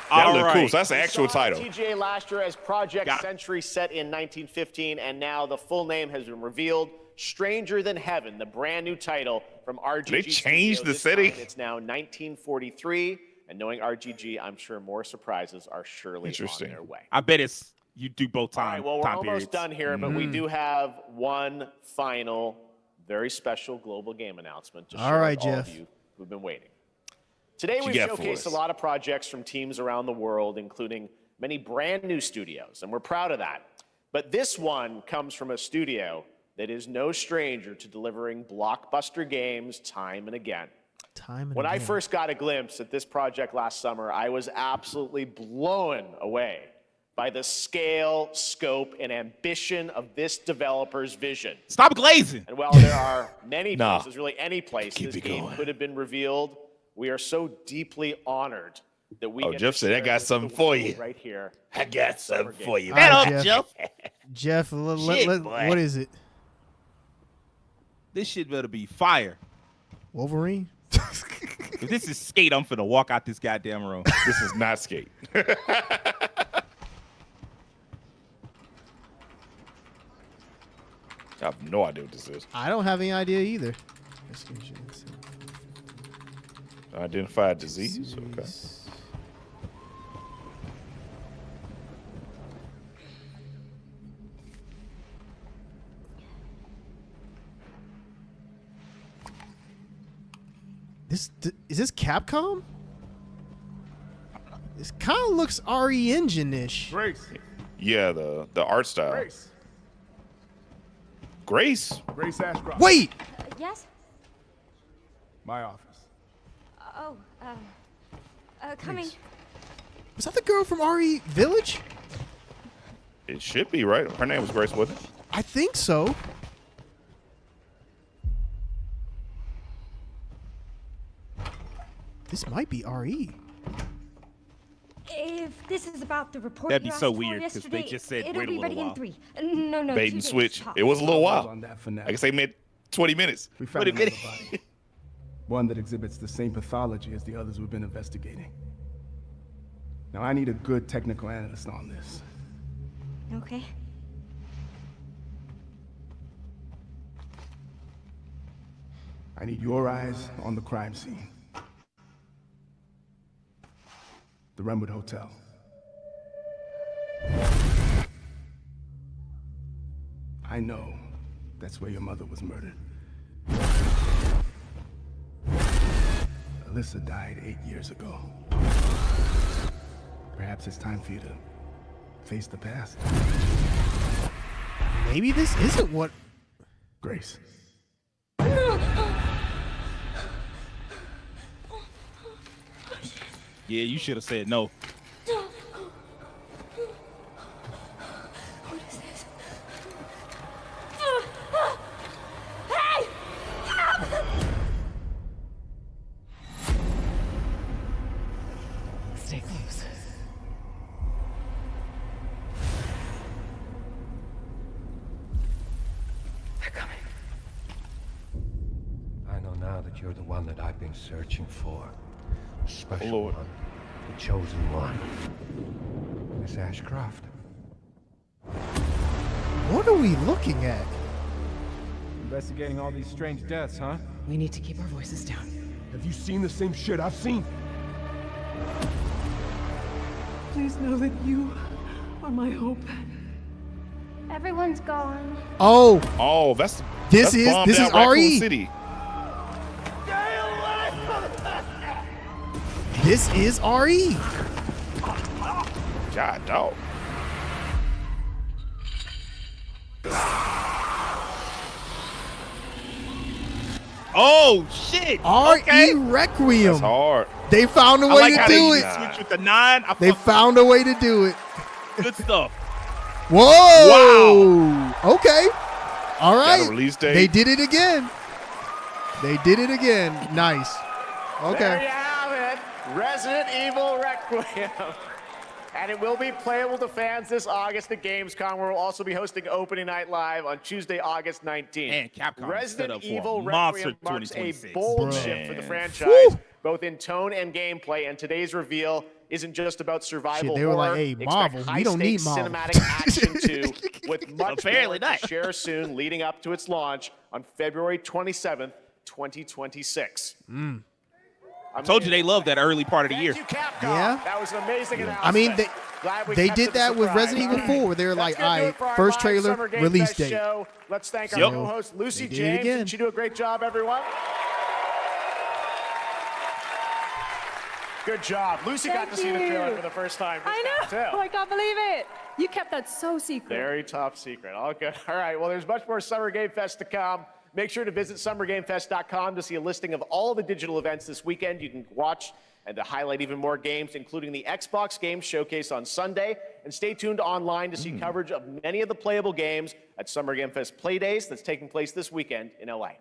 That All look right. cool. So that's the actual We saw title. TGA last year as Project Century set in 1915, and now the full name has been revealed. Stranger Than Heaven, the brand new title from RGG. They changed Studio. the This setting? time It's now 1943, and knowing RGG, I'm sure more surprises are surely on their way. I bet it's you do both All time. right, well, we're time almost periods. done here, but we do have one final, very special global game announcement to All share right, with all Jeff. of you who've been waiting. Today, What we you got for showcased us? a lot of projects from teams around the world, including many brand new studios, and we're proud of that. But this one comes from a studio that is no stranger to delivering blockbuster games time and again. When I first got a glimpse at this project last summer, I was absolutely blown away by the scale, scope, and ambition of this developer's vision. Stop glazing. And while there are many Nah. places, really any place Keep this it game going. could have been revealed, we are so deeply honored that we Oh, get Jeff to said, "I share got this something with for the you." world right here. I got something for you. All right, Man up, Jeff. Jeff, Shit, boy. what is it? This shit better be fire. Wolverine? If this is Skate, I'm finna walk out this goddamn room. This is not Skate. I have no idea what this is. I don't have any idea either. Identified disease. Okay. Is this Capcom? This kind of looks RE Engine-ish. Grace. Yeah, the art style. Grace. Grace. Grace Ashcroft. Wait. Yes? My office. Oh, coming. Was that the girl from RE Village? It should be, right? Her name was Grace, wasn't it? I think so. This might be RE. If this is about the report That'd be you so asked for weird, 'cause they yesterday, just said it'll wait a be little ready while. in 3. No, Bait 2 and days switch. tops. It was a little while. On that for now. I guess they meant 20 minutes. We found 20 another minutes. body. One that exhibits the same pathology as the others we've been investigating. Now I need a good technical analyst on this. Okay. I need your eyes on the crime scene. The Renwood Hotel. I know that's where your mother was murdered. Alyssa died 8 years ago. Perhaps it's time for you to face the past. Maybe this isn't what... Grace. Yeah, you should have said no. What is this? Hey! Stay close. They're coming. I know now that you're the one that I've been searching for. The special one. The chosen one. Miss Ashcroft. What are we looking at? Investigating all these strange deaths, huh? We need to keep our voices down. Have you seen the same shit I've seen? Please know that you are my hope. Everyone's gone. Oh. Oh, that's This is Raccoon RE. City. This is RE. God, dog. Oh shit! RE Requiem. That's hard. They found a I way like to how do they it. switch with the 9. They found a way to do it. Good stuff. Whoa! Wow. Okay. All right. Got a release date. They did it again. They did it again. Nice. Okay. There you have it. Resident Evil Requiem. And it will be playable to fans this August at Gamescom, where we'll also be hosting Opening Night Live on Tuesday, August 19th. And Capcom Resident set up for Evil a monster Requiem marks a 2026. bold Bro. shift for the Man. franchise, Woo. both in tone and gameplay. And today's reveal isn't just about survival Shit, they were horror. like, hey, Expect Marvel, we don't need high-stakes Marvel. cinematic action too, with much Apparently more not. to share soon, leading up to its launch on February 27th, 2026. I told you they love that early part of the year. Yeah. That was an amazing announcement. I mean, Glad we they kept did it a that with surprise. Resident Evil 4, where they were That's like, gonna all do it right, for our first live trailer, Summer Game release Fest date. show. Let's thank our Yep. co-host, Lucy They did it James. again. Did she do a great job, everyone? Good job. Lucy got to see the trailer for the first time. I Too. know. I can't believe it. You kept that so secret. Very top secret. All good. All right. Well, there's much more Summer Game Fest to come. Make sure to visit summergamefest.com to see a listing of all the digital events this weekend you can watch and to highlight even more games, including the Xbox Games Showcase on Sunday. And stay tuned online to see coverage of many of the playable games at Summer Game Fest Play Days that's taking place this weekend in LA.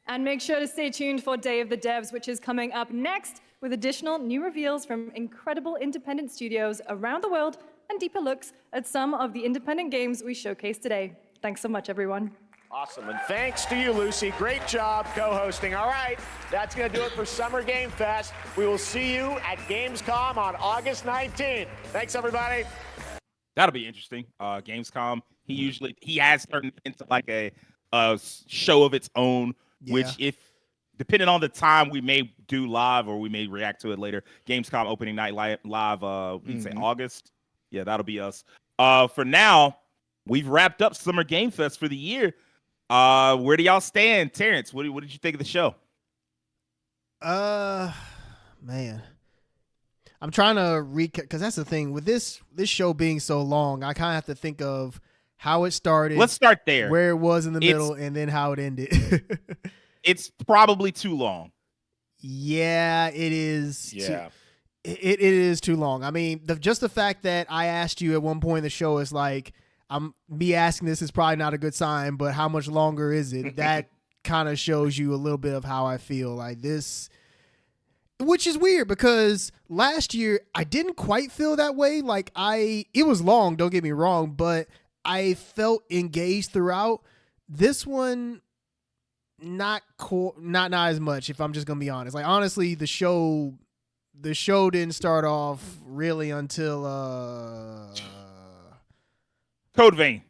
And make sure to stay tuned for Day of the Devs, which is coming up next with additional new reveals from incredible independent studios around the world and deeper looks at some of the independent games we showcased today. Thanks so much, everyone. Awesome, and thanks to you, Lucy. Great job co-hosting. All right, that's going to do it for Summer Game Fest. We will see you at Gamescom on August 19th. Thanks, everybody. That'll be interesting. Gamescom, he has turned into like a show of its own, which if depending on the time we may do live or we may react to it later. Gamescom opening night live, we'd say August. Yeah, that'll be us. For now, we've wrapped up Summer Game Fest for the year. Where do y'all stand, Terrence? What did you think of the show? Man, I'm trying to recap because that's the thing with this show being so long. I kind of have to think of how it started. Let's start there, where it was in the middle, and then how it ended. It's probably too long. Yeah, it is. Yeah. It is too long. I mean, just the fact that I asked you at one point in the show is like, me asking this is probably not a good sign, but how much longer is it? That kind of shows you a little bit of how I feel like this, which is weird because last year I didn't quite feel that way. Like it was long, don't get me wrong, but I felt engaged throughout. This one, not as much, if I'm just gonna be honest. Like honestly, the show didn't start off really until Codevein.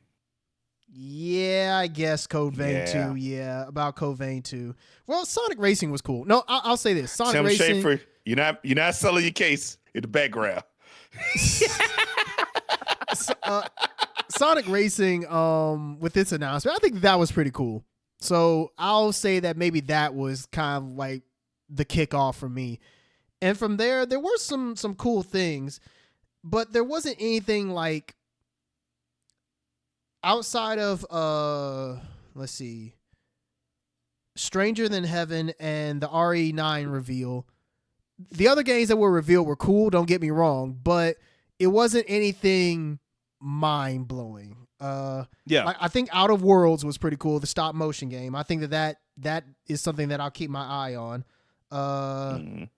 Yeah, I guess Codevein too. Yeah, about Codevein too. Well, Sonic Racing was cool. No, I'll say this: Sonic Tim Racing. Schafer, you're not selling your case in the background. Sonic Racing, with its announcement, I think that was pretty cool. So I'll say that maybe that was kind of like the kickoff for me. And from there were some cool things, but there wasn't anything like outside of let's see, Stranger Than Heaven and the RE9 reveal. The other games that were revealed were cool, don't get me wrong, but it wasn't anything mind blowing. I think Out of Worlds was pretty cool, the stop motion game. I think that is something that I'll keep my eye on.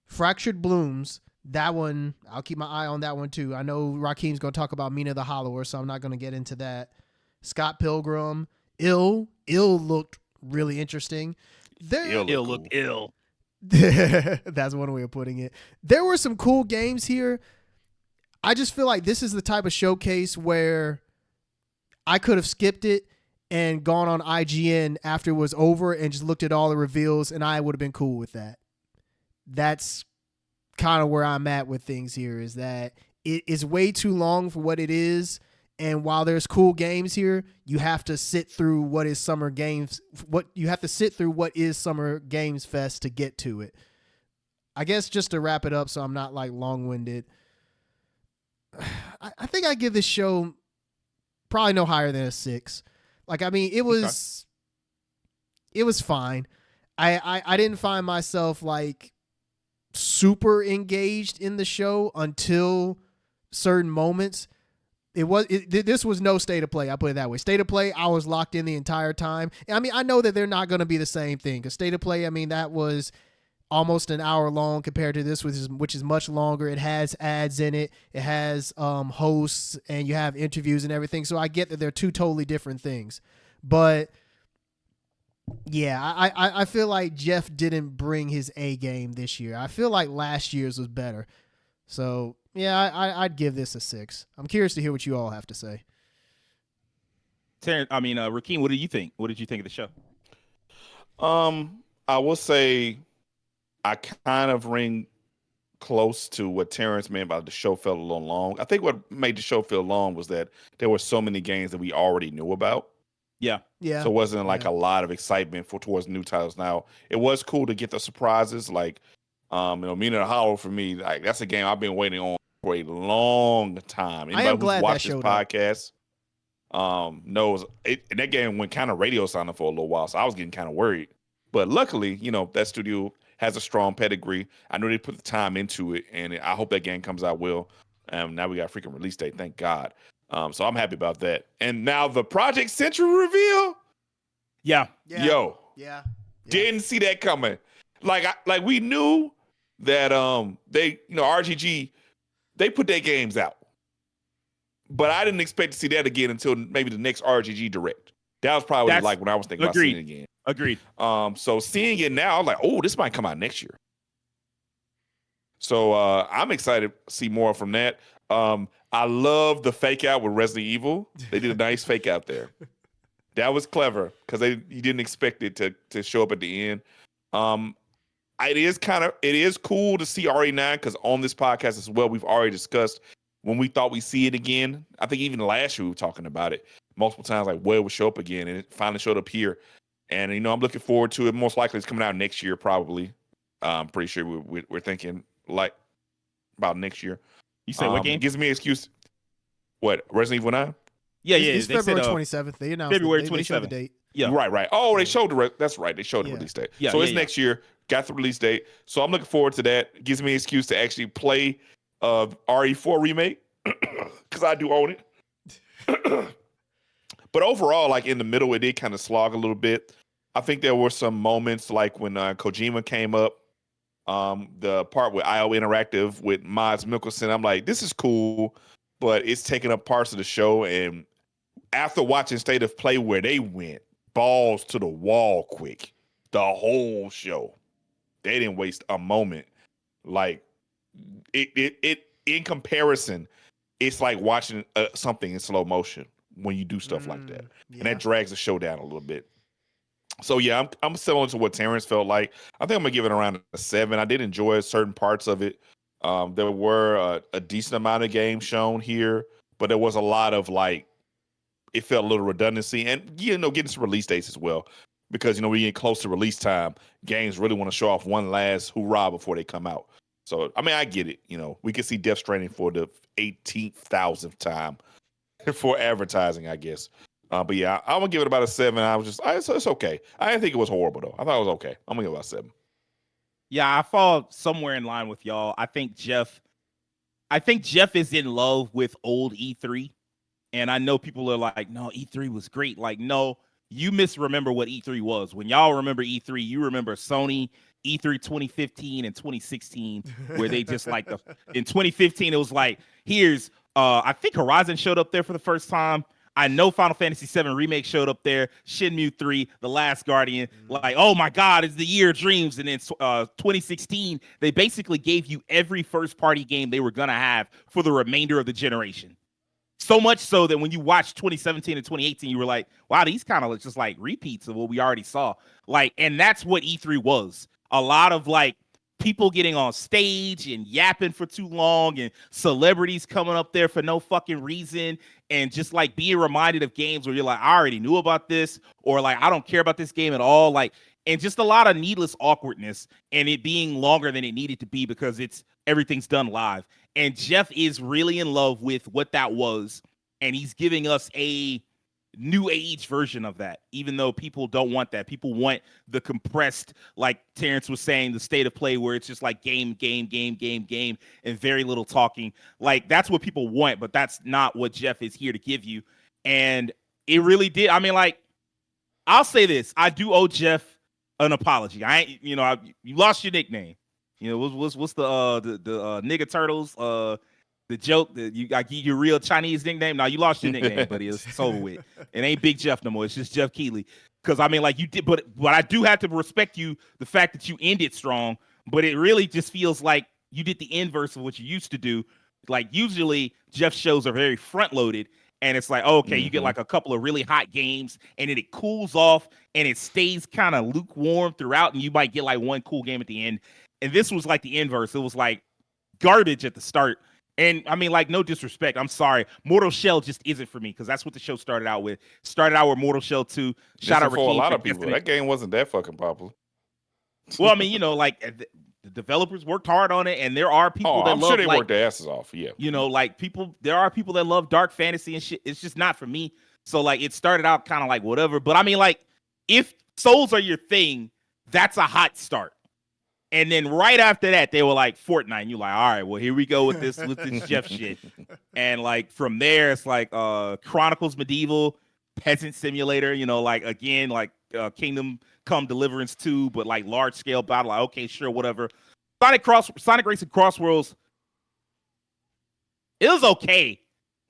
Fractured Blooms, that one, I'll keep my eye on that one too. I know Rakeem's going to talk about Mina the Hollower, so I'm not going to get into that. Scott Pilgrim, Ill looked really interesting. Ill looked ill. That's one way of putting it. There were some cool games here. I just feel like this is the type of showcase where I could have skipped it and gone on IGN after it was over and just looked at all the reveals, and I would have been cool with that. That's kind of where I'm at with things here, is that it is way too long for what it is. And while there's cool games here, you have to sit through what is Summer Games Fest to get to it. I guess just to wrap it up so I'm not like long-winded, I think I give this show probably no higher than a 6. Like, I mean, it was fine. I didn't find myself like super engaged in the show until certain moments. This was no State of Play. I put it that way. State of Play, I was locked in the entire time. I mean, I know that they're not going to be the same thing, because State of Play, I mean, that was almost an hour long compared to this, which is much longer. It has ads in it. It has hosts, and you have interviews and everything. So I get that they're two totally different things. But yeah, I feel like Jeff didn't bring his A game this year. I feel like last year's was better. So yeah, I'd give this a 6. I'm curious to hear what you all have to say. Rakeem, what do you think? What did you think of the show? I will say I kind of ring close to what Terrence meant about the show felt a little long. I think what made the show feel long was that there were so many games that we already knew about. Yeah. Yeah. So it wasn't like a lot of excitement towards new titles. Now, it was cool to get the surprises, like Mina the Hollower for me, like that's a game I've been waiting on for a long time. Anybody I am glad who's watched that this showed up. podcast knows it. And that game went kind of radio silent for a little while, so I was getting kind of worried. But luckily, that studio has a strong pedigree. I know they put the time into it, and I hope that game comes out well. Now we got a freaking release date, thank God. So I'm happy about that. And now the Project Central reveal. Yeah. Yo. Yeah. Didn't see that coming. Like we knew that they RGG, they put their games out. But I didn't expect to see that again until maybe the next RGG Direct. That was probably like when I was thinking about seeing it again. Agreed. So seeing it now, I'm like, oh, this might come out next year. So I'm excited to see more from that. I love the fake out with Resident Evil. They did a nice fake out there. That was clever because you didn't expect it to show up at the end. It is cool to see RE9 because on this podcast as well, we've already discussed when we thought we'd see it again. I think even last year we were talking about it multiple times, like where it would show up again, and it finally showed up here. And I'm looking forward to it. Most likely it's coming out next year, probably. I'm pretty sure we're thinking like about next year. You say what game? Gives me an excuse. What, Resident Evil 9? Yeah. It's they February said, 27th. They announced February 27th. They showed the date. Yeah. Right. Oh, they showed that's right. They showed the release date. Yeah, so it's next year. Got the release date. So I'm looking forward to that. It gives me an excuse to actually play RE4 remake because I do own it. But overall, like in the middle, it did kind of slog a little bit. I think there were some moments like when Kojima came up, the part with IO Interactive with Mads Mikkelsen. I'm like, this is cool, but it's taking up parts of the show. And after watching State of Play where they went balls to the wall quick, the whole show, they didn't waste a moment. Like it in comparison, it's like watching something in slow motion when you do stuff like that. And that drags the show down a little bit. So yeah, I'm similar to what Terrence felt like. I think I'm gonna give it around a 7. I did enjoy certain parts of it. There were a decent amount of games shown here, but there was a lot of like, it felt a little redundancy, and getting some release dates as well, because we get close to release time. Games really want to show off one last hoorah before they come out. So I mean, I get it. We can see Death Stranding for the 18,000th time for advertising, I guess. But yeah, I'm gonna give it about a 7. It's okay. I didn't think it was horrible though. I thought it was okay. I'm gonna give it about a 7. Yeah, I fall somewhere in line with y'all. I think Jeff is in love with old E3. And I know people are like, no, E3 was great. Like, no, you misremember what E3 was. When y'all remember E3, you remember Sony E3 2015 and 2016, where they just like in 2015, it was like, here's I think Horizon showed up there for the first time. I know Final Fantasy VII Remake showed up there. Shenmue 3, The Last Guardian. Like, oh my God, it's the year of dreams. And then 2016, they basically gave you every first-party game they were going to have for the remainder of the generation. So much so that when you watched 2017 and 2018, you were like, wow, these kind of just like repeats of what we already saw. Like, and that's what E3 was. A lot of like people getting on stage and yapping for too long and celebrities coming up there for no fucking reason and just like being reminded of games where you're like, I already knew about this, or like, I don't care about this game at all. Like, and just a lot of needless awkwardness and it being longer than it needed to be because everything's done live. And Jeff is really in love with what that was. And he's giving us a new age version of that, even though people don't want that. People want the compressed, like Terrence was saying, the State of Play where it's just like game, and very little talking. Like, that's what people want, but that's not what Jeff is here to give you. And it really did. I mean, like, I'll say this. I do owe Jeff an apology. You lost your nickname. What's the nigga turtles? The joke that I give you real Chinese nickname. Now you lost your nickname, buddy. It's over with. It ain't Big Jeff no more. It's just Jeff Keighley. Because I mean, like you did, but I do have to respect you the fact that you ended strong. But it really just feels like you did the inverse of what you used to do. Like usually Jeff's shows are very front loaded, and it's like, okay, you get like a couple of really hot games, and then it cools off, and it stays kind of lukewarm throughout, and you might get like one cool game at the end. And this was like the inverse. It was like garbage at the start. And I mean, like, no disrespect. I'm sorry. Mortal Shell just isn't for me because that's what the show started out with. Started out with Mortal Shell 2. Shout out for a lot of people. That game wasn't that fucking popular. Well, I mean, like the developers worked hard on it, and there are people that I'm love. Sure they like, worked their asses off. Yeah. Like there are people that love dark fantasy and shit. It's just not for me. So like, it started out kind of like whatever. But I mean, like, if Souls are your thing, that's a hot start. And then right after that, they were like Fortnite. And you're like, all right, well, here we go with this Jeff shit. And like from there, it's like Chronicles Medieval, Peasant Simulator, like again, like Kingdom Come Deliverance 2, but like large scale battle. Like, okay, sure, whatever. Sonic Racing Crossworlds, it was okay.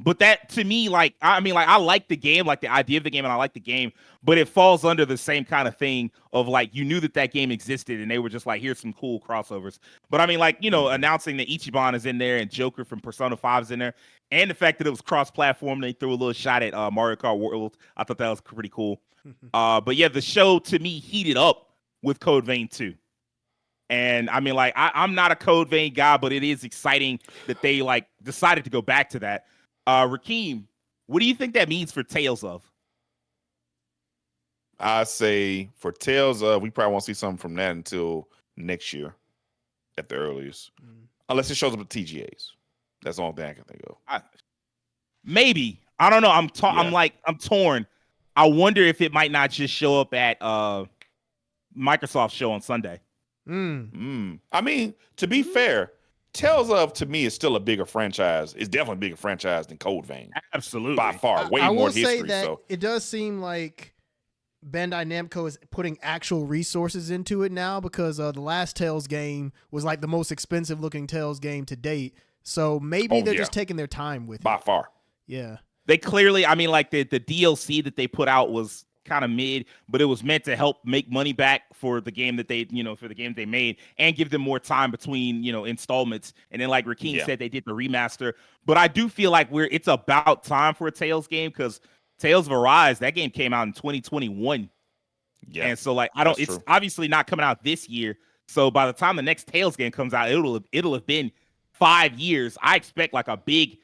But that to me, like, I mean, like, I like the game, like the idea of the game, and I like the game, but it falls under the same kind of thing of like, you knew that game existed and they were just like, here's some cool crossovers. But I mean, like, you know, announcing that Ichiban is in there and Joker from Persona 5 is in there, and the fact that it was cross-platform, they threw a little shot at Mario Kart World. I thought that was pretty cool. But yeah, the show to me heated up with Codevein 2. And I mean, like, I'm not a Codevein guy, but it is exciting that they like decided to go back to that. Rakeem, what do you think that means for Tales of? I say for Tales of, we probably won't see something from that until next year at the earliest. Unless it shows up at TGAs. That's the only thing I can think of. Maybe. I don't know. I'm torn. I wonder if it might not just show up at Microsoft's show on Sunday. I mean, to be fair, Tales of to me is still a bigger franchise. It's definitely a bigger franchise than Codevein. Absolutely, by far, way I more will history. Say that so it does seem like Bandai Namco is putting actual resources into it now because the last Tales game was like the most expensive looking Tales game to date. So maybe they're just taking their time with it. By far. Yeah. They clearly, I mean, like the DLC that they put out was kind of mid, but it was meant to help make money back for the game that they, you know, for the game they made and give them more time between, you know, installments. And then like Rakeem said, they did the remaster. But I do feel like it's about time for a Tales game because Tales of Arise, that game came out in 2021. Yeah. And so like, it's obviously not coming out this year. So by the time the next Tales game comes out, it'll have been 5 years. I expect like a big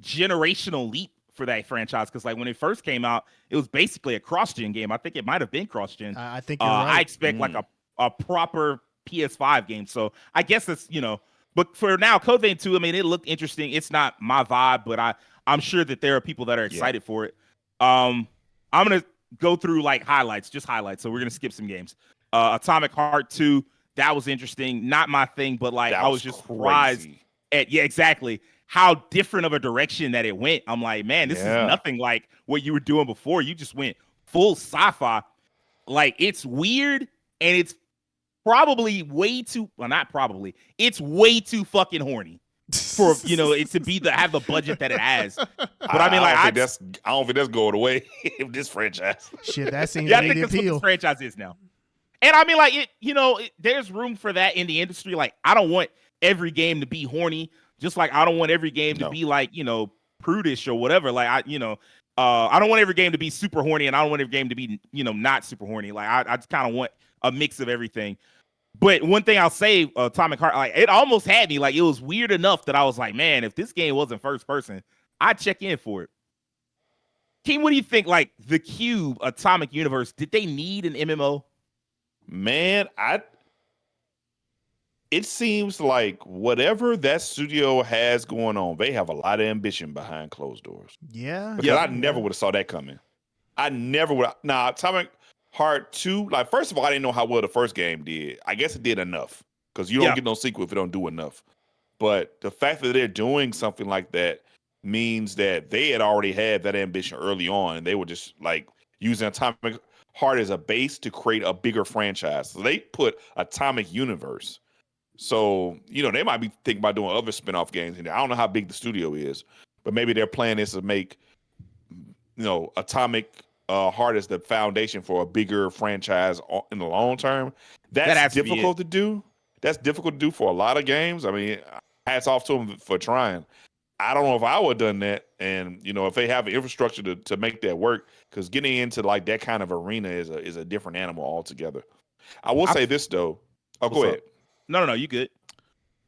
generational leap for that franchise because like when it first came out, it was basically a cross-gen game. I think it might have been cross-gen. I think you're right. I expect like a proper PS5 game. So I guess it's, you know, but for now, Codevein 2, I mean, it looked interesting. It's not my vibe, but I'm sure that there are people that are excited for it. I'm gonna go through like just highlights. So we're gonna skip some games. Atomic Heart 2, that was interesting. Not my thing, but like I was just surprised at exactly how different of a direction that it went. I'm like, man, this is nothing like what you were doing before. You just went full sci-fi. Like, it's weird, and it's probably it's way too fucking horny for, you know, it to have the budget that it has. But I mean, like, I don't think that's going away in this franchise. Shit, that seems I think that's what this franchise is now. And I mean, like, there's room for that in the industry. Like, I don't want every game to be horny. Just like I don't want every game to be like, you know, prudish or whatever. Like I don't want every game to be super horny, and I don't want every game to be, you know, not super horny. Like I just kind of want a mix of everything. But one thing I'll say, Atomic Heart, like it almost had me. Like it was weird enough that I was like, man, if this game wasn't first person, I'd check in for it. King, what do you think? Like the Cube, Atomic Universe, did they need an MMO? Man, it seems like whatever that studio has going on, they have a lot of ambition behind closed doors. Yeah. Because I never would have saw that coming. I never would. Now, Atomic Heart 2, like, first of all, I didn't know how well the first game did. I guess it did enough because you don't get no sequel if it don't do enough. But the fact that they're doing something like that means that they had already had that ambition early on, and they were just like using Atomic Heart as a base to create a bigger franchise. So they put Atomic Universe. So, you know, they might be thinking about doing other spinoff games in there. I don't know how big the studio is, but maybe their plan is to make, you know, Atomic Heart as the foundation for a bigger franchise in the long term. That's difficult to do. That's difficult to do for a lot of games. I mean, hats off to them for trying. I don't know if I would have done that. And, you know, if they have the infrastructure to make that work, because getting into like that kind of arena is a different animal altogether. I will say this, though. Oh, go ahead. No, you good.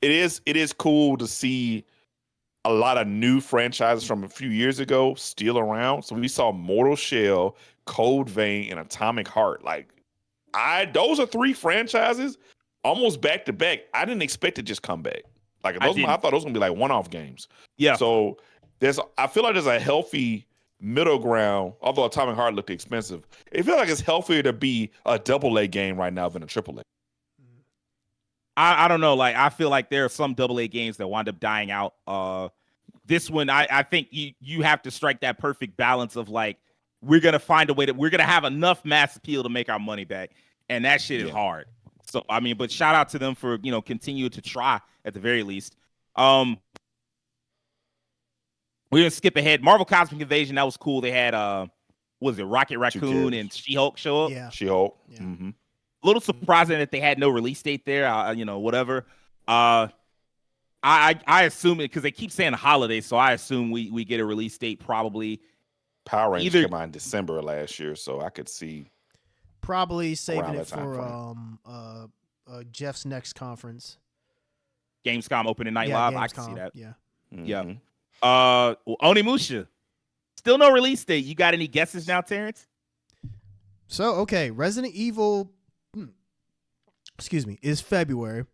It is cool to see a lot of new franchises from a few years ago still around. So we saw Mortal Shell, Codevein, and Atomic Heart. Like, those are 3 franchises almost back to back. I didn't expect to just come back. Like I thought those were gonna be like one-off games. Yeah. So I feel like there's a healthy middle ground. Although Atomic Heart looked expensive, it feels like it's healthier to be a AA game right now than a AAA. I don't know. Like, I feel like there are some AA games that wind up dying out. This one, I think you have to strike that perfect balance of like, we're going to find a way that we're going to have enough mass appeal to make our money back. And that shit is hard. So, I mean, but shout out to them for, you know, continue to try at the very least. We're gonna skip ahead. Marvel Cosmic Invasion, that was cool. They had what was it, Rocket Raccoon and She-Hulk show up. Yeah. She-Hulk. Yeah. Mm-hmm. A little surprising that they had no release date there. Whatever. I assume it because they keep saying holiday, so I assume we get a release date probably. Power Rangers came out in December of last year, so I could see probably saving around it that time for Jeff's next conference. Gamescom opening night live. I can see that. Yeah. Mm-hmm. Yeah. Onimusha. Still no release date. You got any guesses now, Terrence? So, okay, Resident Evil is February.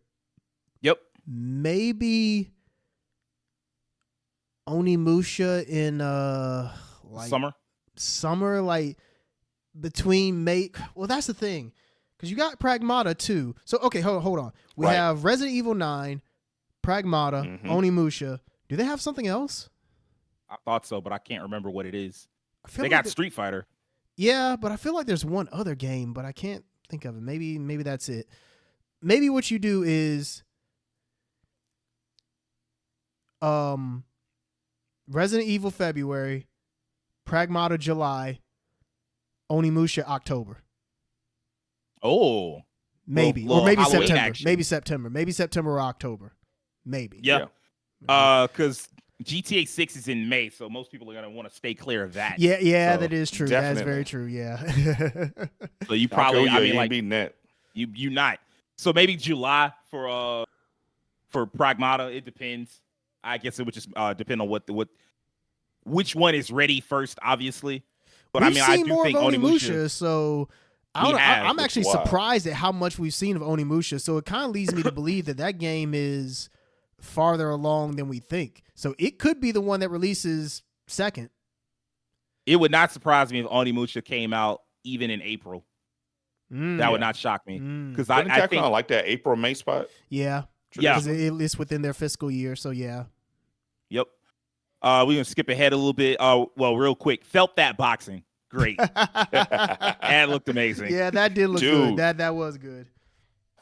Yep. Maybe Onimusha in summer, like between May. Well, that's the thing, because you got Pragmata too. So okay, hold on. We have Resident Evil 9, Pragmata, Onimusha. Do they have something else? I thought so, but I can't remember what it is. They like got Street Fighter. Yeah, but I feel like there's one other game, but I can't think of it. Maybe that's it. Maybe what you do is Resident Evil February, Pragmata July, Onimusha October. Oh. Maybe. Or maybe September. Action. Maybe September or October. Maybe. Yeah. Because GTA 6 is in May, so most people are going to want to stay clear of that. Yeah, so, that is true. Definitely. That's very true, yeah. So you probably, beating that. You not. So maybe July for Pragmata. It depends. I guess it would just depend on which one is ready first, obviously. But We've I seen do more think of Onimusha, so I'm actually wild. surprised at how much we've seen of Onimusha. So it kind of leads me to believe that game is farther along than we think. So it could be the one that releases second. It would not surprise me if Onimusha came out even in April. That would not shock me because I think like that April-May spot. Yeah, because it's within their fiscal year. So yeah. Yep. We're gonna skip ahead a little bit. Well, real quick. Felt that boxing. Great. That looked amazing. Yeah, that did look good. That was good.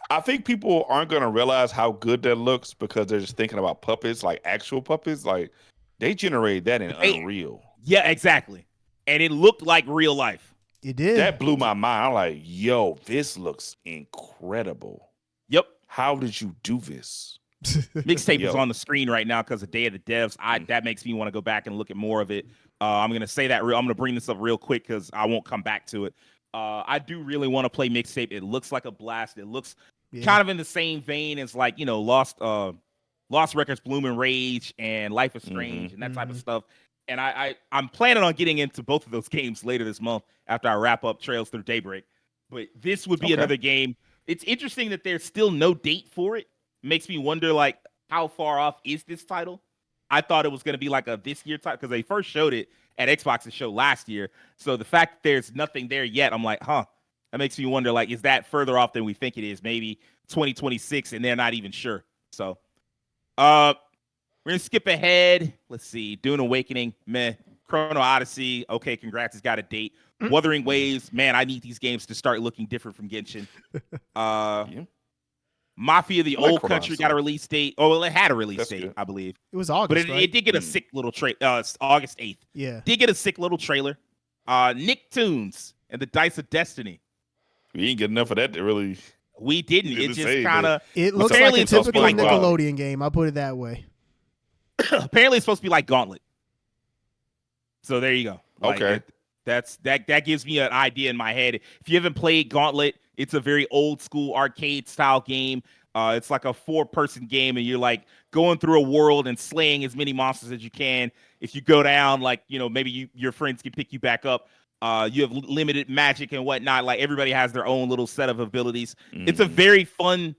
I think people aren't gonna realize how good that looks because they're just thinking about puppets, like actual puppets. Like they generated that in Unreal. Yeah, exactly. And it looked like real life. It did. That blew my mind. I'm like, yo, this looks incredible. Yep. How did you do this? Mixtape is on the screen right now because of Day of the Devs. That makes me want to go back and look at more of it. I'm gonna say that I'm gonna bring this up real quick because I won't come back to it. I do really want to play Mixtape. It looks like a blast. It looks kind of in the same vein as like Lost Records, Bloom and Rage, and Life is Strange and that type of stuff. And I'm planning on getting into both of those games later this month after I wrap up Trails Through Daybreak. But this would be another game. It's interesting that there's still no date for it. Makes me wonder, like, how far off is this title? I thought it was going to be like a this year title because they first showed it at Xbox's show last year. So the fact that there's nothing there yet, I'm like, that makes me wonder, like, is that further off than we think it is? Maybe 2026 and they're not even sure. So we're going to skip ahead. Let's see. Dune Awakening, meh. Chrono Odyssey, okay, congrats, it's got a date. Wuthering Waves, man, I need these games to start looking different from Genshin. Mafia, the Old Country, got a release date. Oh, well, it had a release date, I believe. It was August, but it did get a sick little trailer. August 8th. Yeah. Did get a sick little trailer. Nicktoons and the Dice of Destiny. We ain't get enough of that to really. We didn't. It just kind of. It looks like a typical Nickelodeon game. I'll put it that way. Apparently, it's supposed to be like Gauntlet. So there you go. Okay. That gives me an idea in my head. If you haven't played Gauntlet, it's a very old school arcade style game. It's like a 4-person game, and you're like going through a world and slaying as many monsters as you can. If you go down, like, maybe your friends can pick you back up. You have limited magic and whatnot. Like, everybody has their own little set of abilities. It's a very fun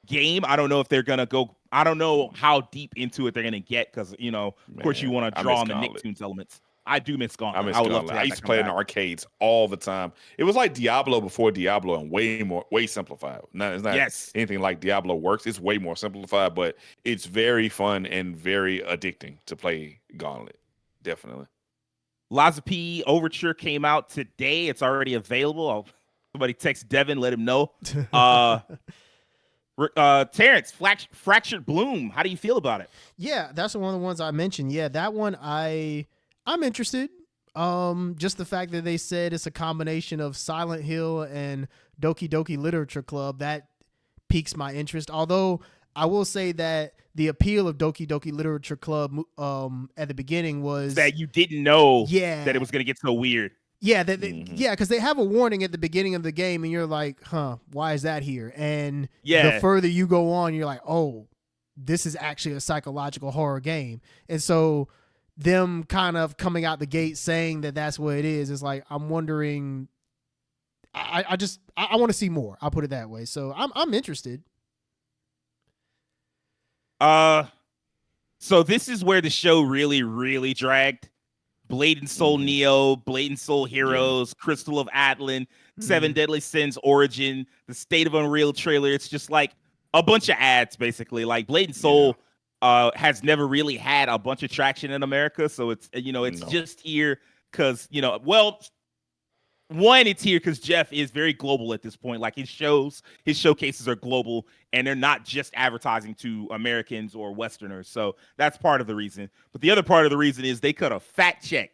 game. I don't know if they're gonna go. I don't know how deep into it they're gonna get because of course you want to draw on the Nicktoons elements. I do miss Gauntlet. I used to play in the arcades all the time. It was like Diablo before Diablo and way simplified. It's not anything like Diablo works. It's way more simplified, but it's very fun and very addicting to play Gauntlet. Definitely. Laza P Overture came out today. It's already available. Somebody text Devin, let him know. Terrence, Fractured Bloom. How do you feel about it? Yeah, that's one of the ones I mentioned. Yeah, that one I'm interested. Just the fact that they said it's a combination of Silent Hill and Doki Doki Literature Club, that piques my interest. Although I will say that the appeal of Doki Doki Literature Club at the beginning was that you didn't know that it was going to get so weird. Yeah, because they have a warning at the beginning of the game, and you're like, huh, why is that here? And the further you go on, you're like, oh, this is actually a psychological horror game. And so them kind of coming out the gate saying that that's what it is like, I'm wondering, I want to see more. I'll put it that way. So I'm interested. So this is where the show really, really dragged. Blade and Soul Neo, Blade and Soul Heroes, Crystal of Atlan, Seven Deadly Sins Origin, the State of Unreal trailer. It's just like a bunch of ads, basically. Like Blade and Soul has never really had a bunch of traction in America. So it's, just here because, one, it's here because Jeff is very global at this point. Like his showcases are global, and they're not just advertising to Americans or Westerners. So that's part of the reason. But the other part of the reason is they cut a fat check.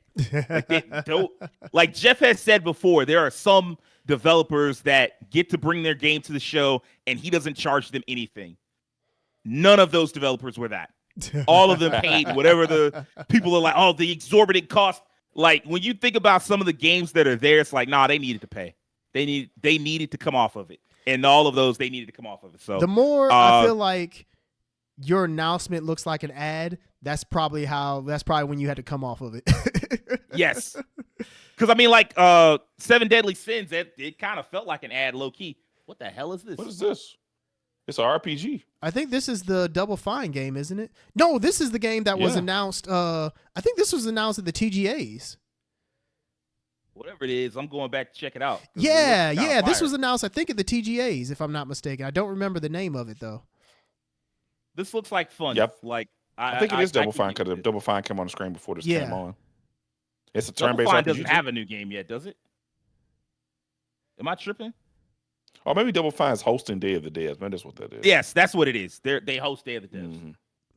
Like Jeff has said before, there are some developers that get to bring their game to the show, and he doesn't charge them anything. None of those developers were that. All of them paid whatever the people are like, oh, the exorbitant cost. Like when you think about some of the games that are there, it's like, nah, they needed to pay. They needed to come off of it. And all of those, they needed to come off of it. So the more I feel like your announcement looks like an ad, that's probably when you had to come off of it. Yes. Because I mean, like Seven Deadly Sins, it kind of felt like an ad low key. What the hell is this? What is this? It's an RPG. I think this is the Double Fine game, isn't it? No, this is the game that was announced. I think this was announced at the TGAs. Whatever it is, I'm going back to check it out. Yeah. This was announced, I think, at the TGAs, if I'm not mistaken. I don't remember the name of it, though. This looks like fun. Yep. Like I think it is Double Fine because Double Fine came on the screen before this came on. It's a turn-based Double Fine RPG. doesn't have a new game yet, does it? Am I tripping? Or maybe Double Fine is hosting Day of the Dead. Maybe that's what that is. Yes, that's what it is. They host Day of the Dead.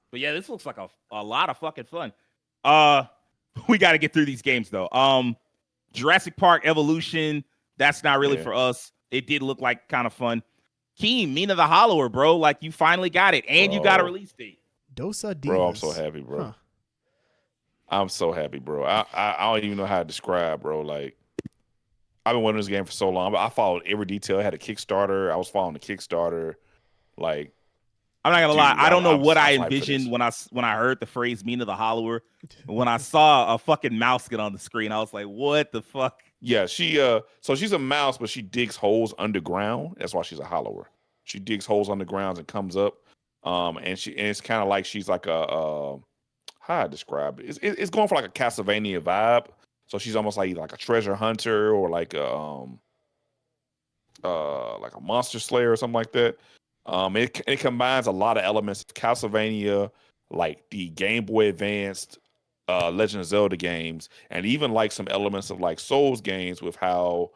But yeah, this looks like a lot of fucking fun. We got to get through these games though. Jurassic Park Evolution, that's not really for us. It did look like kind of fun. Keem, Mina the Hollower, bro. Like you finally got it, and you got a release date. Dosa Divas. Bro, I'm so happy, bro. Huh. I'm so happy, bro. I don't even know how to describe, bro. Like I've been wanting this game for so long, but I followed every detail. I had a Kickstarter. I was following the Kickstarter. Like, I'm not gonna lie. I don't know what I envisioned when I heard the phrase "Mina the Hollower." When I saw a fucking mouse get on the screen, I was like, "What the fuck?" Yeah, so she's a mouse, but she digs holes underground. That's why she's a hollower. She digs holes underground and comes up. And it's kind of like she's like how I describe it. It's going for like a Castlevania vibe. So she's almost like a treasure hunter or like a monster slayer or something like that. It combines a lot of elements of Castlevania, like the Game Boy Advanced Legend of Zelda games, and even like some elements of like Souls games with how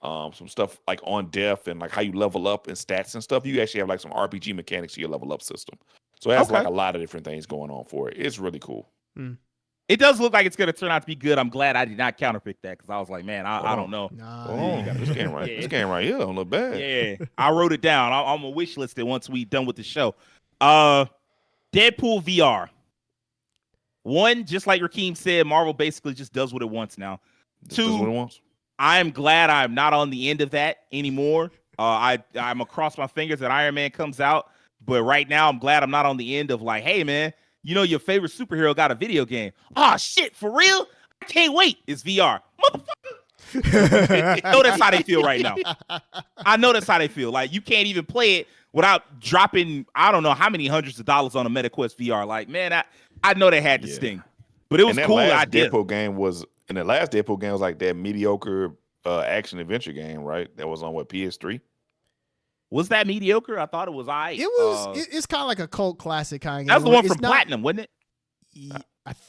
some stuff like on death and like how you level up and stats and stuff. You actually have like some RPG mechanics to your level up system. So it has like a lot of different things going on for it. It's really cool. It does look like it's going to turn out to be good. I'm glad I did not counterpick that because I was like, man, I don't know. This game right here don't look bad. Yeah, I wrote it down. I'm going to wish list it once we done with the show. Deadpool VR. One, just like Rakeem said, Marvel basically just does what it wants now. Two, I am glad I'm not on the end of that anymore. I'm across my fingers that Iron Man comes out. But right now, I'm glad I'm not on the end of like, hey, man, you know your favorite superhero got a video game. Oh, shit, for real? I can't wait. It's VR. Motherfucker. I know that's how they feel right now. I know that's how they feel. Like, you can't even play it without dropping, I don't know how many hundreds of dollars on a MetaQuest VR. Like, man, I know they had to sting. But it was cool. And that last Deadpool game was like that mediocre action adventure game, right? That was on PS3? Was that mediocre? I thought it was alright. It was. It's kind of like a cult classic kind of game. That was the one from Platinum, wasn't it?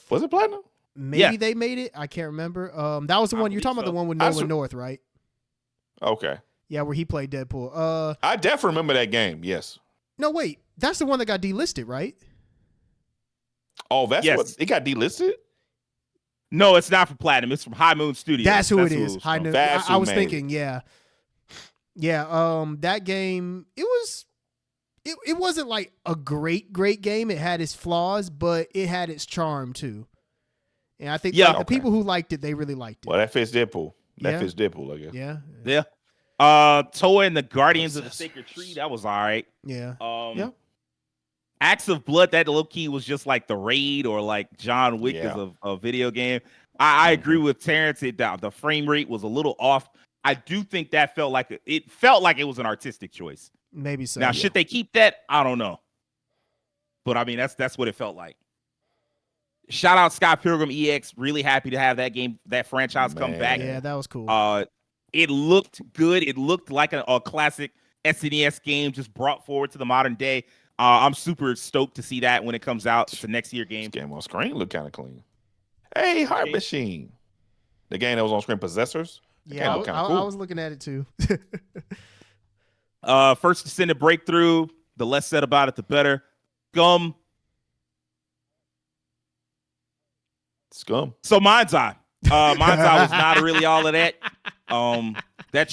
Was it Platinum? Maybe they made it. I can't remember. That was the one you're talking about. The one with Nolan North, right? Okay. Yeah, where he played Deadpool. I definitely remember that game. Yes. No, wait. That's the one that got delisted, right? Oh, that's what it got delisted? No, it's not from Platinum. It's from High Moon Studios. That's who it it is. was High from. Moon. I was thinking, yeah. That game, it wasn't like a great game. It had its flaws, but it had its charm too. And I think the people who liked it, they really liked it. Well, that fits Deadpool. That Yeah. fits Deadpool, I guess. Yeah. Towa and the Guardians of the Sacred Tree, that was all right. Yeah. Acts of Blood, that low key was just like the Raid or like John Wick as a video game. I agree with Terrence. The frame rate was a little off. I do think that felt like it was an artistic choice. Maybe so. Now, should they keep that? I don't know. But I mean, that's what it felt like. Shout out Scott Pilgrim EX. Really happy to have that game, that franchise come back. Yeah, that was cool. It looked good. It looked like a classic SNES game just brought forward to the modern day. I'm super stoked to see that when it comes out. It's a next year game. This game on screen look kind of clean. Hey, Heart Machine. The game that was on screen, Possessors. Yeah, I was looking at it too. First Descendant Breakthrough. The less said about it, the better. Scum. So Mindseye. Mindseye was not really all of that.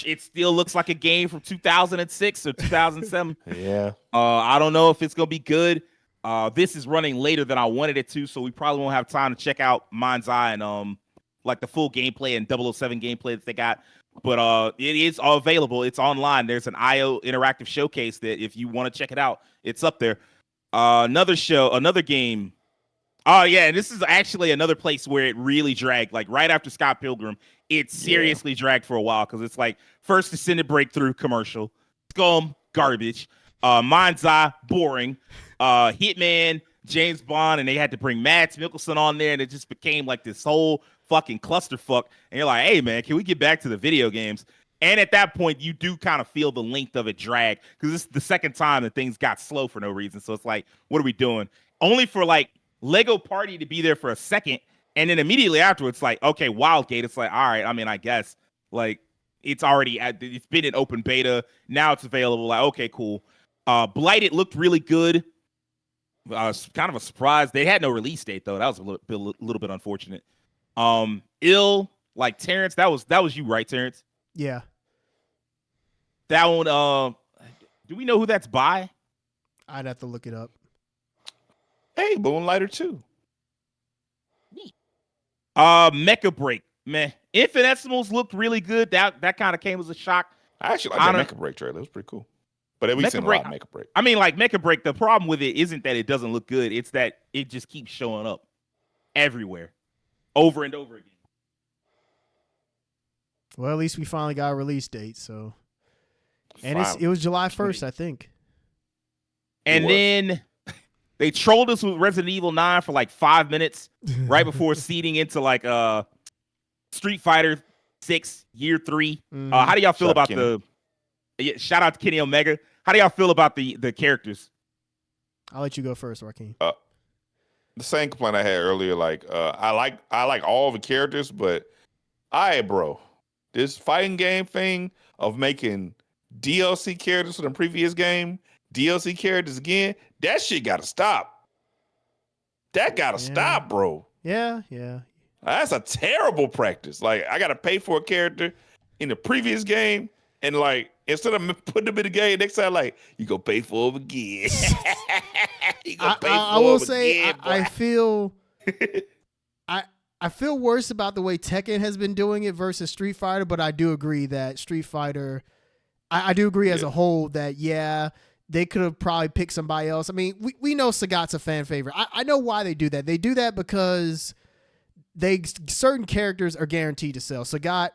It still looks like a game from 2006 or 2007. Yeah. I don't know if it's gonna be good. This is running later than I wanted it to, so we probably won't have time to check out Mindseye and like the full gameplay and 007 gameplay that they got. But it is available. It's online. There's an IO interactive showcase that if you want to check it out, it's up there. Another game. Oh yeah, and this is actually another place where it really dragged. Like right after Scott Pilgrim, it seriously dragged for a while because it's like First Descendant Breakthrough commercial, Scum garbage, Mindseye boring, Hitman, James Bond, and they had to bring Mads Mikkelsen on there, and it just became like this whole fucking clusterfuck. And you're like, hey man, can we get back to the video games? And at that point, you do kind of feel the length of it drag because this is the second time that things got slow for no reason. So it's like, what are we doing? Only for like Lego Party to be there for a second, and then immediately afterwards, like, okay, Wildgate. It's like, all right. I mean, I guess like it's been in open beta. Now it's available. Like, okay, cool. Blighted looked really good. Kind of a surprise. They had no release date though. That was a little bit unfortunate. Ill, like Terrence. That was you, right, Terrence? Yeah. That one. Do we know who that's by? I'd have to look it up. Hey, Moonlighter 2. Mecha Break, man. Infinitesimals looked really good. That kind of came as a shock. I actually like that Mecha Break trailer. It was pretty cool. But we've seen a lot of Mecha Break. I mean, like Mecha Break, the problem with it isn't that it doesn't look good. It's that it just keeps showing up everywhere, over and over again. Well, at least we finally got a release date. So, and it was July 1st, I think. And then they trolled us with Resident Evil 9 for like 5 minutes right before seeding into like Street Fighter 6 Year 3. How do y'all feel about shout out to Kenny Omega. How do y'all feel about the characters? I'll let you go first, Joaquin. The same complaint I had earlier. Like I like all the characters, but bro, this fighting game thing of making DLC characters from the previous game, DLC characters again, that shit gotta stop. That gotta stop, bro. Yeah. That's a terrible practice. Like, I gotta pay for a character in the previous game, and like instead of putting them in the game next time, like you go pay for them again. I will say, I feel I feel worse about the way Tekken has been doing it versus Street Fighter, but I do agree that Street Fighter, I do agree as a whole that, they could have probably picked somebody else. I mean, we know Sagat's a fan favorite. I know why they do that. They do that because certain characters are guaranteed to sell. Sagat,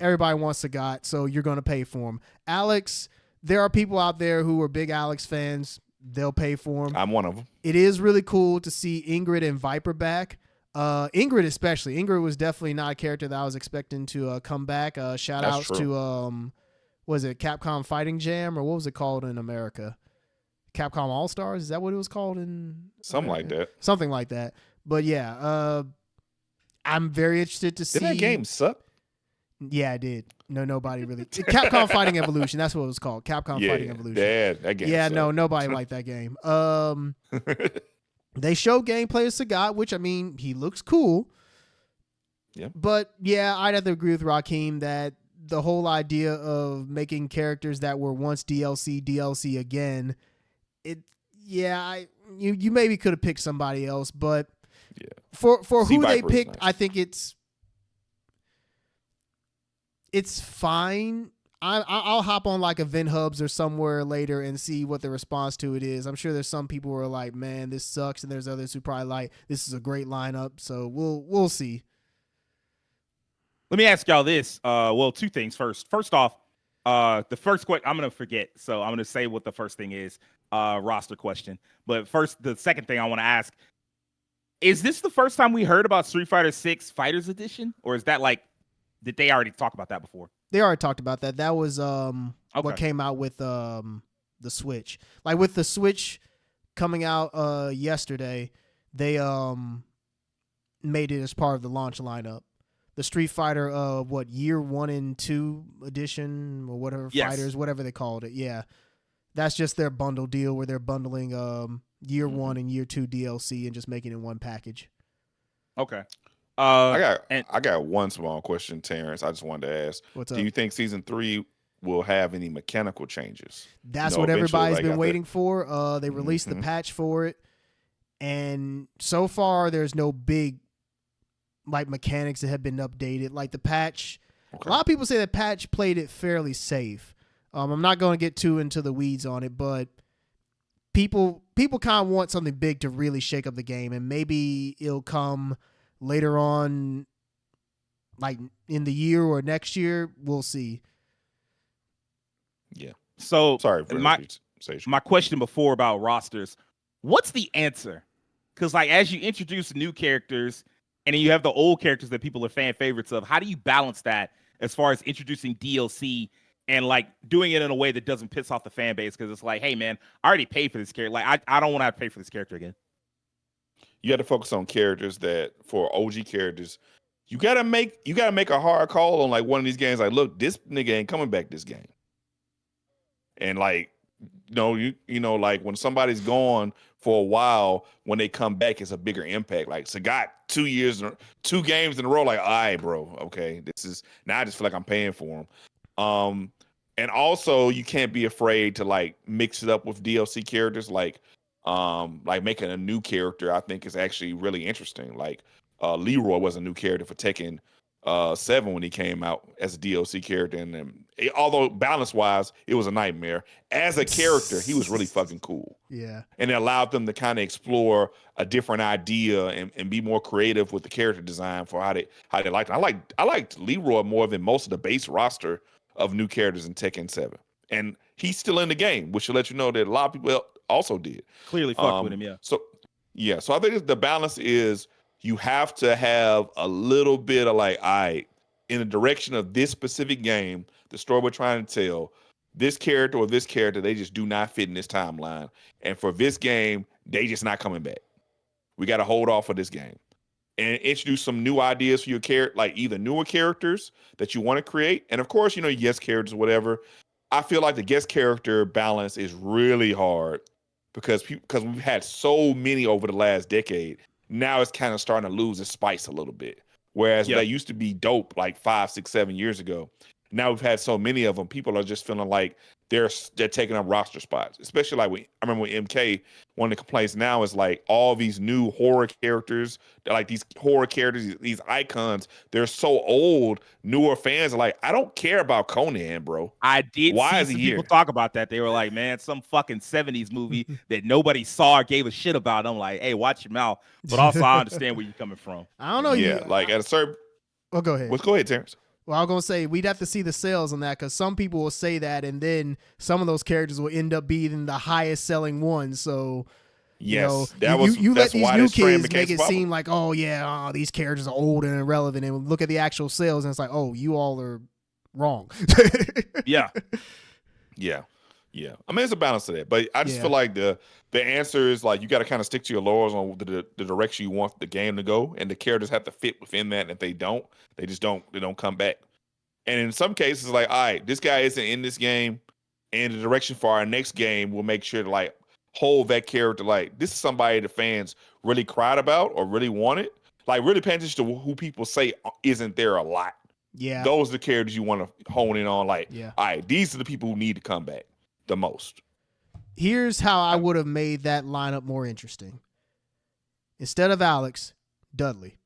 everybody wants Sagat, so you're going to pay for him. Alex, there are people out there who are big Alex fans. They'll pay for him. I'm one of them. It is really cool to see Ingrid and Viper back. Ingrid especially. Ingrid was definitely not a character that I was expecting to come back. Shout outs to was it Capcom Fighting Jam, or what was it called in America? Capcom All Stars? Is that what it was called in something America? like that? Something like that. But yeah, I'm very interested to see. Didn't that game suck? Yeah, it did. No, nobody really. Capcom Fighting Evolution. That's what it was called. Capcom Fighting Evolution. That game. Yeah, no, nobody liked that game. They showed gameplay of Sagat, which, I mean, he looks cool. Yeah. But yeah, I'd have to agree with Rakeem that the whole idea of making characters that were once DLC again, you maybe could have picked somebody else, but for who they picked, nice. I think it's fine. I'll hop on like Event Hubs or somewhere later and see what the response to it is. I'm sure there's some people who are like, man, this sucks, and there's others who probably like, this is a great lineup. So we'll see. Let me ask y'all this. Well, two things first. First off, the first question, I'm going to forget. So I'm going to say what the first thing is, roster question. But first, the second thing I want to ask, is this the first time we heard about Street Fighter 6 Fighters Edition? Or is that like, did they already talk about that before? They already talked about that. That was what came out with the Switch. Like with the Switch coming out yesterday, they made it as part of the launch lineup. The Street Fighter year 1 and 2 edition or whatever, fighters, whatever they called it. Yeah. That's just their bundle deal where they're bundling year 1 and year 2 DLC and just making it one package. Okay. I got one small question, Terrence. I just wanted to ask. What's up? Do you think season 3 will have any mechanical changes? That's what everybody's been waiting for. They released the patch for it, and so far there's no big like mechanics that have been updated. Like the patch, a lot of people say the patch played it fairly safe. I'm not going to get too into the weeds on it, but people kind of want something big to really shake up the game, and maybe it'll come later on, like in the year or next year. We'll see. Yeah. So sorry for my question before about rosters. What's the answer? Because like as you introduce new characters and then you have the old characters that people are fan favorites of, how do you balance that as far as introducing DLC and like doing it in a way that doesn't piss off the fan base? Because it's like, hey man, I already paid for this character. Like I don't want to have to pay for this character again. You got to focus on characters that for OG characters, you gotta make a hard call on like one of these games. Like, look, this nigga ain't coming back this game. And like, you know, like when somebody's gone for a while, when they come back, it's a bigger impact. Like Sagat 2 games in a row. Like, all right, bro, okay, this is now. I just feel like I'm paying for him. And also you can't be afraid to like mix it up with DLC characters. Like making a new character, I think is actually really interesting. Like Leroy was a new character for Tekken 7 when he came out as a DLC character, and although balance wise it was a nightmare, as a character he was really fucking cool. Yeah. And it allowed them to kind of explore a different idea and be more creative with the character design for how they liked it. I liked Leroy more than most of the base roster of new characters in Tekken 7. And he's still in the game, which will let you know that a lot of people also did. Clearly fucked with him, yeah. So I think the balance is you have to have a little bit of like, all right, in the direction of this specific game, the story we're trying to tell, this character or this character, they just do not fit in this timeline. And for this game, they just not coming back. We got to hold off for this game. And introduce some new ideas for your character, like either newer characters that you want to create. And of course, you know, guest characters, whatever. I feel like the guest character balance is really hard because we've had so many over the last decade. Now it's kind of starting to lose its spice a little bit. Whereas they used to be dope like 5, 6, 7 years ago. Now we've had so many of them, people are just feeling like they're taking up roster spots. Especially like I remember with MK, one of the complaints now is like all these new horror characters, they're like these horror characters, these icons, they're so old, newer fans are like, I don't care about Conan, bro. I did Why see is he some here? people talk about that. They were like, man, some fucking 70s movie that nobody saw or gave a shit about. I'm like, hey, watch your mouth. But also I understand where you're coming from. I don't know. Yeah, like at a certain... Oh, go ahead. Go ahead, Terrence. Well, I was going to say, we'd have to see the sales on that because some people will say that, and then some of those characters will end up being the highest selling ones. So, yes, you let these new kids make it seem like, oh, yeah, these characters are old and irrelevant. And look at the actual sales, and it's like, oh, you all are wrong. Yeah. I mean, it's a balance to that. But I just feel like the answer is like you got to kind of stick to your laurels on the direction you want the game to go, and the characters have to fit within that. And if they don't, they don't come back. And in some cases, like, all right, this guy isn't in this game, and the direction for our next game will make sure to like hold that character. Like, this is somebody the fans really cried about or really wanted. Like, really paying attention to who people say isn't there a lot. Yeah. Those are the characters you want to hone in on. Like, Yeah. all right, these are the people who need to come back the most. Here's how I would have made that lineup more interesting. Instead of Alex, Dudley.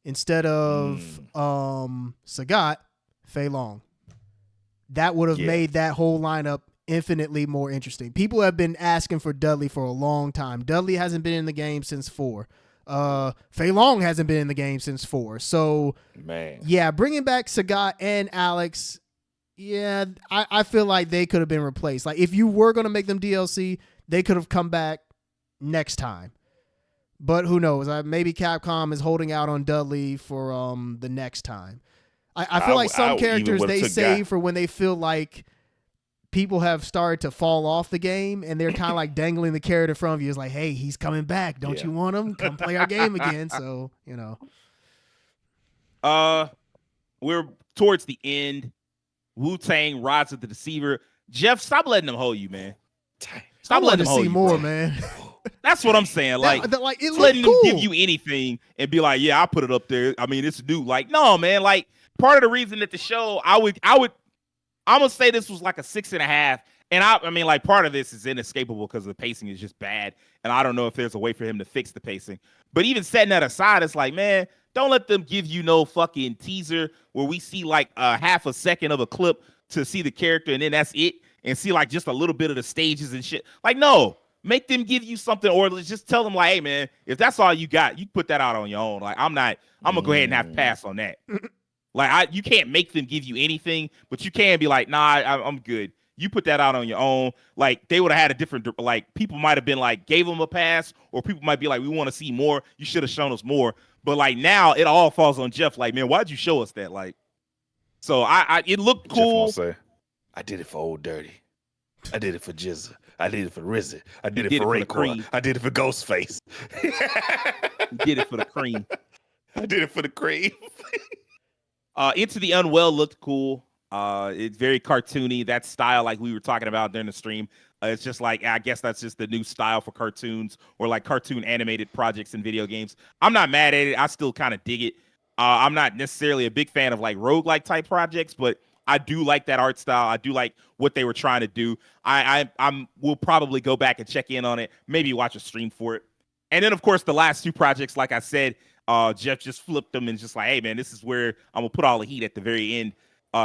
Instead of Sagat, Fei Long. That would have made that whole lineup infinitely more interesting. People have been asking for Dudley for a long time. Dudley hasn't been in the game since 4. Fei Long hasn't been in the game since 4. So, yeah, bringing back Sagat and Alex, yeah, I feel like they could have been replaced. Like, if you were going to make them DLC, they could have come back next time. But who knows? Maybe Capcom is holding out on Dudley for the next time. I feel like some characters they save for when they feel like people have started to fall off the game, and they're kind of like dangling the carrot in front of you. It's like, hey, he's coming back. Don't you want him? Come play our game again. So, you know. We're towards the end. Wu-Tang, Rise of the Deceiver. Jeff, stop letting them hold you, man. Stop letting them hold you. More, man. That's what I'm saying. Like, it letting cool. them give you anything and be like, yeah, I put it up there. I mean, it's new. Like, no, man. Like, part of the reason that the show, I'm gonna say this was like a 6.5. And I mean, like, part of this is inescapable because the pacing is just bad. And I don't know if there's a way for him to fix the pacing. But even setting that aside, it's like, man, don't let them give you no fucking teaser where we see like a half a second of a clip to see the character and then that's it. And see like just a little bit of the stages and shit. Like, no, make them give you something, or just tell them like, hey man, if that's all you got, you put that out on your own. Like, I'm gonna go ahead and have to pass on that. Like, you can't make them give you anything, but you can be like, nah, I'm good. You put that out on your own. Like, they would have had a different, like, people might have been like, gave them a pass, or people might be like, we want to see more. You should have shown us more. But like now, it all falls on Jeff. Like, man, why'd you show us that? Like, so it looked cool. Jeff won't say, I did it for Old Dirty. I did it for Jizza. I did it for RZA. I did it for Raekwon. I did it for Ghostface. You did it for the cream. I did it for the cream. Into the Unwell looked cool. It's very cartoony. That style, like we were talking about during the stream, it's just like, I guess that's just the new style for cartoons or like cartoon animated projects in video games. I'm not mad at it. I still kind of dig it. I'm not necessarily a big fan of like roguelike type projects, but I do like that art style. I do like what they were trying to do. We'll probably go back and check in on it. Maybe watch a stream for it. And then, of course, the last 2 projects, like I said, Jeff just flipped them and just like, hey, man, this is where I'm going to put all the heat at the very end.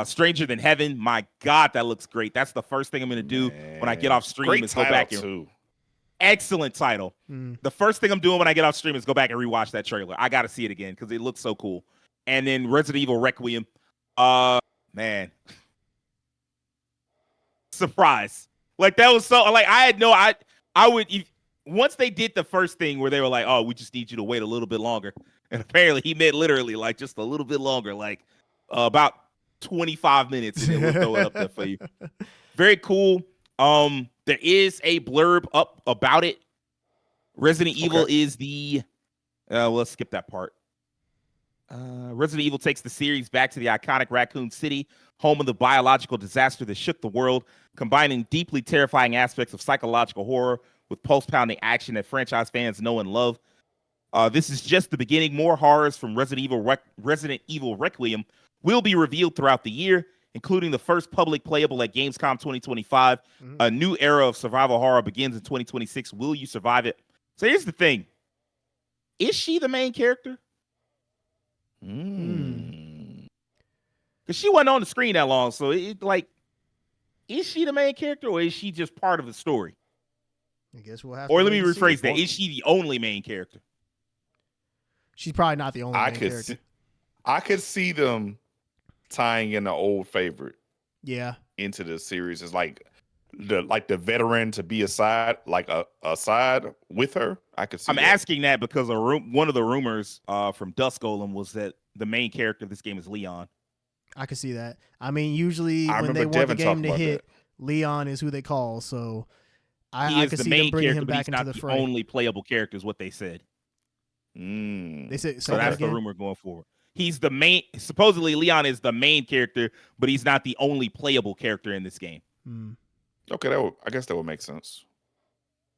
Stranger Than Heaven, my God, that looks great. That's the first thing I'm going to do when I get off stream is go back and excellent title. The first thing I'm doing when I get off stream is go back and rewatch that trailer. I got to see it again because it looks so cool. And then Resident Evil Requiem. Man, surprise! Like, that was so like I would once they did the first thing where they were like, oh, we just need you to wait a little bit longer, and apparently he meant literally like just a little bit longer, like about 25 minutes, and then we'll throw it up there for you. Very cool. There is a blurb up about it. Resident Evil is the let's skip that part. Resident Evil takes the series back to the iconic Raccoon City, home of the biological disaster that shook the world, combining deeply terrifying aspects of psychological horror with pulse-pounding action that franchise fans know and love. This is just the beginning. More horrors from Resident Evil Requiem will be revealed throughout the year, including the first public playable at Gamescom 2025. A new era of survival horror begins in 2026. Will you survive it? So here's the thing. Is she the main character? Because she wasn't on the screen that long, so it like, is she the main character or is she just part of the story? I guess we'll have. Or let me rephrase that: is she the only main character? She's probably not the only main character. I could see them tying in an old favorite, into the series. It's like the veteran to be a side with her. I could see. I'm asking that because one of the rumors from Dusk Golem was that the main character of this game is Leon. I could see that. I mean, usually when they want the game to hit, Leon is who they call. So he is could the see main them bringing character, him but back he's into not the the fray. only playable character, is what they said. They said so. That's the rumor going forward. he's the main. Supposedly, Leon is the main character, but he's not the only playable character in this game. Okay, I guess that would make sense.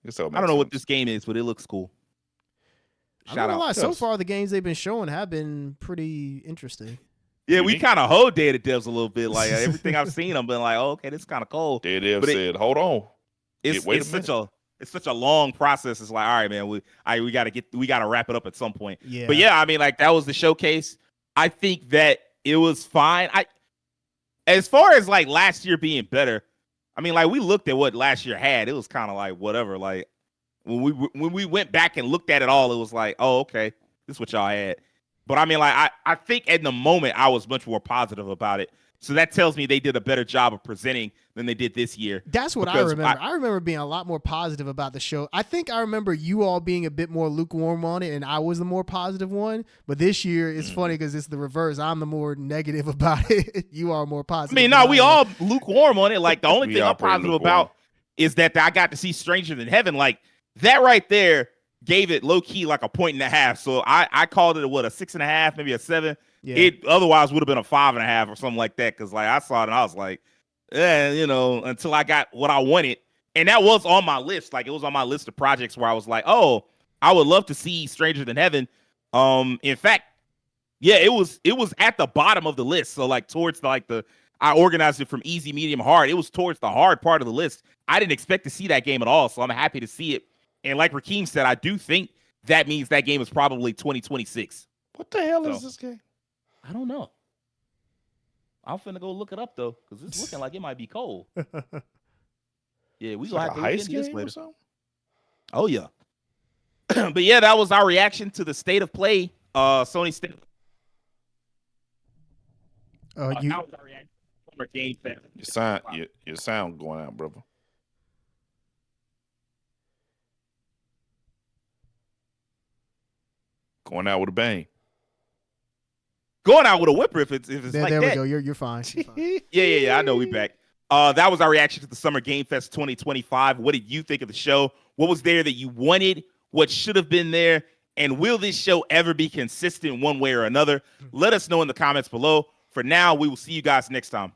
I don't know what this game is, but it looks cool. Shout out. So far, the games they've been showing have been pretty interesting. Yeah, we kind of hold Dead Devs a little bit. Like everything I've seen, I've been like, oh, okay, this is kind of cold. Dead Dev said, hold on. It's such a long process. It's like, all right, man, we gotta wrap it up at some point. Yeah. But yeah, I mean, like that was the showcase. I think that it was fine. As far as like last year being better, I mean, like we looked at what last year had. It was kind of like whatever. Like when we went back and looked at it all, it was like, oh, okay, this is what y'all had. But I mean, like I think in the moment I was much more positive about it. So that tells me they did a better job of presenting than they did this year. That's what I remember. I remember being a lot more positive about the show. I think I remember you all being a bit more lukewarm on it, and I was the more positive one. But this year, it's funny because it's the reverse. I'm the more negative about it. You are more positive. I mean, no, we all lukewarm on it. Like the only thing I'm positive about is that I got to see Stranger Than Heaven. Like that right there gave it low key like a 1.5. So I called it a 6.5, maybe a 7. Yeah. It otherwise would have been a 5.5 or something like that. Cause like I saw it and I was like, until I got what I wanted. And that was on my list. Like it was on my list of projects where I was like, oh, I would love to see Stranger Than Heaven. In fact, yeah, it was at the bottom of the list. So like towards I organized it from easy, medium, hard. It was towards the hard part of the list. I didn't expect to see that game at all. So I'm happy to see it. And like Rakeem said, I do think that means that game is probably 2026. What the hell is this game? I don't know. I'm finna go look it up though, because it's looking like it might be cold. Yeah, we gonna have to look into this later. Oh yeah. But yeah, that was our reaction to the state of play. Sony state. That was our reaction from our game fan. Your sound going out, brother. Going out with a bang. Going out with a whipper if it's like there that. We go. You're fine. Yeah. I know we back. That was our reaction to the Summer Game Fest 2025. What did you think of the show? What was there that you wanted? What should have been there? And will this show ever be consistent one way or another? Let us know in the comments below. For now, we will see you guys next time.